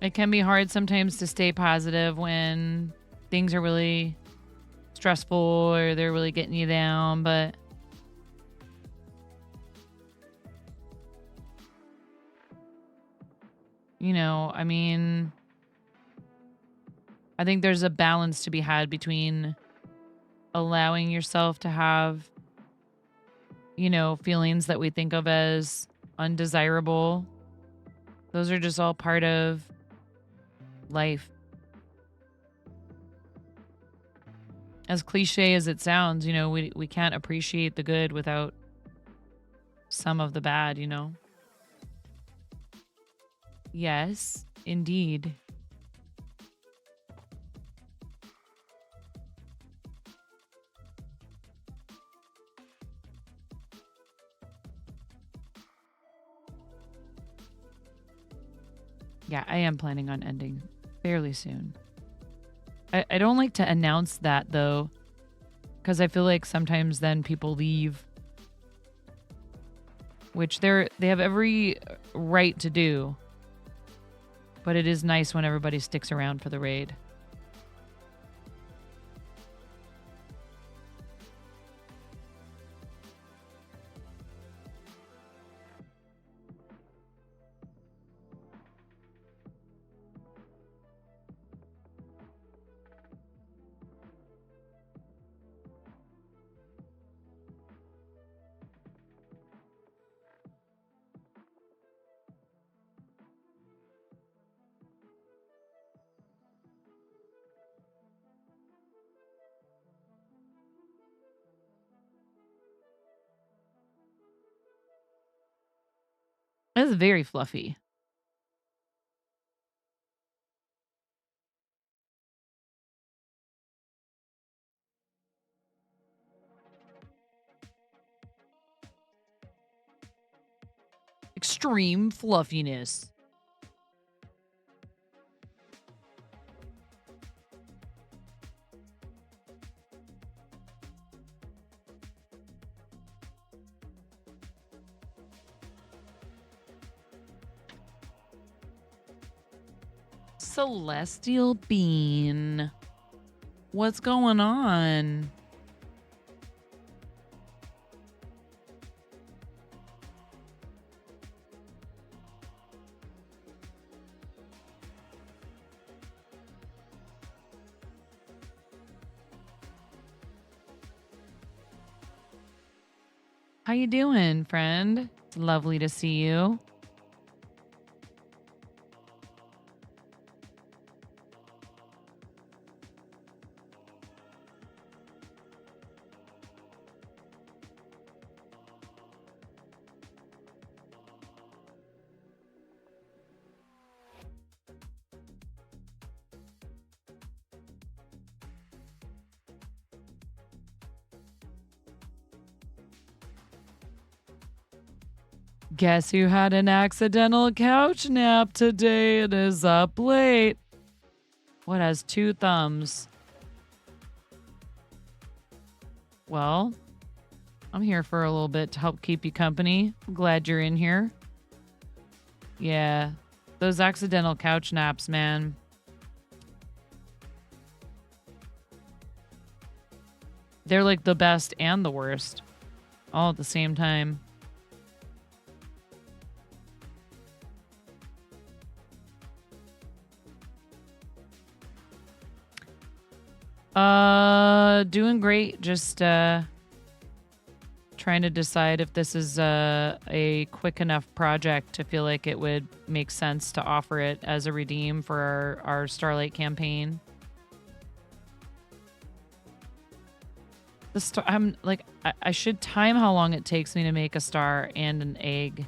it can be hard sometimes to stay positive when things are really stressful or they're really getting you down, but you know, I mean, I think there's a balance to be had between allowing yourself to have, you know, feelings that we think of as undesirable. Those are just all part of life. As cliche as it sounds, you know, we can't appreciate the good without some of the bad, you know? Yes, indeed. Yeah, I am planning on ending fairly soon. I don't like to announce that though, because I feel like sometimes then people leave, which they have every right to do. But it is nice when everybody sticks around for the raid. It's very fluffy. Extreme fluffiness. Celestial Bean. What's going on? How you doing, friend? It's lovely to see you. Guess who had an accidental couch nap today and is up late? What has 2 thumbs? Well, I'm here for a little bit to help keep you company. I'm glad you're in here. Yeah, those accidental couch naps, man. They're like the best and the worst all at the same time. Doing great. Just trying to decide if this is a quick enough project to feel like it would make sense to offer it as a redeem for our Starlight campaign. I'm like, I should time how long it takes me to make a star and an egg.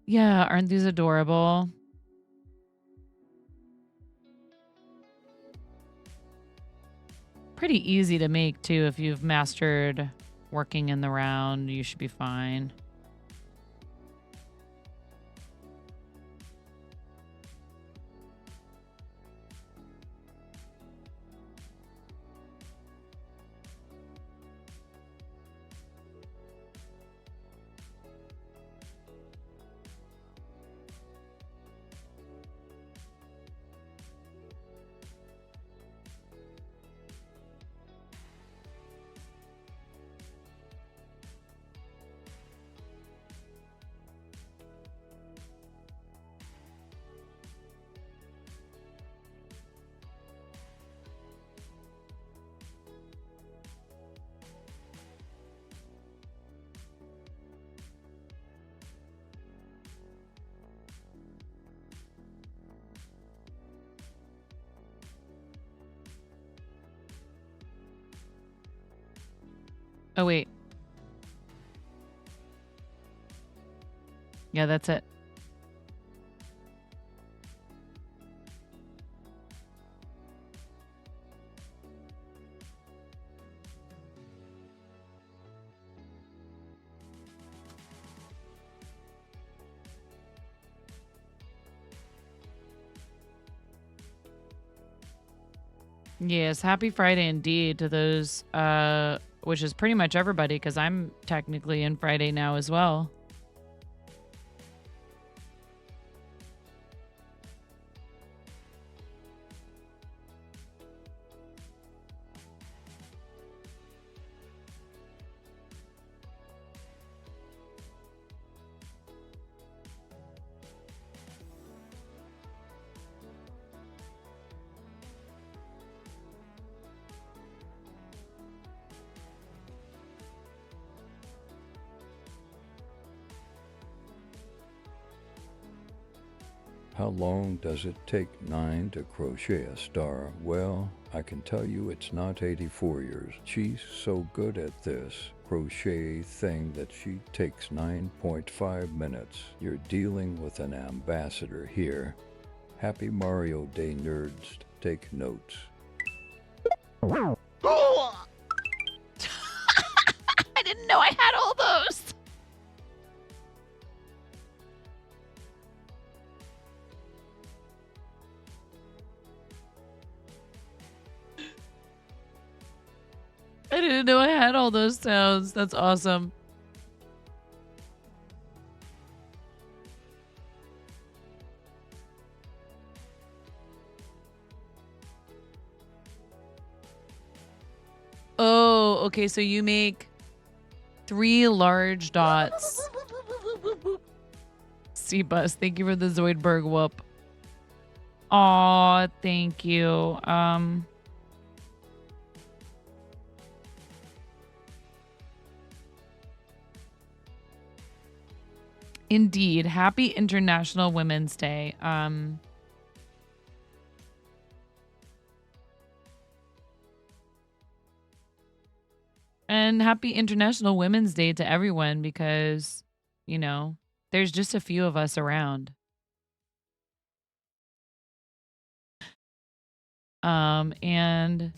Yeah, aren't these adorable? Pretty easy to make too. If you've mastered working in the round, you should be fine. Oh, wait. Yeah, that's it. Yes, happy Friday indeed to those, which is pretty much everybody, because I'm technically in Friday now as well. How long does it take 9 to crochet a star? Well, I can tell you it's not 84 years. She's so good at this crochet thing that she takes 9.5 minutes. You're dealing with an ambassador here. Happy Mario Day, nerds. Take notes. I didn't know I had all those. I didn't know I had all those sounds. That's awesome. Oh, okay. So you make 3 large dots. C-Bus, thank you for the Zoidberg whoop. Aw, thank you. Indeed. Happy International Women's Day. And happy International Women's Day to everyone because, you know, there's just a few of us around. And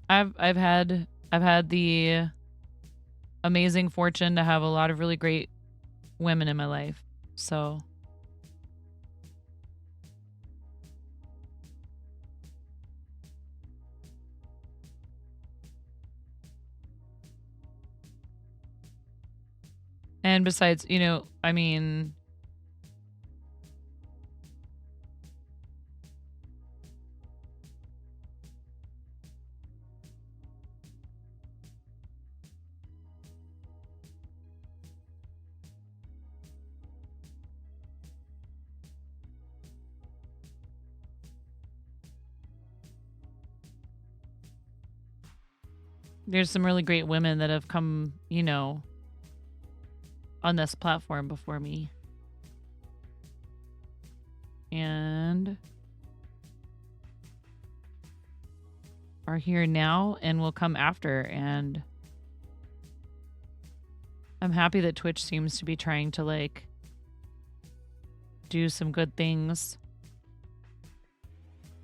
I've had the amazing fortune to have a lot of really great women in my life. So and besides, you know, I mean, there's some really great women that have come, you know, on this platform before me. And are here now and will come after. And I'm happy that Twitch seems to be trying to, like, do some good things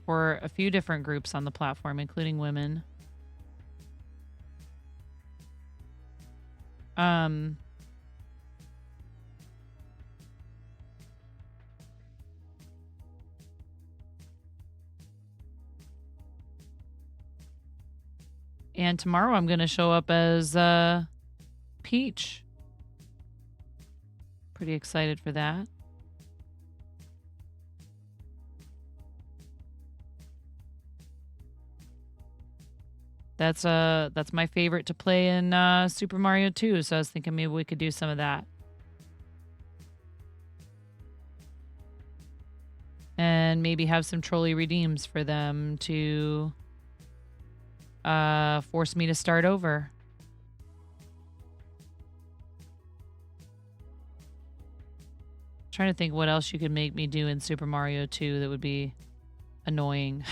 for a few different groups on the platform, including women. And tomorrow I'm going to show up as Peach. Pretty excited for that. That's my favorite to play in Super Mario 2, so I was thinking maybe we could do some of that. And maybe have some trolley redeems for them to force me to start over. Trying to think what else you could make me do in Super Mario 2 that would be annoying.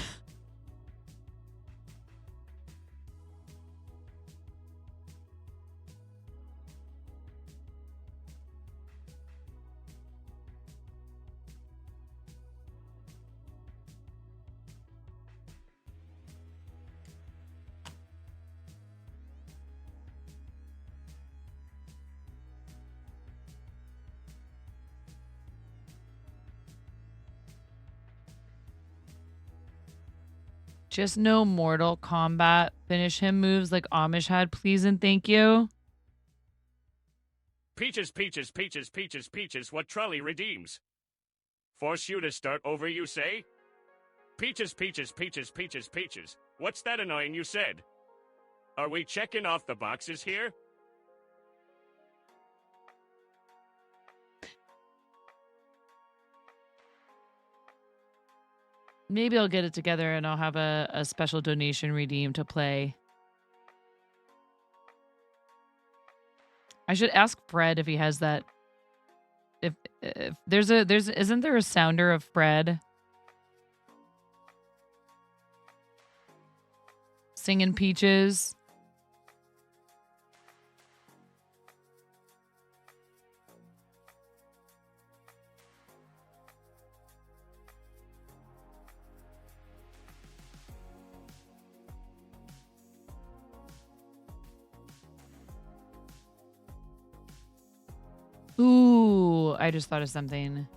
Just no Mortal Kombat finish him moves like Amish had, please and thank you. Peaches, peaches, peaches, peaches, peaches, what trolley redeems? Force you to start over, you say? Peaches, peaches, peaches, peaches, peaches. What's that annoying you said? Are we checking off the boxes here? Maybe I'll get it together and I'll have a special donation redeem to play. I should ask Fred if he has that. If isn't there a sounder of Fred singing Peaches? Ooh, I just thought of something.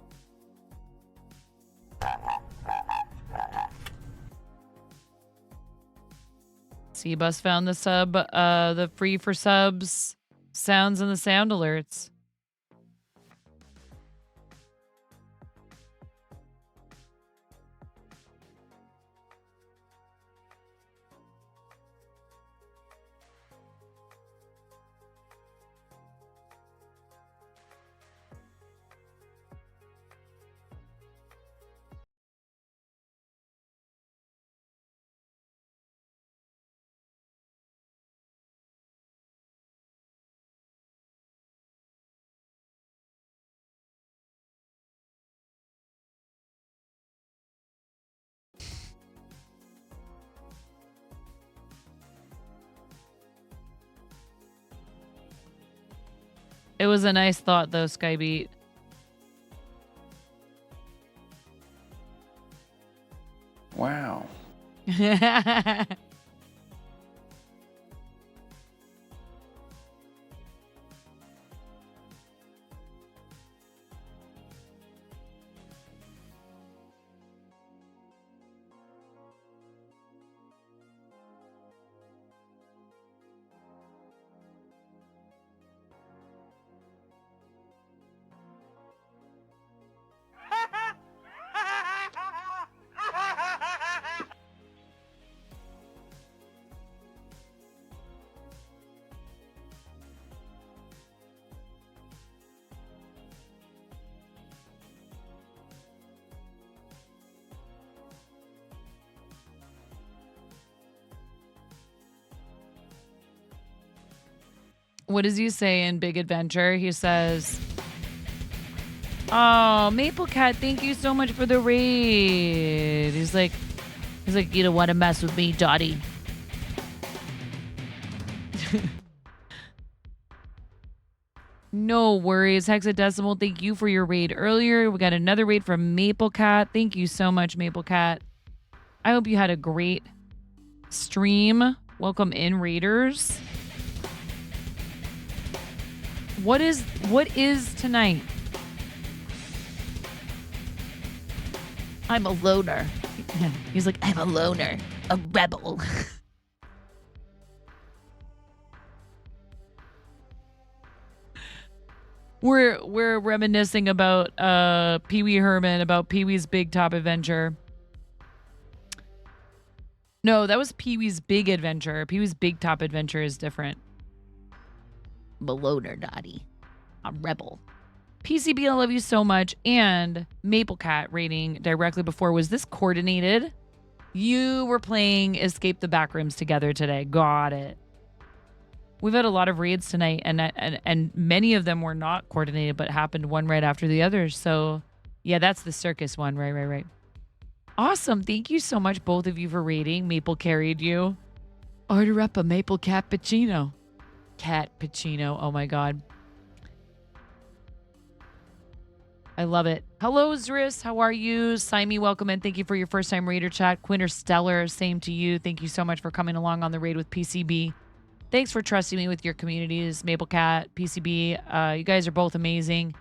C-Bus found the free for subs sounds and the sound alerts. It was a nice thought, though, Skybeat. Wow. What does he say in Big Adventure? He says, "Oh, Maple Cat, thank you so much for the raid." He's like, "You don't want to mess with me, Dottie." No worries. Hexadecimal, thank you for your raid earlier. We got another raid from Maple Cat. Thank you so much, Maple Cat. I hope you had a great stream. Welcome in, raiders. What is tonight? I'm a loner. He's like, I'm a loner, a rebel. We're reminiscing about Pee Wee Herman, about Pee Wee's Big Top Adventure. No, that was Pee Wee's Big Adventure. Pee Wee's Big Top Adventure is different. Beloner, Dottie. A rebel. PCB, I love you so much. And Maple Cat rating directly before. Was this coordinated? You were playing Escape the Backrooms together today. Got it. We've had a lot of raids tonight, and many of them were not coordinated, but happened one right after the other. So, yeah, that's the circus one. Right. Awesome. Thank you so much, both of you, for raiding. Maple carried you. Order up a Maple Cappuccino. Cat Pacino. Oh my God. I love it. Hello, Zris. How are you? Simey, welcome in. Thank you for your first time raider chat. Quinter Stellar, same to you. Thank you so much for coming along on the raid with PCB. Thanks for trusting me with your communities, Maple Cat, PCB. You guys are both amazing.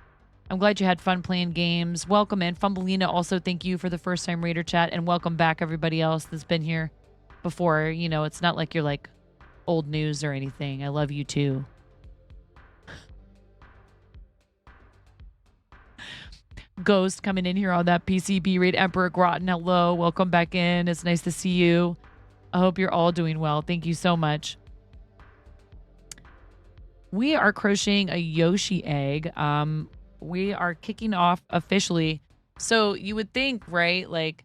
I'm glad you had fun playing games. Welcome in. Fumbleina, also thank you for the first time raider chat. And welcome back, everybody else that's been here before. You know, it's not like you're like old news or anything. I love you too. Ghost coming in here on that PCB rate. Emperor Groton, hello. Welcome back in. It's nice to see you. I hope you're all doing well. Thank you so much. We are crocheting a Yoshi egg. We are kicking off officially. So you would think, right? Like,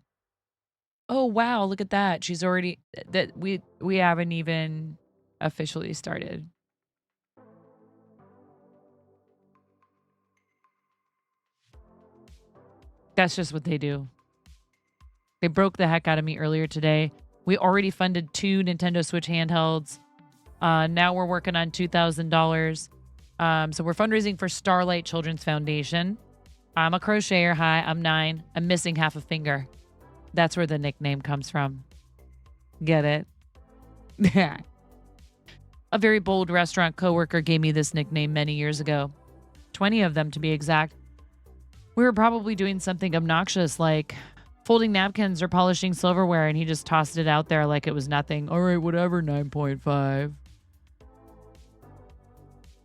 oh wow, look at that. She's already that we haven't even officially started. That's just what they do. They broke the heck out of me earlier today. We already funded 2 Nintendo Switch handhelds. Now we're working on $2,000. So we're fundraising for Starlight Children's Foundation. I'm a crocheter. Hi, I'm 9. I'm missing half a finger. That's where the nickname comes from. Get it? A very bold restaurant coworker gave me this nickname many years ago. 20 of them to be exact. We were probably doing something obnoxious like folding napkins or polishing silverware, and he just tossed it out there like it was nothing. All right, whatever, 9.5.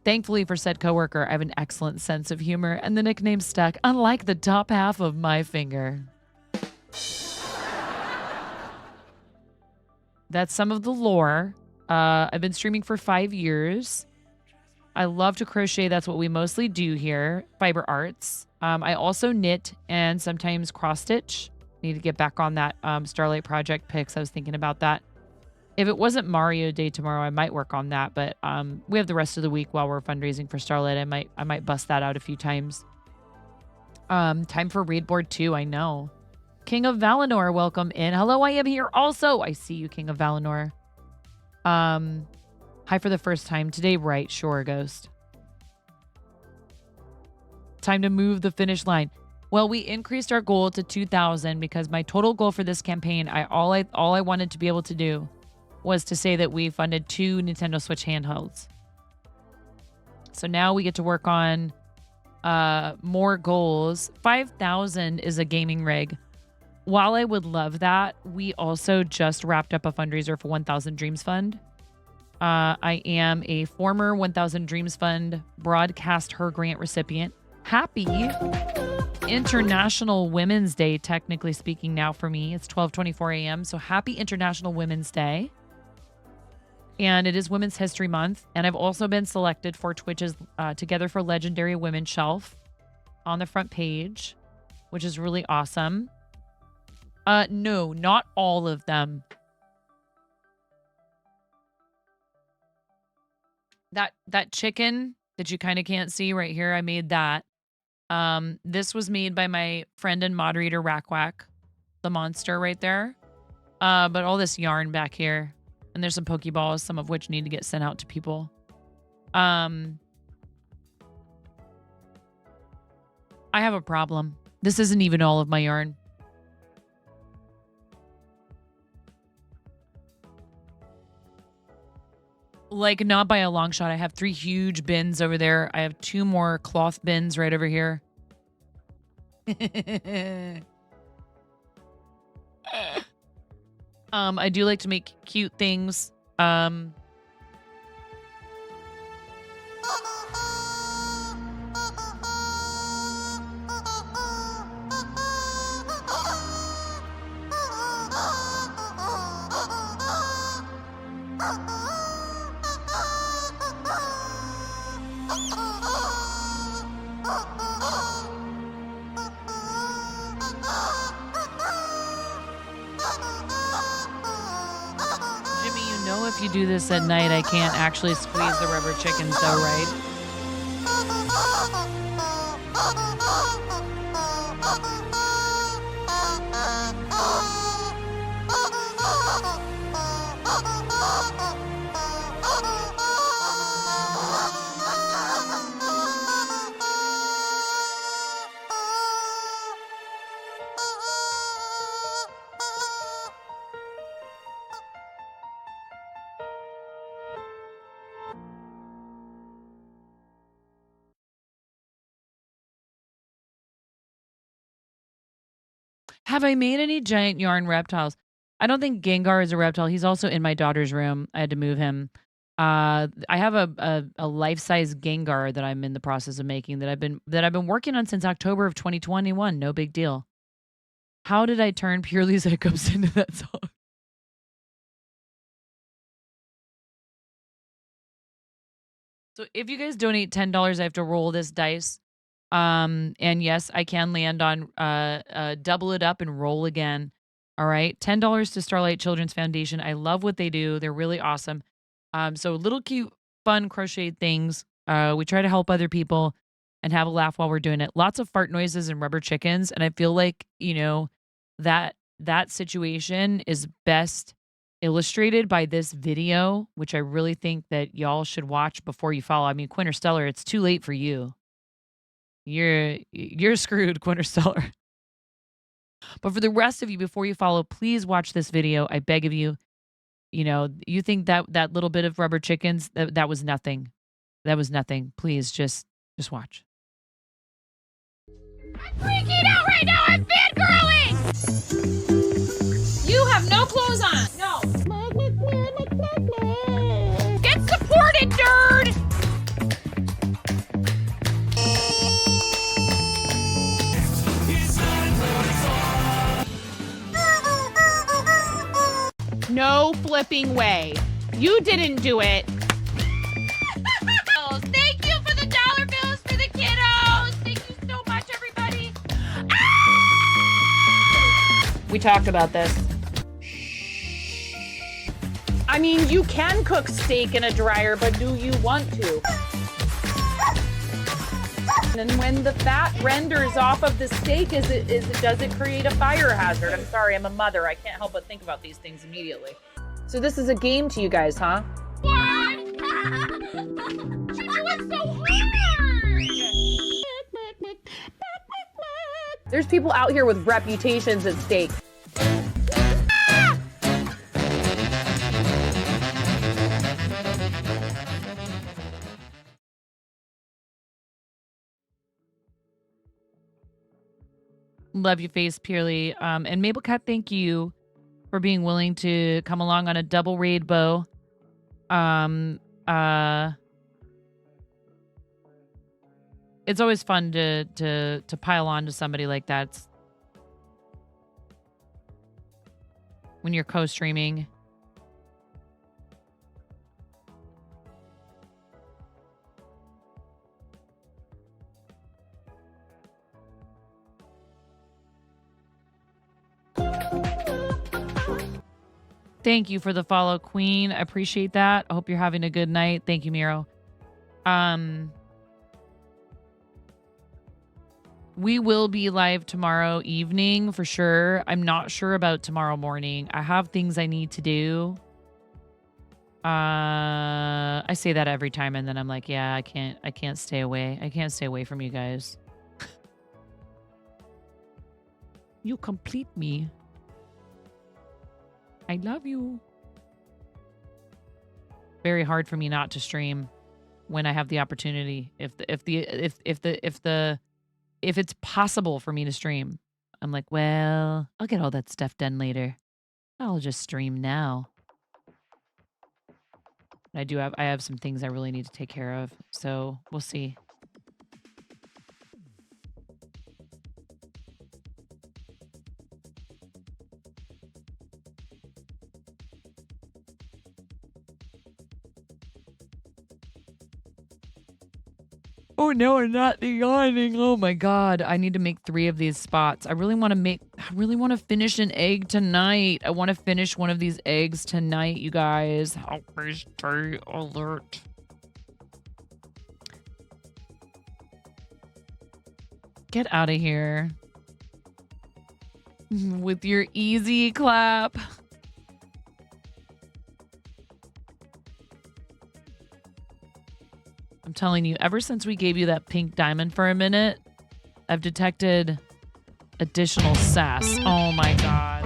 Thankfully for said coworker, I have an excellent sense of humor, and the nickname stuck, unlike the top half of my finger. That's some of the lore. I've been streaming for 5 years. I love to crochet. That's what we mostly do here. Fiber arts. I also knit and sometimes cross stitch. Need to get back on that Starlight Project pics. I was thinking about that. If it wasn't Mario Day tomorrow, I might work on that. But we have the rest of the week while we're fundraising for Starlight. I might bust that out a few times. Time for raid board 2. I know. King of Valinor, welcome in. Hello, I am here also. I see you, King of Valinor. Hi for the first time today. Right, sure, Ghost. Time to move the finish line. Well, we increased our goal to 2,000 because my total goal for this campaign, all I wanted to be able to do was to say that we funded 2 Nintendo Switch handhelds. So now we get to work on more goals. 5,000 is a gaming rig. While I would love that, we also just wrapped up a fundraiser for 1,000 Dreams Fund. I am a former 1,000 Dreams Fund broadcast her grant recipient. Happy International Women's Day, technically speaking now for me. It's 12:24 a.m. So happy International Women's Day. And it is Women's History Month. And I've also been selected for Twitch's Together for Legendary Women shelf on the front page, which is really awesome. No, not all of them. That chicken that you kind of can't see right here, I made that. This was made by my friend and moderator Rackwack, the monster right there. But all this yarn back here, and there's some Pokeballs, some of which need to get sent out to people. I have a problem. This isn't even all of my yarn. Like, not by a long shot. I have 3 huge bins over there. I have 2 more cloth bins right over here. I do like to make cute things. If you do this at night, I can't actually squeeze the rubber chickens though, right? Have I made any giant yarn reptiles? I don't think Gengar is a reptile. He's also in my daughter's room. I had to move him. I have a life-size Gengar that I'm in the process of making that I've been working on since October of 2021. No big deal. How did I turn Purely's Hiccups into that song? So if you guys donate $10, I have to roll this dice. And yes, I can land on double it up and roll again. All right. $10 to Starlight Children's Foundation. I love what they do. They're really awesome. So little cute, fun crocheted things. We try to help other people and have a laugh while we're doing it. Lots of fart noises and rubber chickens. And I feel like, that situation is best illustrated by this video, which I really think that y'all should watch before you follow. I mean, Quinterstellar, it's too late for you. You're screwed, Quinterstellar. But for the rest of you, before you follow, please watch this video. I beg of you. You think that little bit of rubber chickens, that was nothing. That was nothing. Please just watch. I'm freaking out right now. I'm fangirling. You have no clothes on. No. Get supported, nerd. No flipping way. You didn't do it. Thank you for the dollar bills for the kiddos. Thank you so much, everybody. We talked about this. I mean, you can cook steak in a dryer, but do you want to? And when the fat renders off of the steak, does it create a fire hazard? I'm sorry, I'm a mother. I can't help but think about these things immediately. So this is a game to you guys, huh? What? You're doing so hard. There's people out here with reputations at stake. Love your face, Purely. And Mabel Cat, thank you for being willing to come along on a double raid bow. It's always fun to pile on to somebody like that when you're co-streaming. Thank you for the follow, Queen. I appreciate that. I hope you're having a good night. Thank you, Miro. We will be live tomorrow evening for sure. I'm not sure about tomorrow morning. I have things I need to do. I say that every time and then I'm like, yeah, I can't stay away. I can't stay away from you guys. You complete me. I love you. Very hard for me not to stream when I have the opportunity. If it's possible for me to stream, I'm like, well, I'll get all that stuff done later. I'll just stream now. I have some things I really need to take care of, so we'll see. Oh no, I'm not yawning. Oh my god. I need to make 3 of these spots. I really want to finish an egg tonight. I want to finish one of these eggs tonight, you guys. Help me stay alert. Get out of here. With your easy clap. I'm telling you, ever since we gave you that pink diamond for a minute, I've detected additional sass. Oh my god.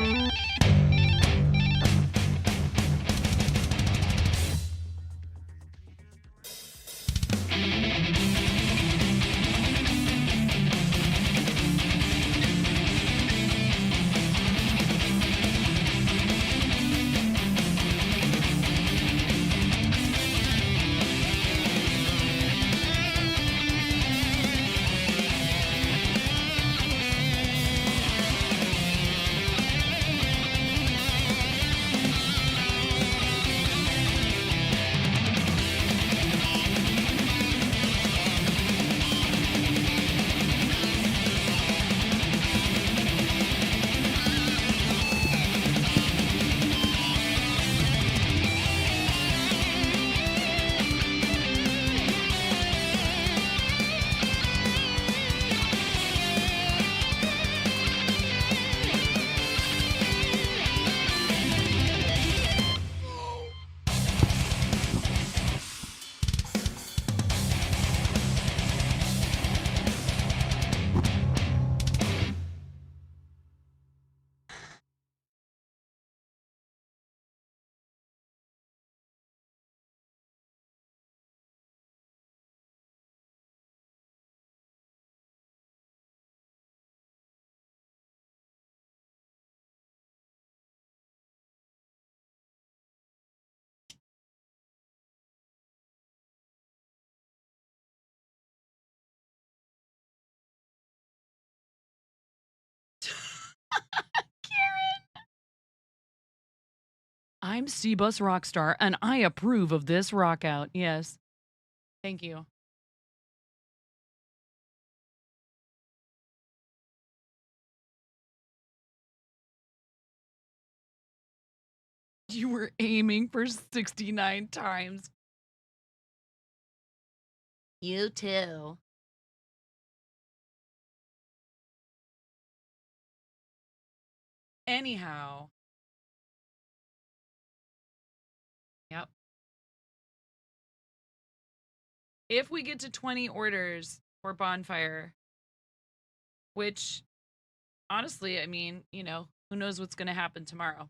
I'm C-Bus Rockstar, and I approve of this rock out. Yes. Thank you. You were aiming for 69 times. You too. Anyhow. Yep. If we get to 20 orders for Bonfire, which honestly, I mean, you know, who knows what's going to happen tomorrow.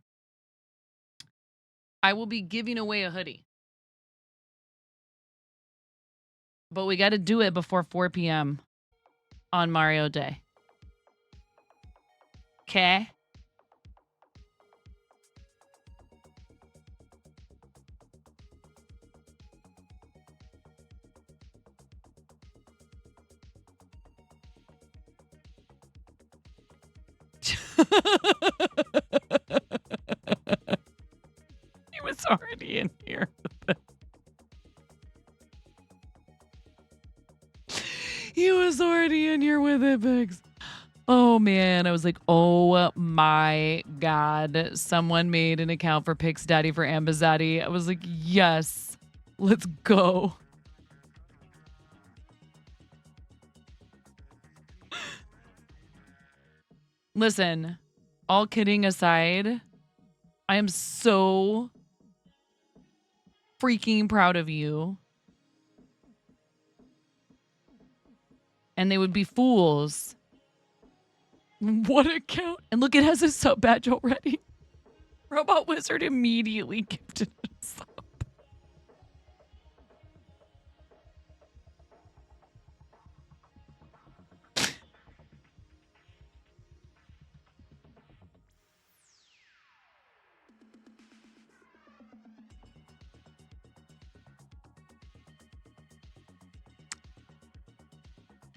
I will be giving away a hoodie. But we got to do it before 4 p.m. on Mario Day. Okay? He was already in here. He was already in here with it, Biggs. Oh man, I was like, oh my god. Someone made an account for Pix Daddy for Ambizaddy. I was like, yes, let's go. Listen, all kidding aside, I am so freaking proud of you. And they would be fools. What account? And look, it has a sub badge already. Robot Wizard immediately gifted a sub.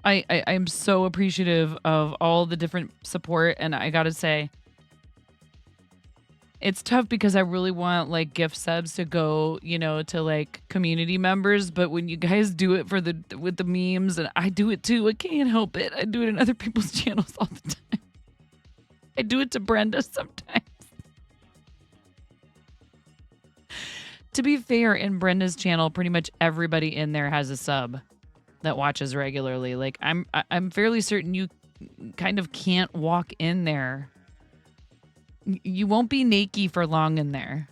I'm so appreciative of all the different support, and I gotta say, it's tough because I really want like gift subs to go, you know, to like community members, but when you guys do it for with the memes, and I do it too, I can't help it. I do it in other people's channels all the time. I do it to Brenda sometimes. To be fair, in Brenda's channel, pretty much everybody in there has a sub that watches regularly. Like I'm fairly certain you kind of can't walk in there. You won't be naked for long in there.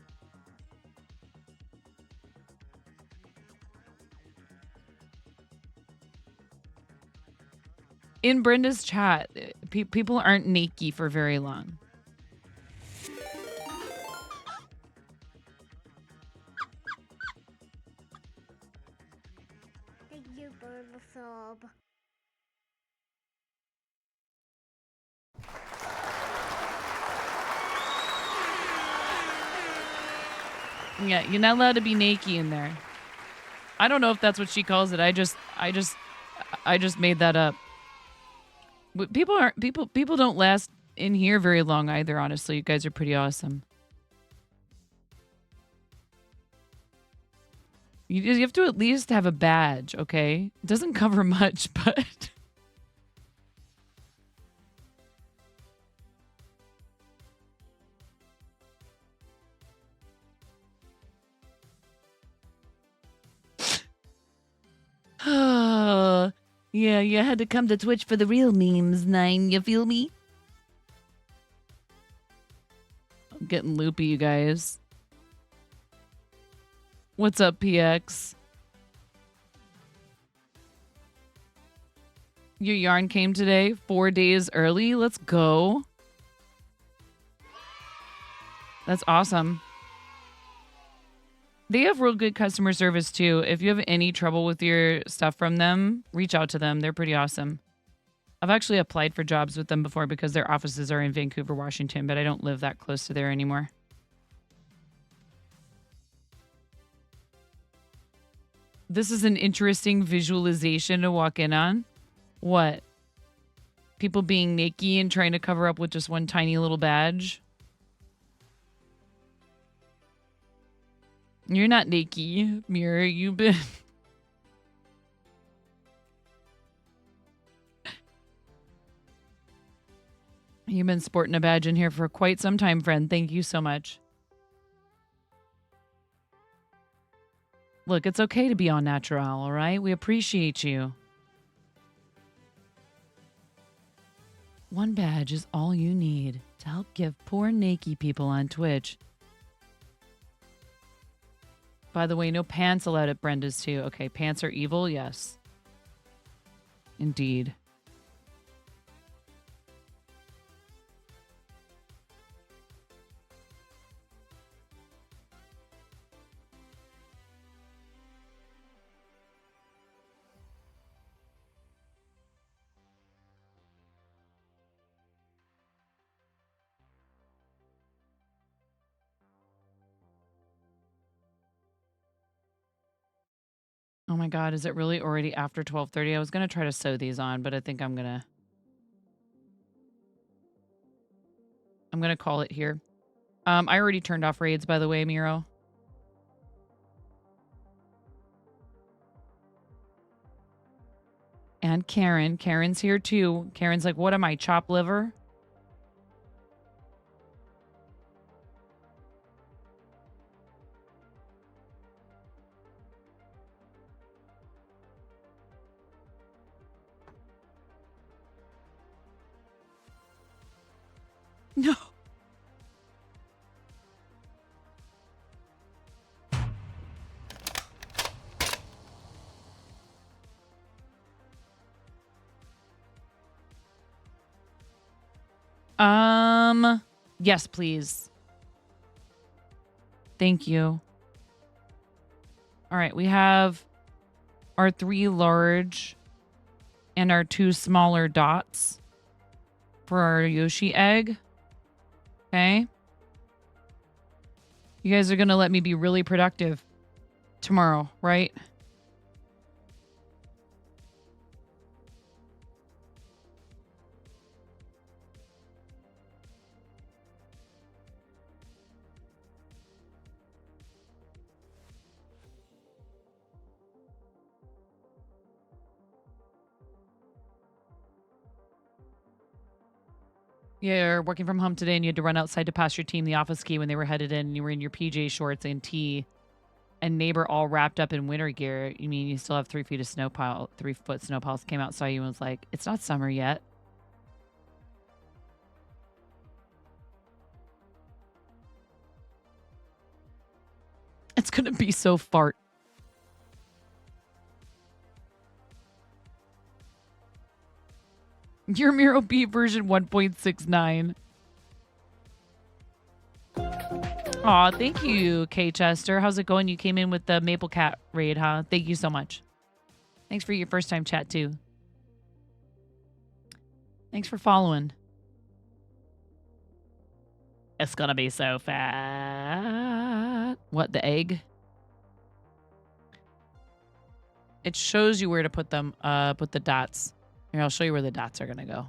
In Brenda's chat, people aren't naked for very long. Thank you for the sub. Yeah, you're not allowed to be naked in there. I don't know if that's what she calls it. I just made that up. But people don't last in here very long either, honestly. You guys are pretty awesome. You have to at least have a badge, okay? It doesn't cover much, but oh, yeah, you had to come to Twitch for the real memes, Nine. You feel me? I'm getting loopy, you guys. What's up, PX? Your yarn came today, 4 days early. Let's go. That's awesome. They have real good customer service too. If you have any trouble with your stuff from them, reach out to them. They're pretty awesome. I've actually applied for jobs with them before because their offices are in Vancouver, Washington, but I don't live that close to there anymore. This is an interesting visualization to walk in on. What? People being naked and trying to cover up with just one tiny little badge? You're not naked, Mira. You've been... You've been sporting a badge in here for quite some time, friend. Thank you so much. Look, it's okay to be on natural, all right? We appreciate you. One badge is all you need to help give poor naked people on Twitch. By the way, no pants allowed at Brenda's too. Okay, pants are evil? Yes. Indeed. Oh my god, is it really already after 12:30? I was going to try to sew these on, but I think I'm going to call it here. I already turned off raids, by the way, Miro. And Karen. Karen's here too. Karen's like, what am I, chopped liver? No. Yes, please. Thank you. All right, we have our 3 large and our 2 smaller dots for our Yoshi egg. Okay. You guys are going to let me be really productive tomorrow, right? You're working from home today and you had to run outside to pass your team the office key when they were headed in and you were in your PJ shorts and tee and neighbor all wrapped up in winter gear. You mean you still have 3 feet of snow pile, 3-foot snow piles came out, saw you and was like, it's not summer yet. It's going to be so fart. Your Miro B version 1.69. Aw, thank you, K Chester. How's it going? You came in with the Maple Cat raid, huh? Thank you so much. Thanks for your first time chat, too. Thanks for following. It's gonna be so fat. What, the egg? It shows you where to put them, put the dots. Here, I'll show you where the dots are gonna go.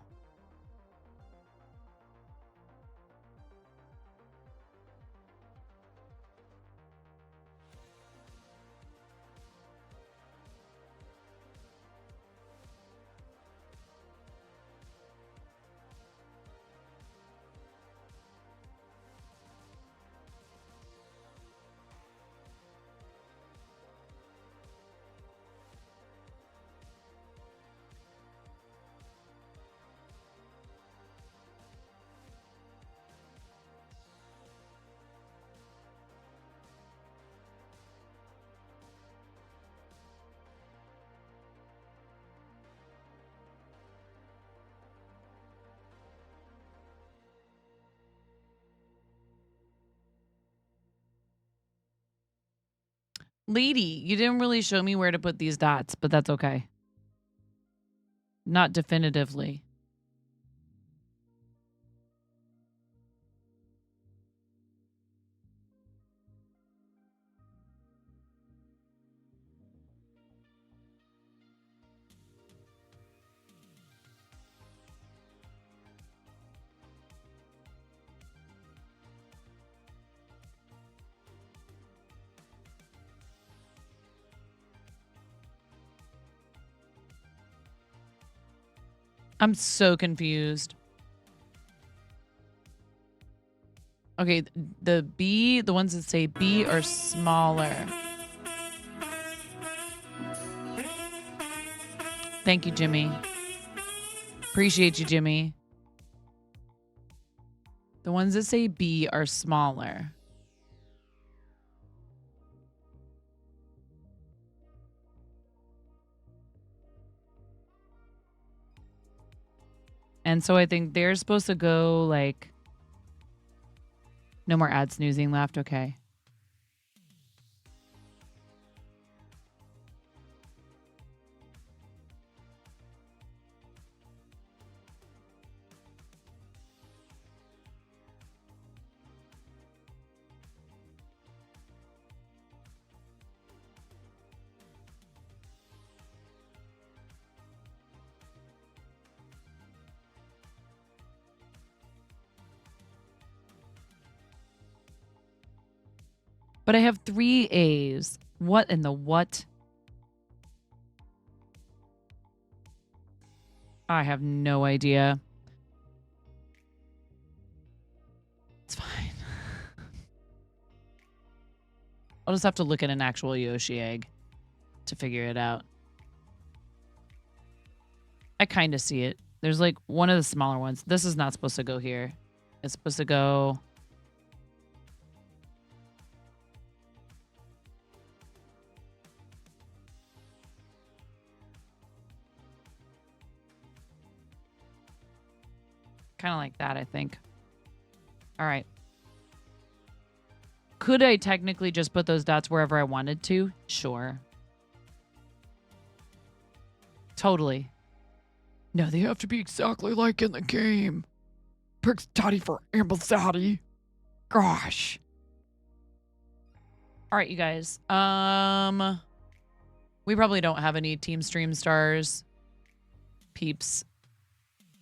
Lady, you didn't really show me where to put these dots, but that's okay. Not definitively. I'm so confused. Okay, the B, the ones that say B are smaller. Thank you, Jimmy. Appreciate you, Jimmy. The ones that say B are smaller. And so I think they're supposed to go like... No more ad snoozing left. Okay. But I have 3 A's. What in the what? I have no idea. It's fine. I'll just have to look at an actual Yoshi egg to figure it out. I kind of see it. There's like one of the smaller ones. This is not supposed to go here. It's supposed to go... kind of like that, I think. All right. Could I technically just put those dots wherever I wanted to? Sure. Totally. No, they have to be exactly like in the game. Pix Daddy for Amblesati. Gosh. All right, you guys. We probably don't have any Team Stream Stars peeps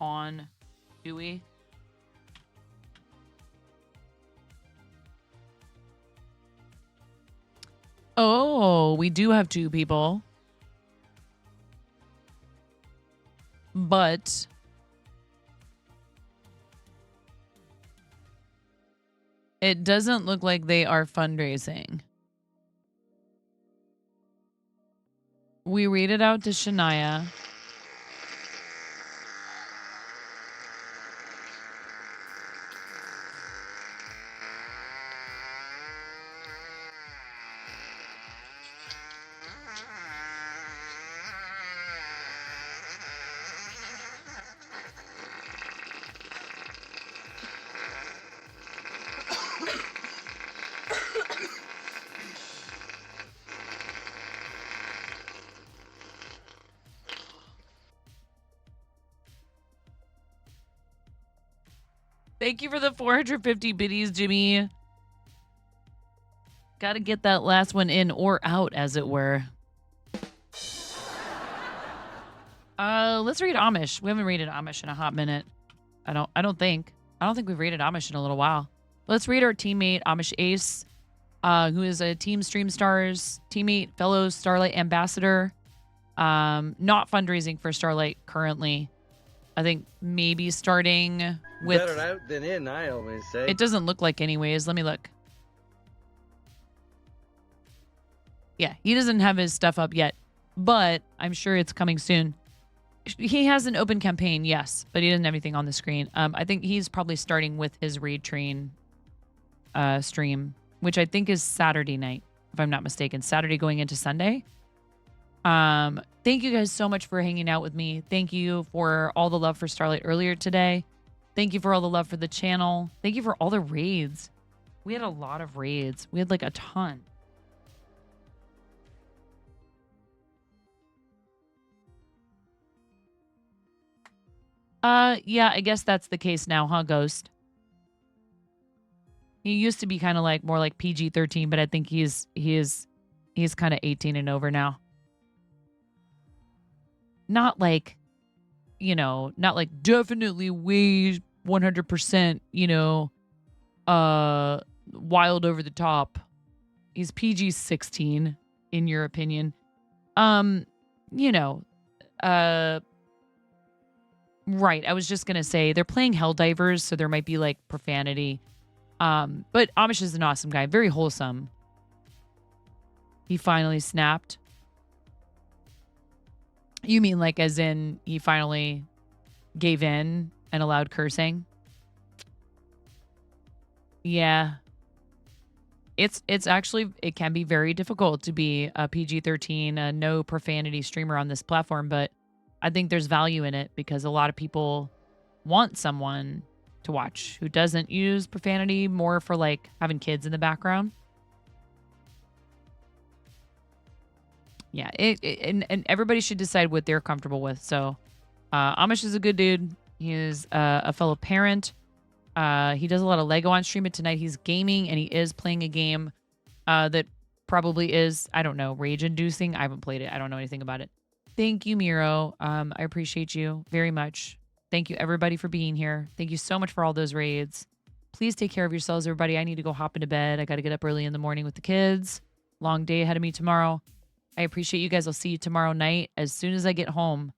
on, do we? Oh, we do have 2 people. But it doesn't look like they are fundraising. We read it out to Shania. Thank you for the 450 biddies, Jimmy. Gotta get that last one in or out, as it were. Let's read Amish. We haven't rated Amish in a hot minute. I don't think we've rated Amish in a little while. Let's read our teammate, Amish Ace, who is a Team Stream Stars teammate, fellow Starlight ambassador. Not fundraising for Starlight currently. I think maybe starting with... Better out than in, I always say. It doesn't look like anyways. Let me look. Yeah, he doesn't have his stuff up yet, but I'm sure it's coming soon. He has an open campaign, yes, but he doesn't have anything on the screen. I think he's probably starting with his Raid Train stream, which I think is Saturday night, if I'm not mistaken. Saturday going into Sunday. Thank you guys so much for hanging out with me. Thank you for all the love for Starlight earlier today. Thank you for all the love for the channel. Thank you for all the raids. We had a lot of raids. We had like a ton. Yeah, I guess that's the case now, huh, Ghost? He used to be kind of like more like PG-13, but I think he's kind of 18 and over now. Not like, you know, not like definitely way 100%, you know, wild over the top. He's PG-16 in your opinion. You know, Right. I was just going to say they're playing Helldivers, so there might be like profanity. But Amish is an awesome guy, very wholesome. He finally snapped. You mean like as in he finally gave in and allowed cursing? Yeah. It's actually, it can be very difficult to be a PG-13, a no profanity streamer on this platform, but I think there's value in it because a lot of people want someone to watch who doesn't use profanity, more for like having kids in the background. Yeah, and everybody should decide what they're comfortable with. So Amish is a good dude. He is a fellow parent. He does a lot of Lego on stream, but tonight he's gaming and he is playing a game that probably is, I don't know, rage-inducing. I haven't played it. I don't know anything about it. Thank you, Miro. I appreciate you very much. Thank you, everybody, for being here. Thank you so much for all those raids. Please take care of yourselves, everybody. I need to go hop into bed. I got to get up early in the morning with the kids. Long day ahead of me tomorrow. I appreciate you guys. I'll see you tomorrow night. As soon as I get home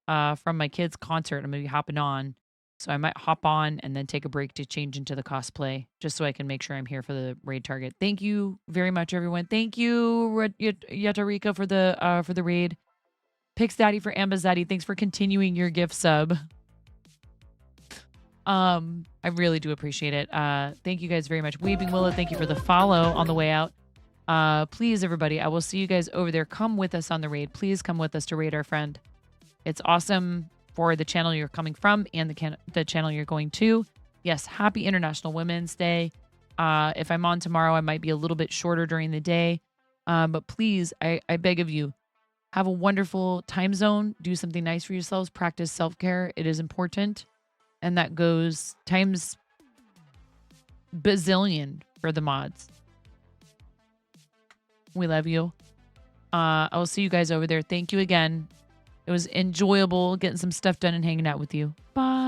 from my kids' concert, I'm going to be hopping on. So I might hop on and then take a break to change into the cosplay just so I can make sure I'm here for the raid target. Thank you very much, everyone. Thank you, Yatarika, for the raid. Pix Daddy for Ambazaddy. Thanks for continuing your gift sub. I really do appreciate it. Thank you guys very much. Weeping Willow, thank you for the follow on the way out. Please, everybody, I will see you guys over there. Come with us on the raid. Please come with us to raid our friend. It's awesome for the channel you're coming from and the channel you're going to. Yes, happy International Women's Day. If I'm on tomorrow, I might be a little bit shorter during the day. But please, I beg of you, have a wonderful time zone. Do something nice for yourselves. Practice self-care. It is important. And that goes times bazillion for the mods. We love you. I will see you guys over there. Thank you again. It was enjoyable getting some stuff done and hanging out with you. Bye.